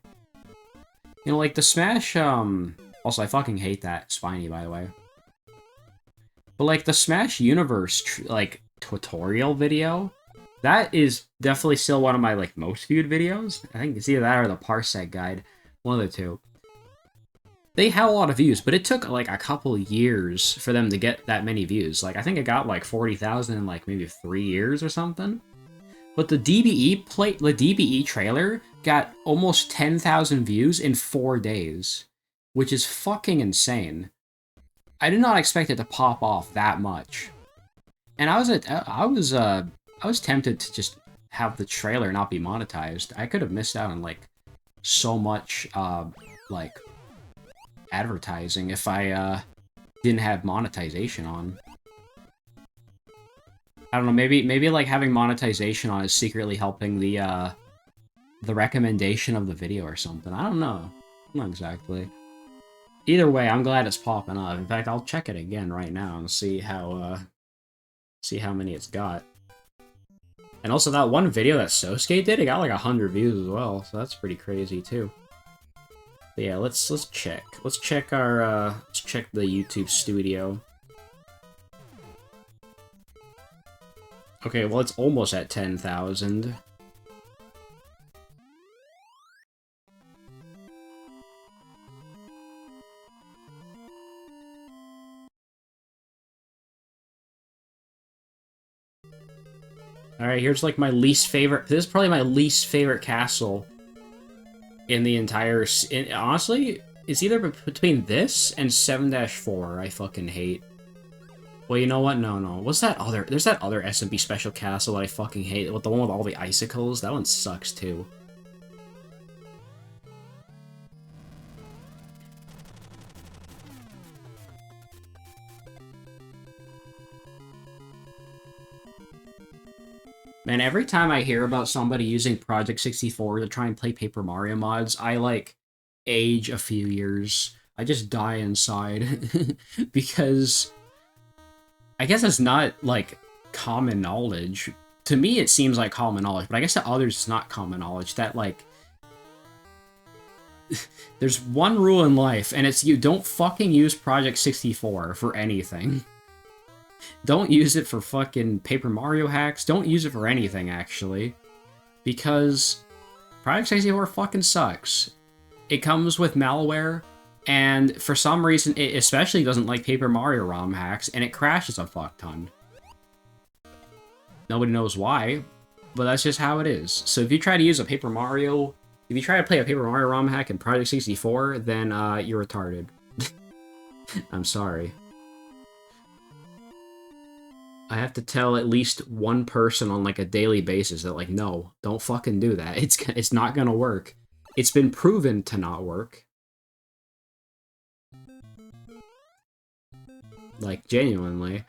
You know, like the Smash, also I fucking hate that Spiny, by the way. But like the Smash Universe, like, tutorial video, that is definitely still one of my, like, most viewed videos. I think it's either that or the Parsec Guide, one of the two. They had a lot of views, but it took, like, a couple years for them to get that many views. Like, I think it got, like, 40,000 in, like, maybe 3 years or something. But the DBE trailer got almost 10,000 views in 4 days, which is fucking insane. I did not expect it to pop off that much. And I was tempted to just have the trailer not be monetized. I could have missed out on, like, so much, like, advertising if I didn't have monetization on. I don't know, maybe like having monetization on is secretly helping the recommendation of the video or something. I don't know. Not exactly. Either way, I'm glad it's popping up. In fact, I'll check it again right now and see how many it's got. And also that one video that Sosuke did, it got like 100 views as well, so that's pretty crazy too. But yeah, let's check. Let's check our let's check the YouTube studio. Okay, well it's almost at 10,000. Alright, here's like my least favorite. This is probably my least favorite castle in the entire... honestly, it's either between this and 7-4 I fucking hate. Well, you know what? No. What's that other... There's that other SMP special castle that I fucking hate. The one with all the icicles? That one sucks, too. Man, every time I hear about somebody using Project 64 to try and play Paper Mario mods, I, like, age a few years. I just die inside. Because I guess it's not, like, common knowledge. To me, it seems like common knowledge, but I guess to others it's not common knowledge that, like, there's one rule in life, and it's you don't fucking use Project 64 for anything. Don't use it for fucking Paper Mario hacks. Don't use it for anything, actually. Because Project 64 fucking sucks. It comes with malware, and for some reason, it especially doesn't like Paper Mario ROM hacks, and it crashes a fuck ton. Nobody knows why, but that's just how it is. So if you try to use a Paper Mario... If you try to play a Paper Mario ROM hack in Project 64, then you're retarded. I'm sorry. I have to tell at least one person on, like, a daily basis that, like, no, don't fucking do that. It's not gonna work. It's been proven to not work. Like, genuinely.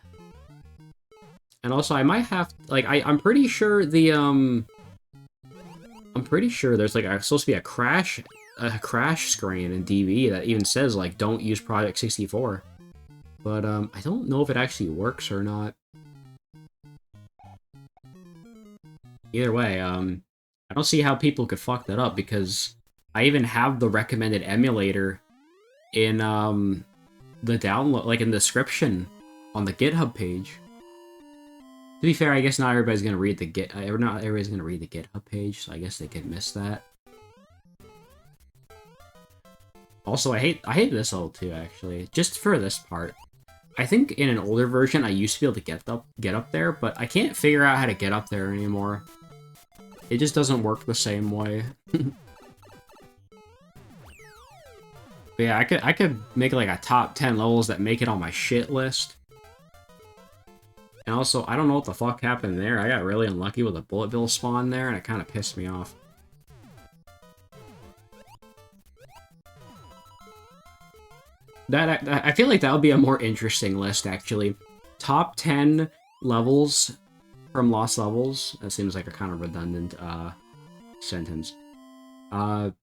And also, I might have... Like, I'm pretty sure the, I'm pretty sure there's, like, supposed to be a crash screen in DB that even says, like, don't use Project 64. But, I don't know if it actually works or not. Either way, I don't see how people could fuck that up, because I even have the recommended emulator in, the download, like, in the description on the GitHub page. To be fair, I guess not everybody's gonna read the not everybody's gonna read the GitHub page, so I guess they could miss that. Also, I hate this level too, actually. Just for this part. I think in an older version, I used to be able to get up there, but I can't figure out how to get up there anymore. It just doesn't work the same way. But yeah, I could make, like, a top 10 levels that make it on my shit list. And also, I don't know what the fuck happened there. I got really unlucky with a bullet bill spawn there, and it kind of pissed me off. I feel like that would be a more interesting list, actually. Top 10 levels from Lost Levels. That seems like a kind of redundant sentence. Top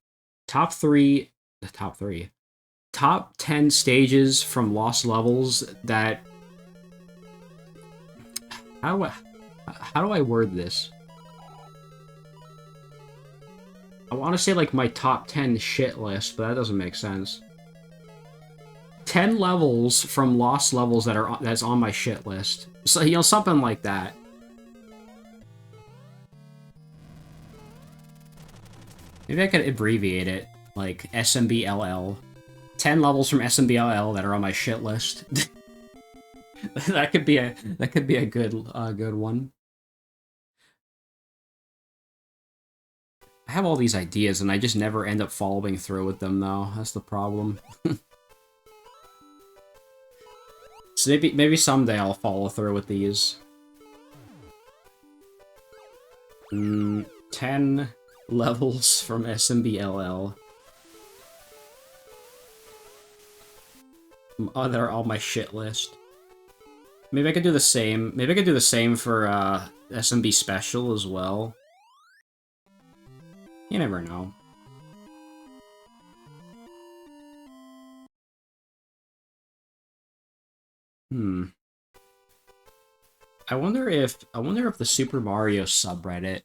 10 stages from Lost Levels that... How do I word this? I want to say, like, my top 10 shit list, but that doesn't make sense. 10 levels from Lost Levels that's on my shit list. So, you know, something like that. Maybe I could abbreviate it, like SMBLL. 10 levels from SMBLL that are on my shit list. that could be a good one. I have all these ideas and I just never end up following through with them, though. That's the problem. So maybe someday I'll follow through with these. 10 levels from SMBLL. Oh, they're on my shit list. Maybe I could do the same. Maybe I could do the same for SMB Special as well. You never know. I wonder if the Super Mario subreddit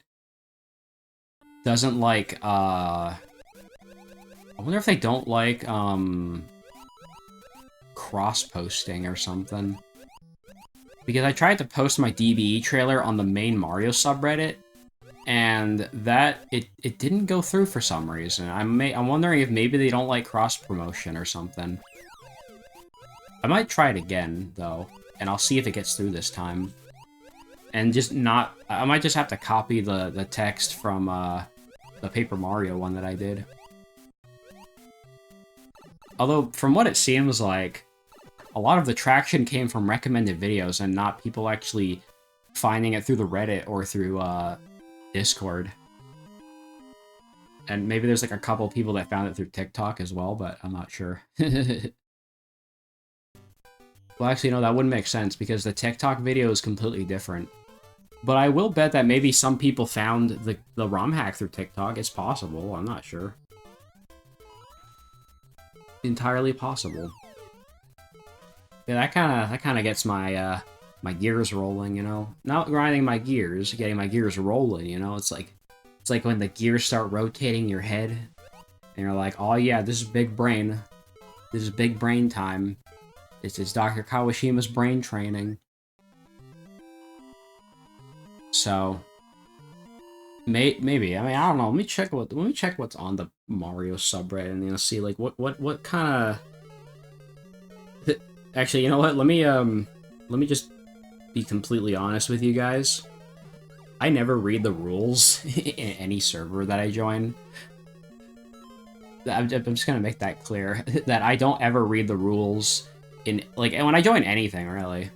doesn't like I wonder if they don't like cross-posting or something. Because I tried to post my DBE trailer on the main Mario subreddit, and it didn't go through for some reason. I'm wondering if maybe they don't like cross-promotion or something. I might try it again, though, and I'll see if it gets through this time. And just not... I might just have to copy the text from the Paper Mario one that I did. Although, from what it seems like, a lot of the traction came from recommended videos and not people actually finding it through the Reddit or through Discord. And maybe there's like a couple people that found it through TikTok as well, but I'm not sure. Well, actually, no, that wouldn't make sense because the TikTok video is completely different. But I will bet that maybe some people found the ROM hack through TikTok. It's possible. I'm not sure. Entirely possible. Yeah, that kind of gets my my gears rolling, you know. Not grinding my gears, getting my gears rolling, you know. It's like when the gears start rotating your head, and you're like, oh yeah, this is big brain. This is big brain time. This is Dr. Kawashima's brain training. So maybe. I mean, I don't know. Let me check what's on the Mario subreddit and, you know, see like what kind of. Actually, you know what? Let me just be completely honest with you guys. I never read the rules in any server that I join. I'm just gonna make that clear, that I don't ever read the rules in, like, when I join anything, really.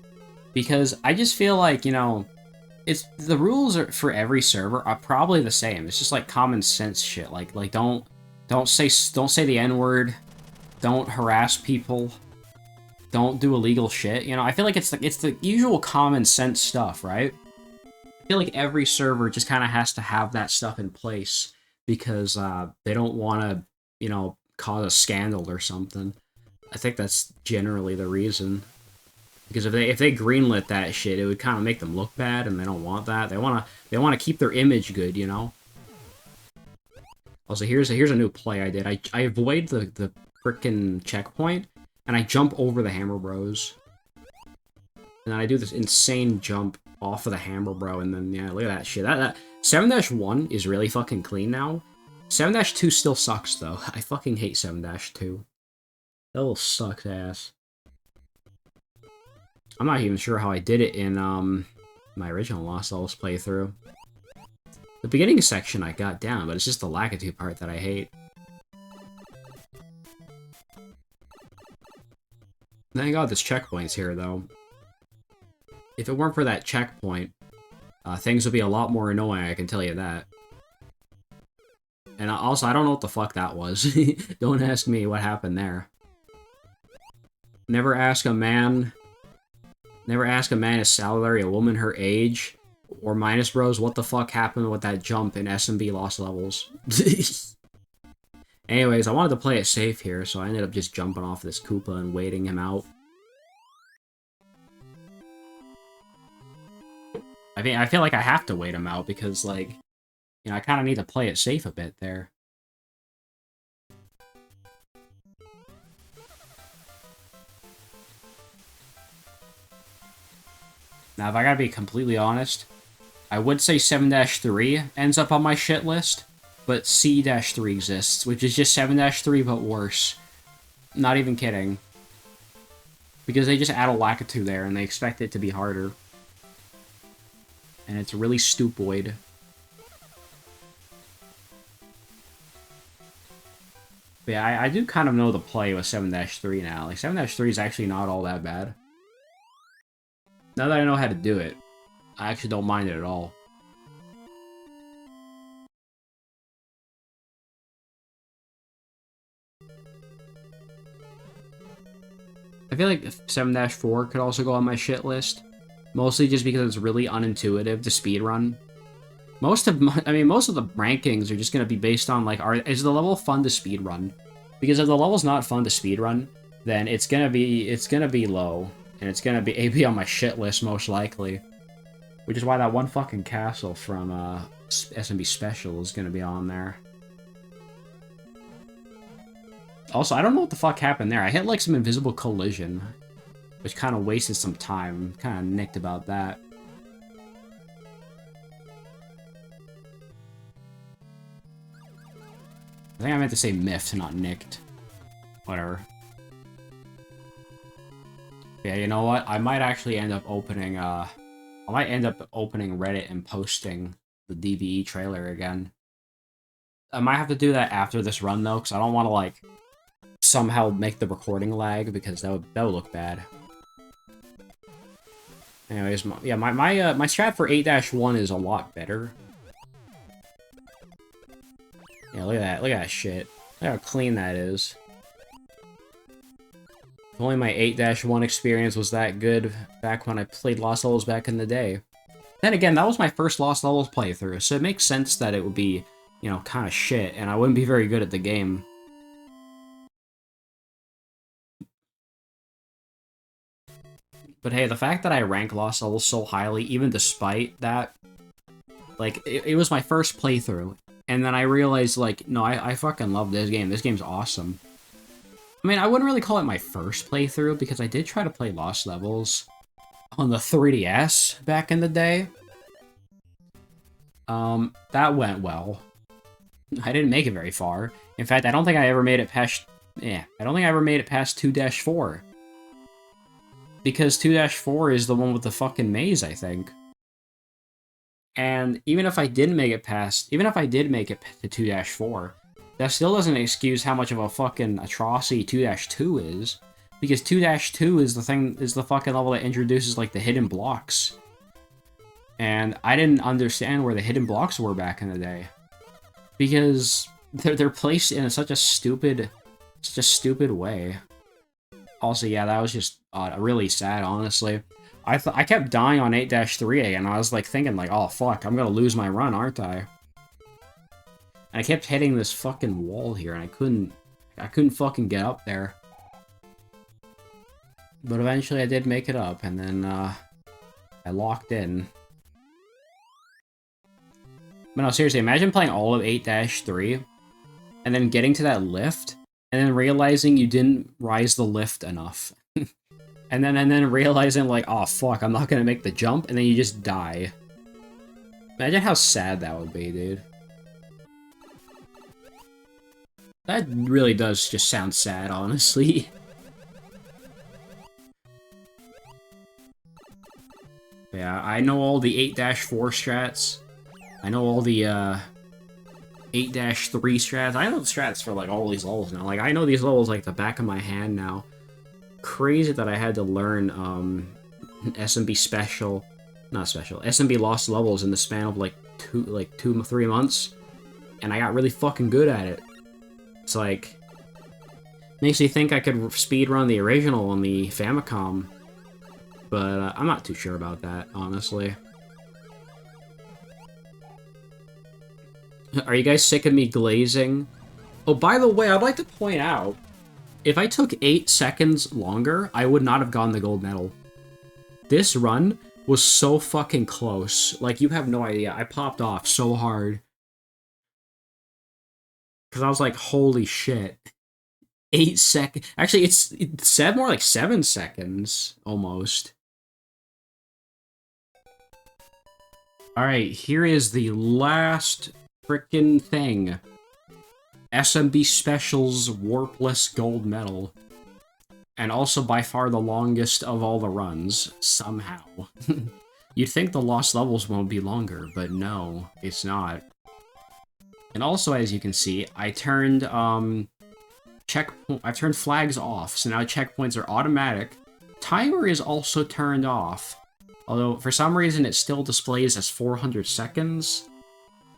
Because I just feel like, you know, the rules are, for every server are probably the same. It's just like common sense shit. Like don't say the N-word, don't harass people, don't do illegal shit. You know, I feel like it's the usual common sense stuff, right? I feel like every server just kind of has to have that stuff in place because they don't want to, you know, cause a scandal or something. I think that's generally the reason. Because if they greenlit that shit, it would kind of make them look bad, and they don't want that. They wanna keep their image good, you know. Also, here's a new play I did. I avoid the frickin' checkpoint, and I jump over the Hammer Bros. And then I do this insane jump off of the Hammer Bro, and then, yeah, look at that shit. That 7-1 is really fucking clean now. 7-2 still sucks, though. I fucking hate 7-2. That little sucks ass. I'm not even sure how I did it in, my original Lost Levels playthrough. The beginning section I got down, but it's just the Lakitu part that I hate. Thank God this checkpoint's here, though. If it weren't for that checkpoint, things would be a lot more annoying, I can tell you that. And also, I don't know what the fuck that was. Don't ask me what happened there. Never ask a man his salary, a woman her age, or Minus Bros what the fuck happened with that jump in SMB Lost Levels. Anyways, I wanted to play it safe here, so I ended up just jumping off this Koopa and waiting him out. I mean, I feel like I have to wait him out because, like, you know, I kind of need to play it safe a bit there. Now, if I gotta be completely honest, I would say 7-3 ends up on my shit list, but C-3 exists, which is just 7-3 but worse. Not even kidding. Because they just add a Lakitu there, and they expect it to be harder. And it's really stupoid. But yeah, I do kind of know the play with 7-3 now. Like, 7-3 is actually not all that bad. Now that I know how to do it, I actually don't mind it at all. I feel like 7-4 could also go on my shit list. Mostly just because it's really unintuitive to speedrun. Most of the rankings are just going to be based on, like, is the level fun to speedrun? Because if the level's not fun to speedrun, then it's gonna be low. And it's gonna be on my shit list, most likely. Which is why that one fucking castle from SMB Special is gonna be on there. Also, I don't know what the fuck happened there. I hit, like, some invisible collision, which kind of wasted some time. Kind of nicked about that. I think I meant to say miffed, not nicked. Whatever. Yeah, you know what? I might actually end up opening, Reddit and posting the DBE trailer again. I might have to do that after this run, though, because I don't want to, like, somehow make the recording lag, because that would look bad. Anyways, my strat for 8-1 is a lot better. Yeah, look at that shit. Look how clean that is. If only my 8-1 experience was that good back when I played Lost Levels back in the day. Then again, that was my first Lost Levels playthrough, so it makes sense that it would be, you know, kind of shit, and I wouldn't be very good at the game. But hey, the fact that I rank Lost Levels so highly, even despite that, like, it was my first playthrough, and then I realized, like, no, I fucking love this game. This game's awesome. I mean, I wouldn't really call it my first playthrough, because I did try to play Lost Levels on the 3DS back in the day. That went well. I didn't make it very far. In fact, I don't think I ever made it past... Yeah, I don't think I ever made it past 2-4. Because 2-4 is the one with the fucking maze, I think. And even if I didn't make it past... Even if I did make it to 2-4, that still doesn't excuse how much of a fucking atrocity 2-2 is. Because 2-2 is the fucking level that introduces, like, the hidden blocks. And I didn't understand where the hidden blocks were back in the day. Because they're placed in such a stupid way. Also, yeah, that was just really sad, honestly. I kept dying on 8-3, and I was like thinking like, oh fuck, I'm gonna lose my run, aren't I? And I kept hitting this fucking wall here, and I couldn't fucking get up there. But eventually I did make it up, and then I locked in. But no, seriously, imagine playing all of 8-3, and then getting to that lift, and then realizing you didn't rise the lift enough. and then realizing, like, oh fuck, I'm not gonna make the jump, and then you just die. Imagine how sad that would be, dude. That really does just sound sad, honestly. Yeah, I know all the 8-4 strats. I know all the 8-3 strats. I know the strats for like all these levels now. Like I know these levels like the back of my hand now. Crazy that I had to learn SMB special, not special, SMB lost levels in the span of like 3 months, and I got really fucking good at it. It's like makes me think I could speedrun the original on the Famicom, but I'm not too sure about that, honestly. Are you guys sick of me glazing? Oh, by the way, I'd like to point out, if I took 8 seconds longer, I would not have gotten the gold medal. This run was so fucking close. Like, you have no idea. I popped off so hard. Because I was like, holy shit. 8 seconds. Actually, it's said more like 7 seconds, almost. Alright, here is the last frickin' thing. SMB Specials Warpless Gold Medal. And also by far the longest of all the runs, somehow. You'd think the Lost Levels won't be longer, but no, it's not. And also, as you can see, I turned, I've turned flags off, so now checkpoints are automatic. Timer is also turned off. Although, for some reason, it still displays as 400 seconds.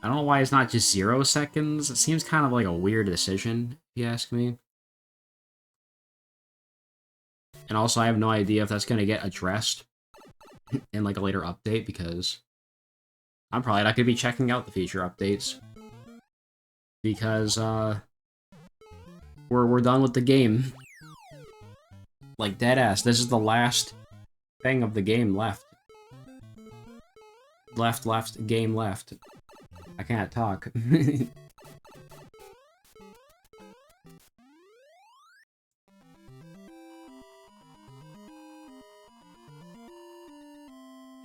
I don't know why it's not just 0 seconds. It seems kind of like a weird decision, if you ask me. And also, I have no idea if that's going to get addressed in, like, a later update, because I'm probably not going to be checking out the future updates. Because, we're done with the game. Like, deadass, this is the last thing of the game left. Left, game left. I can't talk.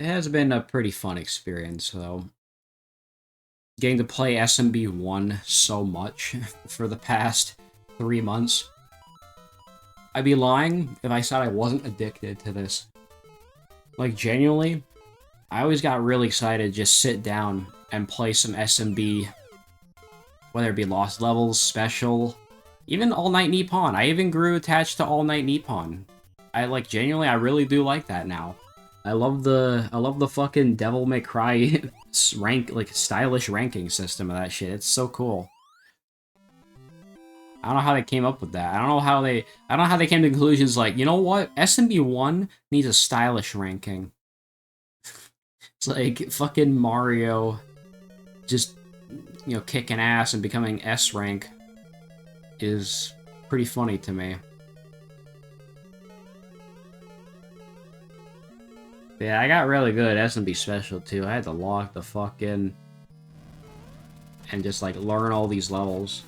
It has been a pretty fun experience, though. Getting to play SMB 1 so much for the past 3 months. I'd be lying if I said I wasn't addicted to this. Like, genuinely, I always got really excited to just sit down and play some SMB, whether it be Lost Levels, Special, even All Night Nippon. I even grew attached to All Night Nippon. Genuinely, I really do like that now. I love the fucking Devil May Cry stylish ranking system of that shit. It's so cool. I don't know how they came up with that. I don't know how they came to conclusions like, you know what? SMB 1 needs a stylish ranking. It's like fucking Mario just, you know, kicking ass and becoming S rank is pretty funny to me. Yeah, I got really good at SMB Special too. I had to log the fuck in and just like learn all these levels.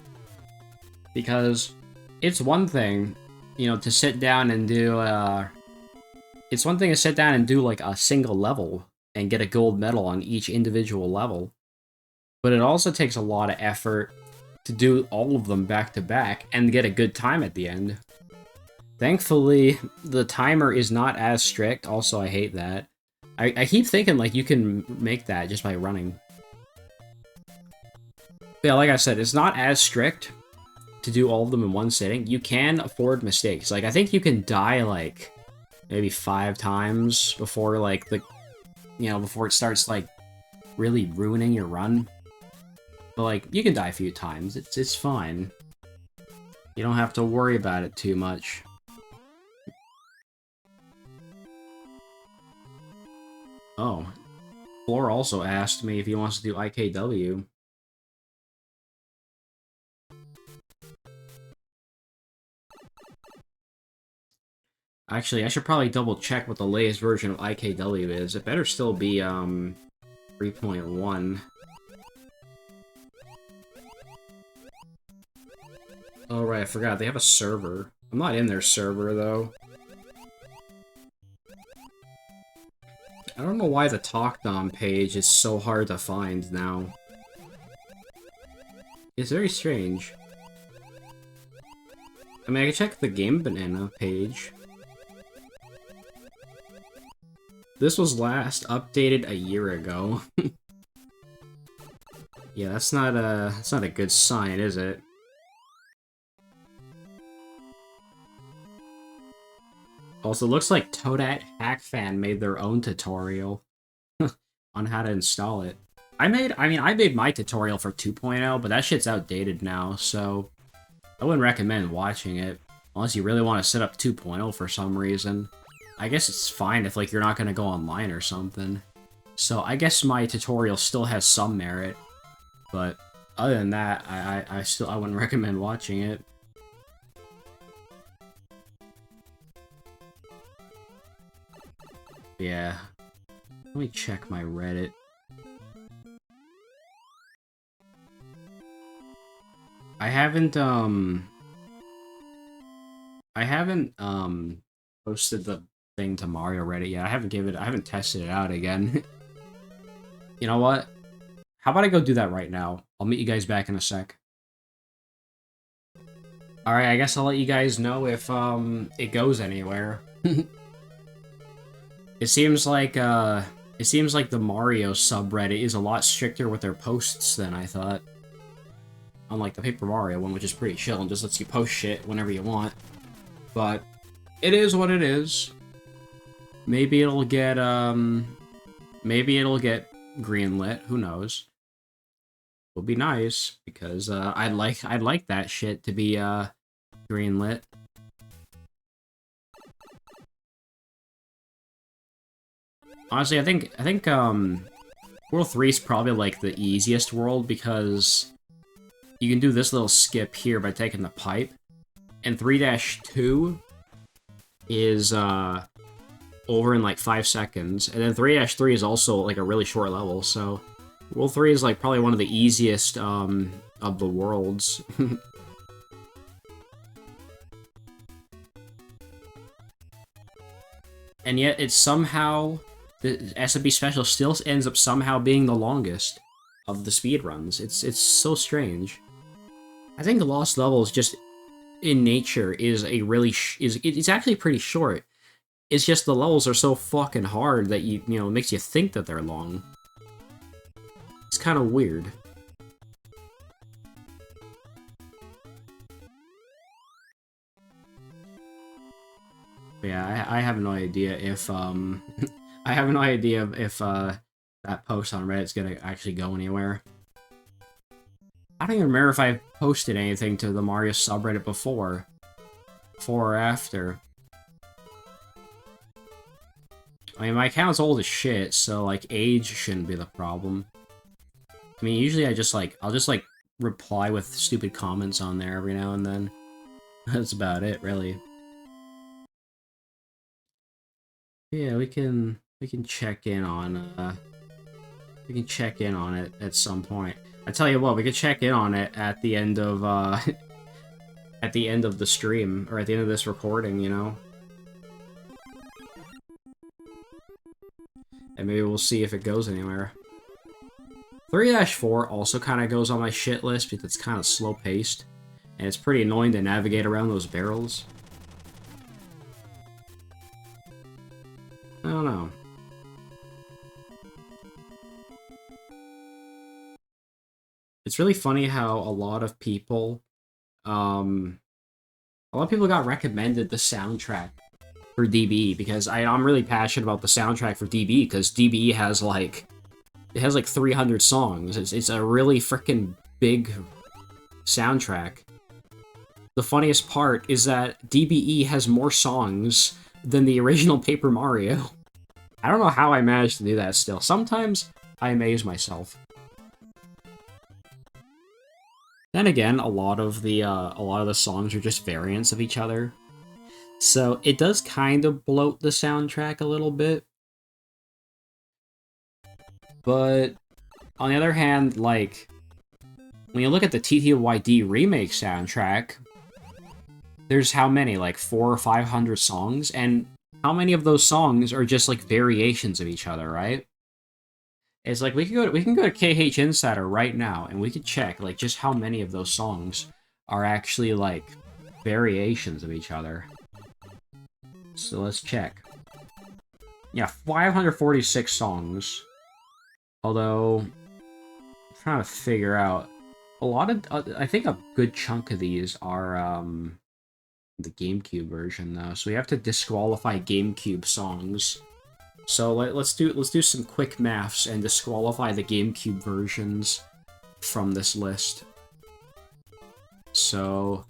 Because it's one thing, you know, to sit down and do it's one thing to sit down and do like a single level and get a gold medal on each individual level. But it also takes a lot of effort to do all of them back to back and get a good time at the end. Thankfully, the timer is not as strict. Also, I hate that. I keep thinking, like, you can make that just by running. But yeah, like I said, it's not as strict to do all of them in one sitting. You can afford mistakes. Like, I think you can die, like, maybe 5 times before, like, before it starts, like, really ruining your run. But, like, you can die a few times. It's fine. You don't have to worry about it too much. Oh. Floor also asked me if he wants to do IKW. Actually, I should probably double check what the latest version of IKW is. It better still be, 3.1. Oh, right, I forgot. They have a server. I'm not in their server, though. I don't know why the TalkDom page is so hard to find now. It's very strange. I mean, I can check the Game Banana page. This was last updated a year ago. Yeah, that's not a good sign, is it? Also, looks like Toadette HackFan made their own tutorial on how to install it. I made my tutorial for 2.0, but that shit's outdated now, so I wouldn't recommend watching it unless you really want to set up 2.0 for some reason. I guess it's fine if, like, you're not gonna go online or something. So I guess my tutorial still has some merit, but other than that, I wouldn't recommend watching it. Yeah. Let me check my Reddit. I haven't posted the thing to Mario Reddit yet. I haven't tested it out again. You know what? How about I go do that right now? I'll meet you guys back in a sec. Alright, I guess I'll let you guys know if it goes anywhere. It seems like the Mario subreddit is a lot stricter with their posts than I thought. Unlike the Paper Mario one, which is pretty chill and just lets you post shit whenever you want. But it is what it is. Maybe it'll get greenlit, who knows. Would be nice, because I'd like that shit to be greenlit. Honestly, I think World 3 is probably like the easiest world because you can do this little skip here by taking the pipe. And 3-2 is over in like 5 seconds. And then 3-3 is also like a really short level, so World 3 is like probably one of the easiest of the worlds. And yet it's somehow the SMB Special still ends up somehow being the longest of the speedruns. It's so strange. I think the Lost Levels just in nature is a really it's actually pretty short. It's just the levels are so fucking hard that you know it makes you think that they're long. It's kind of weird. But yeah, I have no idea if I have no idea if that post on Reddit's gonna actually go anywhere. I don't even remember if I posted anything to the Mario subreddit before or after. I mean, my account's old as shit, so, like, age shouldn't be the problem. I mean, usually I'll just, like, reply with stupid comments on there every now and then. That's about it, really. Yeah, we can check in on, we can check in on it at some point. I tell you what, we could check in on it at the end of, at the end of the stream, or at the end of this recording, you know? And maybe we'll see if it goes anywhere. 3-4 also kind of goes on my shit list because it's kind of slow-paced. And it's pretty annoying to navigate around those barrels. I don't know. It's really funny how a lot of people got recommended the soundtrack for DBE because I'm really passionate about the soundtrack for DBE because DBE has like 300 songs. It's a really freaking big soundtrack. The funniest part is that DBE has more songs than the original Paper Mario. I don't know how I managed to do that still. Sometimes I amaze myself. Then again, a lot of the songs are just variants of each other. So it does kind of bloat the soundtrack a little bit. But on the other hand, like, when you look at the TTYD remake soundtrack, there's how many? Like 400 or 500 songs? And how many of those songs are just like variations of each other, right? It's like we can go to KH Insider right now and we could check like just how many of those songs are actually like variations of each other. So let's check. Yeah, 546 songs. Although I'm trying to figure out a lot of I think a good chunk of these are the GameCube version though. So we have to disqualify GameCube songs. So let's do some quick maths and disqualify the GameCube versions from this list. So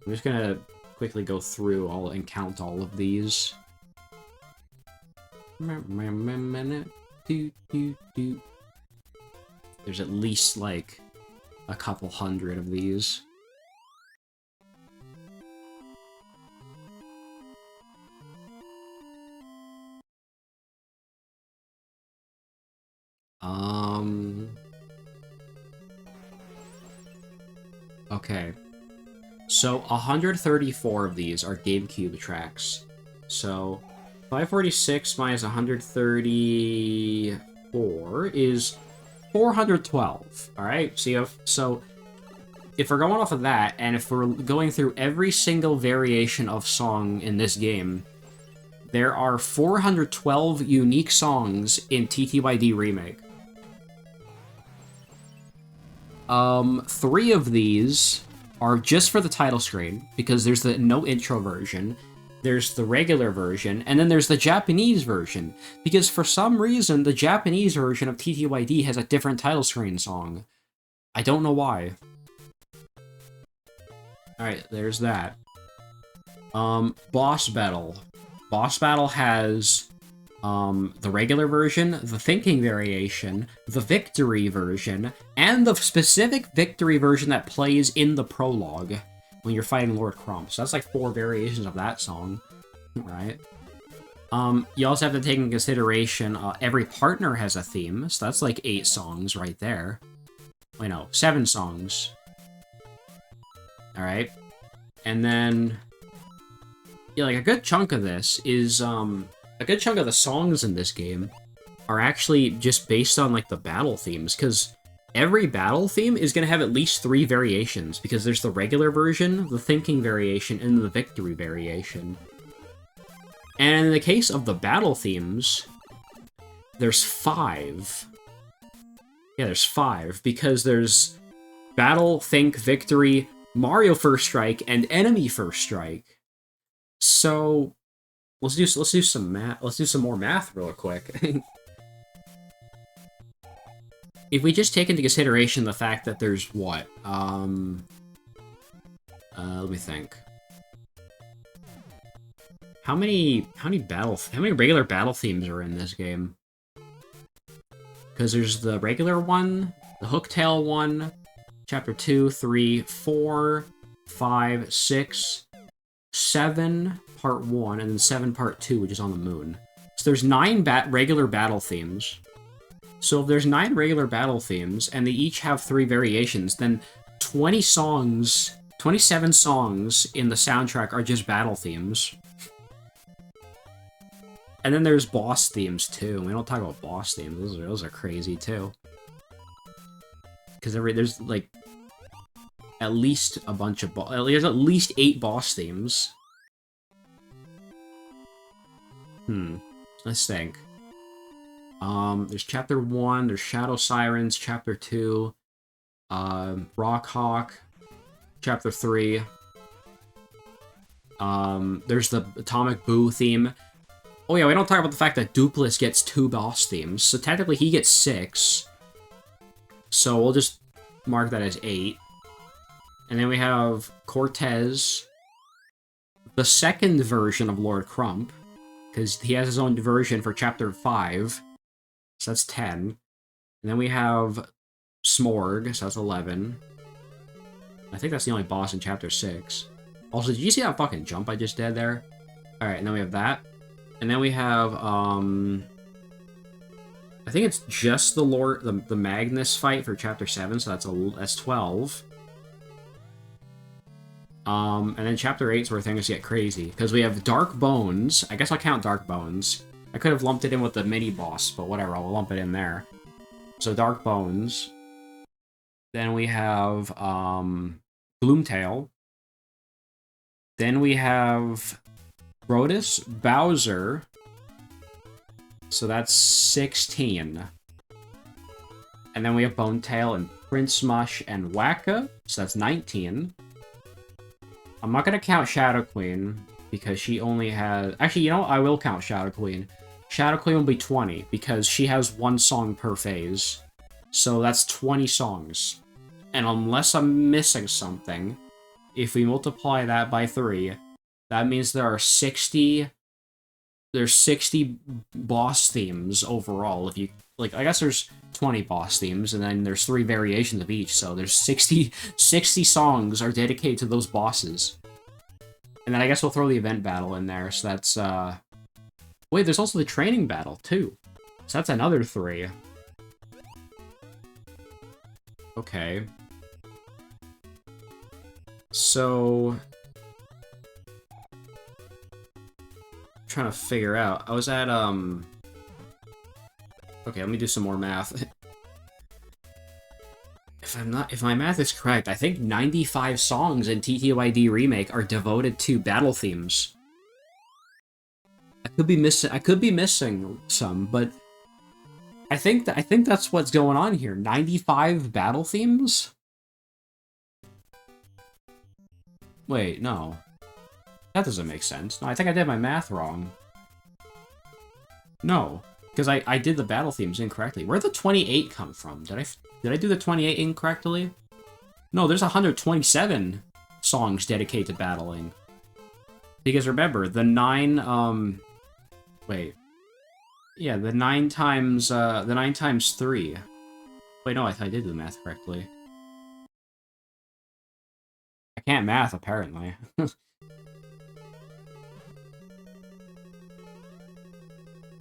I'm just gonna quickly go through all and count all of these. There's at least like a couple hundred of these. Okay. So 134 of these are GameCube tracks. So 546 minus 134 is 412. Alright, so if we're going off of that, and if we're going through every single variation of song in this game, there are 412 unique songs in TTYD Remake. 3 of these are just for the title screen, because there's the no intro version, there's the regular version, and then there's the Japanese version, because for some reason, the Japanese version of TTYD has a different title screen song. I don't know why. Alright, there's that. Boss Battle. Boss Battle has the regular version, the thinking variation, the victory version, and the specific victory version that plays in the prologue when you're fighting Lord Crump. So that's like 4 variations of that song, right? You also have to take into consideration every partner has a theme, so that's like 8 songs right there. Wait, no, 7 songs. Alright. And then, yeah, like a good chunk of this is, a good chunk of the songs in this game are actually just based on, like, the battle themes, because every battle theme is going to have at least 3 variations, because there's the regular version, the thinking variation, and the victory variation. And in the case of the battle themes, there's 5. Yeah, there's 5, because there's Battle, Think, Victory, Mario First Strike, and Enemy First Strike. So let's do some math. Let's do some more math real quick. If we just take into consideration the fact that there's what? Let me think. How many regular battle themes are in this game? Because there's the regular one, the Hooktail one, Chapter 2, 3, 4, 5, 6, 7, Part 1, and then 7, Part 2, which is on the moon. So there's 9 regular battle themes. So if there's 9 regular battle themes, and they each have 3 variations, then 20 songs, 27 songs in the soundtrack are just battle themes. And then there's boss themes, too. We don't talk about boss themes. Those are crazy, too. Because there's, like, at least a bunch of there's at least 8 boss themes. Let's think. There's Chapter 1, there's Shadow Sirens, Chapter 2, Rock Hawk, Chapter 3. There's the Atomic Boo theme. Oh yeah, we don't talk about the fact that Dupless gets 2 boss themes, so technically he gets 6. So we'll just mark that as 8. And then we have Cortez, the second version of Lord Crump, because he has his own version for Chapter 5, so that's 10. And then we have Smorg, so that's 11. I think that's the only boss in Chapter 6. Also, did you see that fucking jump I just did there? Alright, and then we have that. And then we have, I think it's just the Magnus fight for Chapter 7, so that's 12. And then Chapter 8 is where things get crazy, because we have Dark Bones. I guess I'll count Dark Bones. I could have lumped it in with the mini-boss, but whatever, I'll lump it in there. So Dark Bones. Then we have, Gloomtail. Then we have Brodus, Bowser. So that's 16. And then we have Bonetail and Prince Mush and Wacka. So that's 19. I'm not going to count Shadow Queen, because she only has... Actually, you know what? I will count Shadow Queen. Shadow Queen will be 20, because she has 1 song per phase. So that's 20 songs. And unless I'm missing something, if we multiply that by 3, that means there are 60... There's 60 boss themes overall. If you... Like, I guess there's 20 boss themes, and then there's 3 variations of each, so there's 60 songs are dedicated to those bosses. And then I guess we'll throw the event battle in there, so that's, Wait, there's also the training battle, too. So that's another 3. Okay. So... I'm trying to figure out. I was at, Okay, let me do some more math. If my math is correct, I think 95 songs in TTYD Remake are devoted to battle themes. I could be missing some, but I think that's what's going on here. 95 battle themes? Wait, no. That doesn't make sense. No, I think I did my math wrong. No. Because I did the battle themes incorrectly. Where'd the 28 come from? Did I do the 28 incorrectly? No, there's 127 songs dedicated to battling. Because remember, the 9, wait. Yeah, the 9 times 3. Wait, no, I did do the math correctly. I can't math, apparently.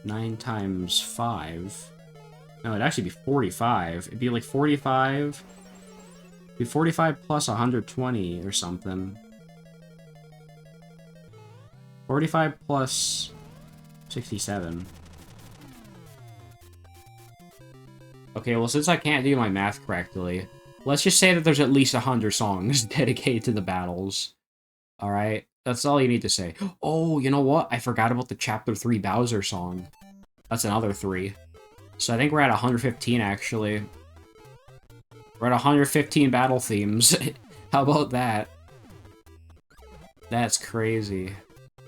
9 times 5. No, it'd actually be 45. It'd be like 45. It'd be 45 plus 120 or something. 45 plus 67. Okay, well, since I can't do my math correctly, let's just say that there's at least 100 songs dedicated to the battles. Alright? That's all you need to say. Oh, you know what? I forgot about the Chapter 3 Bowser song. That's another 3. So I think we're at 115, actually. We're at 115 battle themes. How about that? That's crazy.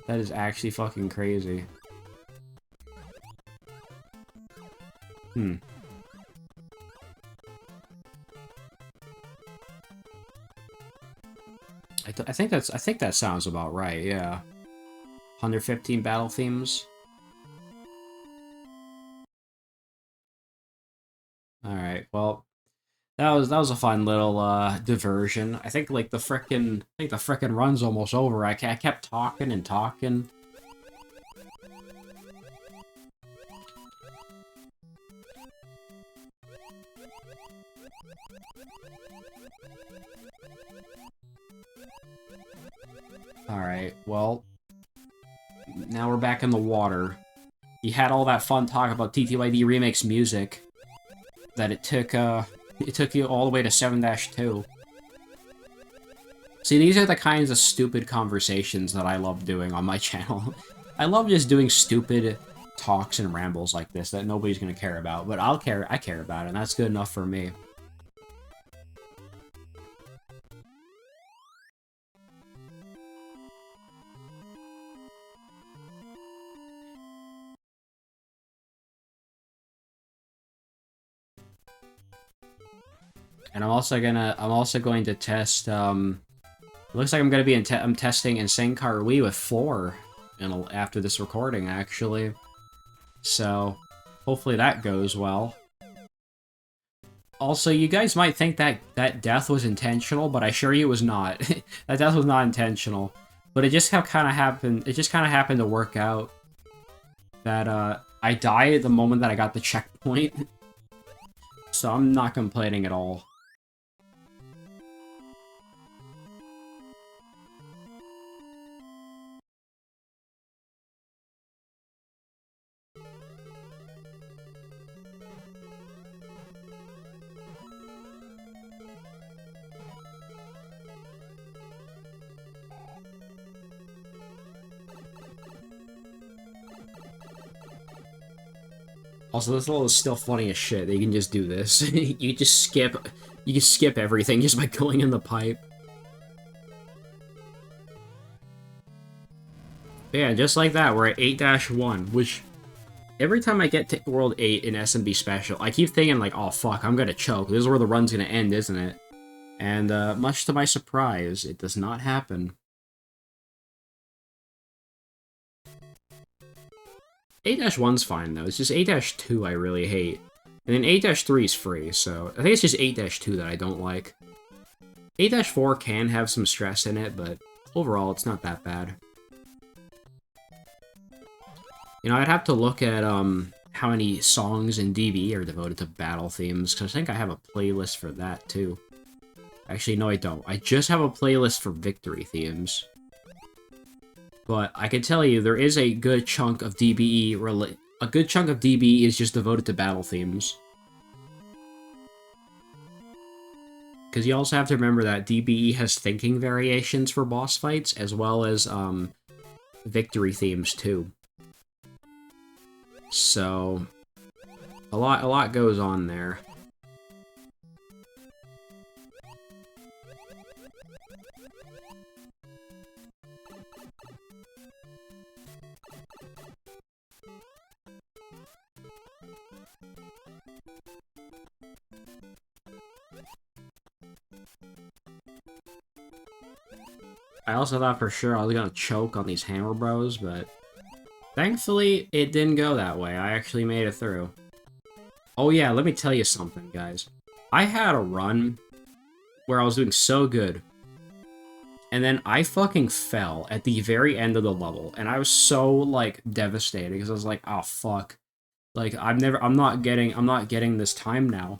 That is actually fucking crazy. I think that sounds about right, yeah. 115 battle themes. Alright, well, that was a fun little diversion. I think like the frickin' run's almost over. I kept talking and talking. Alright, well, now we're back in the water. You had all that fun talk about TTYD Remakes music that it took you all the way to 7-2. See, these are the kinds of stupid conversations that I love doing on my channel. I love just doing stupid talks and rambles like this that nobody's gonna care about, but I care about it, and that's good enough for me. And I'm also going to test, looks like I'm gonna be I'm testing Insane Car Wii with 4 after this recording, actually. So, hopefully that goes well. Also, you guys might think that death was intentional, but I assure you it was not. That death was not intentional. But it just kind of happened, to work out that, I died at the moment that I got the checkpoint. So I'm not complaining at all. Also, this level is still funny as shit. You can just do this. You can skip everything just by going in the pipe. But yeah, just like that, we're at 8-1, which every time I get to World 8 in SMB Special, I keep thinking like, oh fuck, I'm gonna choke. This is where the run's gonna end, isn't it? And much to my surprise, it does not happen. 8-1's fine, though. It's just 8-2 I really hate. And then 8-3 is free, so I think it's just 8-2 that I don't like. 8-4 can have some stress in it, but overall, it's not that bad. You know, I'd have to look at how many songs in DB are devoted to battle themes, because I think I have a playlist for that, too. Actually, no, I don't. I just have a playlist for victory themes. But I can tell you, there is a good chunk of DBE a good chunk of DBE is just devoted to battle themes. Because you also have to remember that DBE has thinking variations for boss fights, as well as victory themes too. So a lot goes on there. I also thought for sure I was gonna choke on these hammer bros, but thankfully it didn't go that way. I actually made it through. Oh yeah, let me tell you something, guys. I had a run where I was doing so good, and then I fucking fell at the very end of the level, and I was so, like, devastated, because I was like, oh fuck. Like, I'm not getting this time now.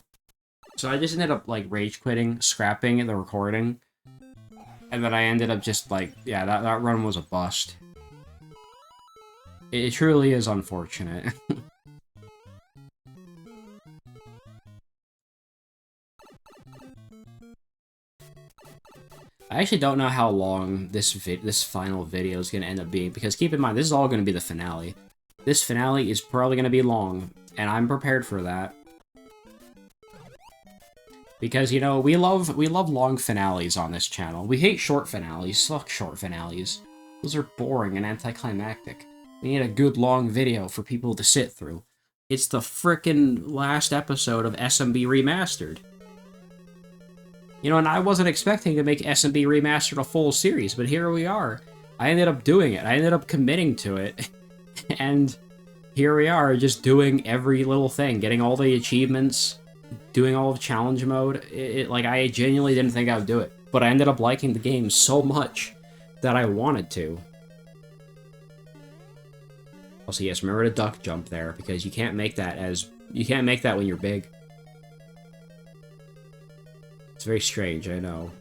So I just ended up, like, rage quitting, scrapping the recording, and then I ended up just, like, yeah, that run was a bust. It truly is unfortunate. I actually don't know how long this final video is going to end up being, because keep in mind, this is all going to be the finale. This finale is probably going to be long, and I'm prepared for that. Because, you know, we love long finales on this channel. We hate short finales. Fuck short finales. Those are boring and anticlimactic. We need a good long video for people to sit through. It's the frickin' last episode of SMB Remastered. You know, and I wasn't expecting to make SMB Remastered a full series, but here we are. I ended up doing it. I ended up committing to it. And here we are, just doing every little thing, getting all the achievements, doing all of challenge mode. Like, I genuinely didn't think I would do it. But I ended up liking the game so much that I wanted to. Also, yes, remember to duck jump there, because you can't make that when you're big. It's very strange, I know.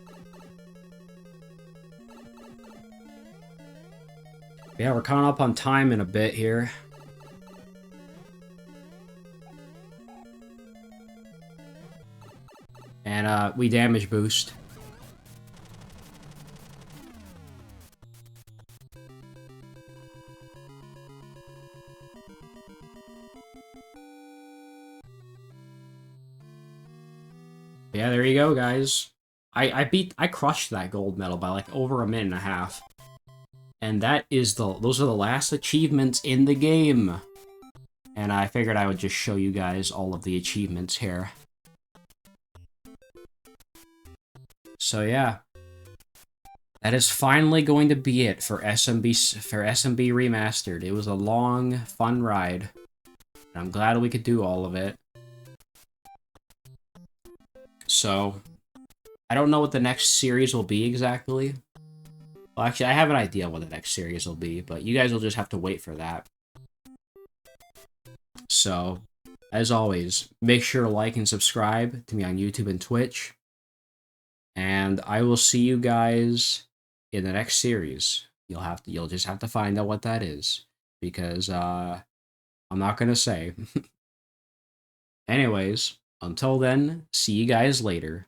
Yeah, we're coming up on time in a bit here. And, we damage boost. Yeah, there you go, guys. I crushed that gold medal by, like, over a minute and a half. And those are the last achievements in the game. And I figured I would just show you guys all of the achievements here. So yeah. That is finally going to be it for SMB Remastered. It was a long, fun ride. And I'm glad we could do all of it. So, I don't know what the next series will be exactly. Well, actually, I have an idea what the next series will be, but you guys will just have to wait for that. So, as always, make sure to like and subscribe to me on YouTube and Twitch. And I will see you guys in the next series. You'll just have to find out what that is. Because, I'm not gonna say. Anyways, until then, see you guys later.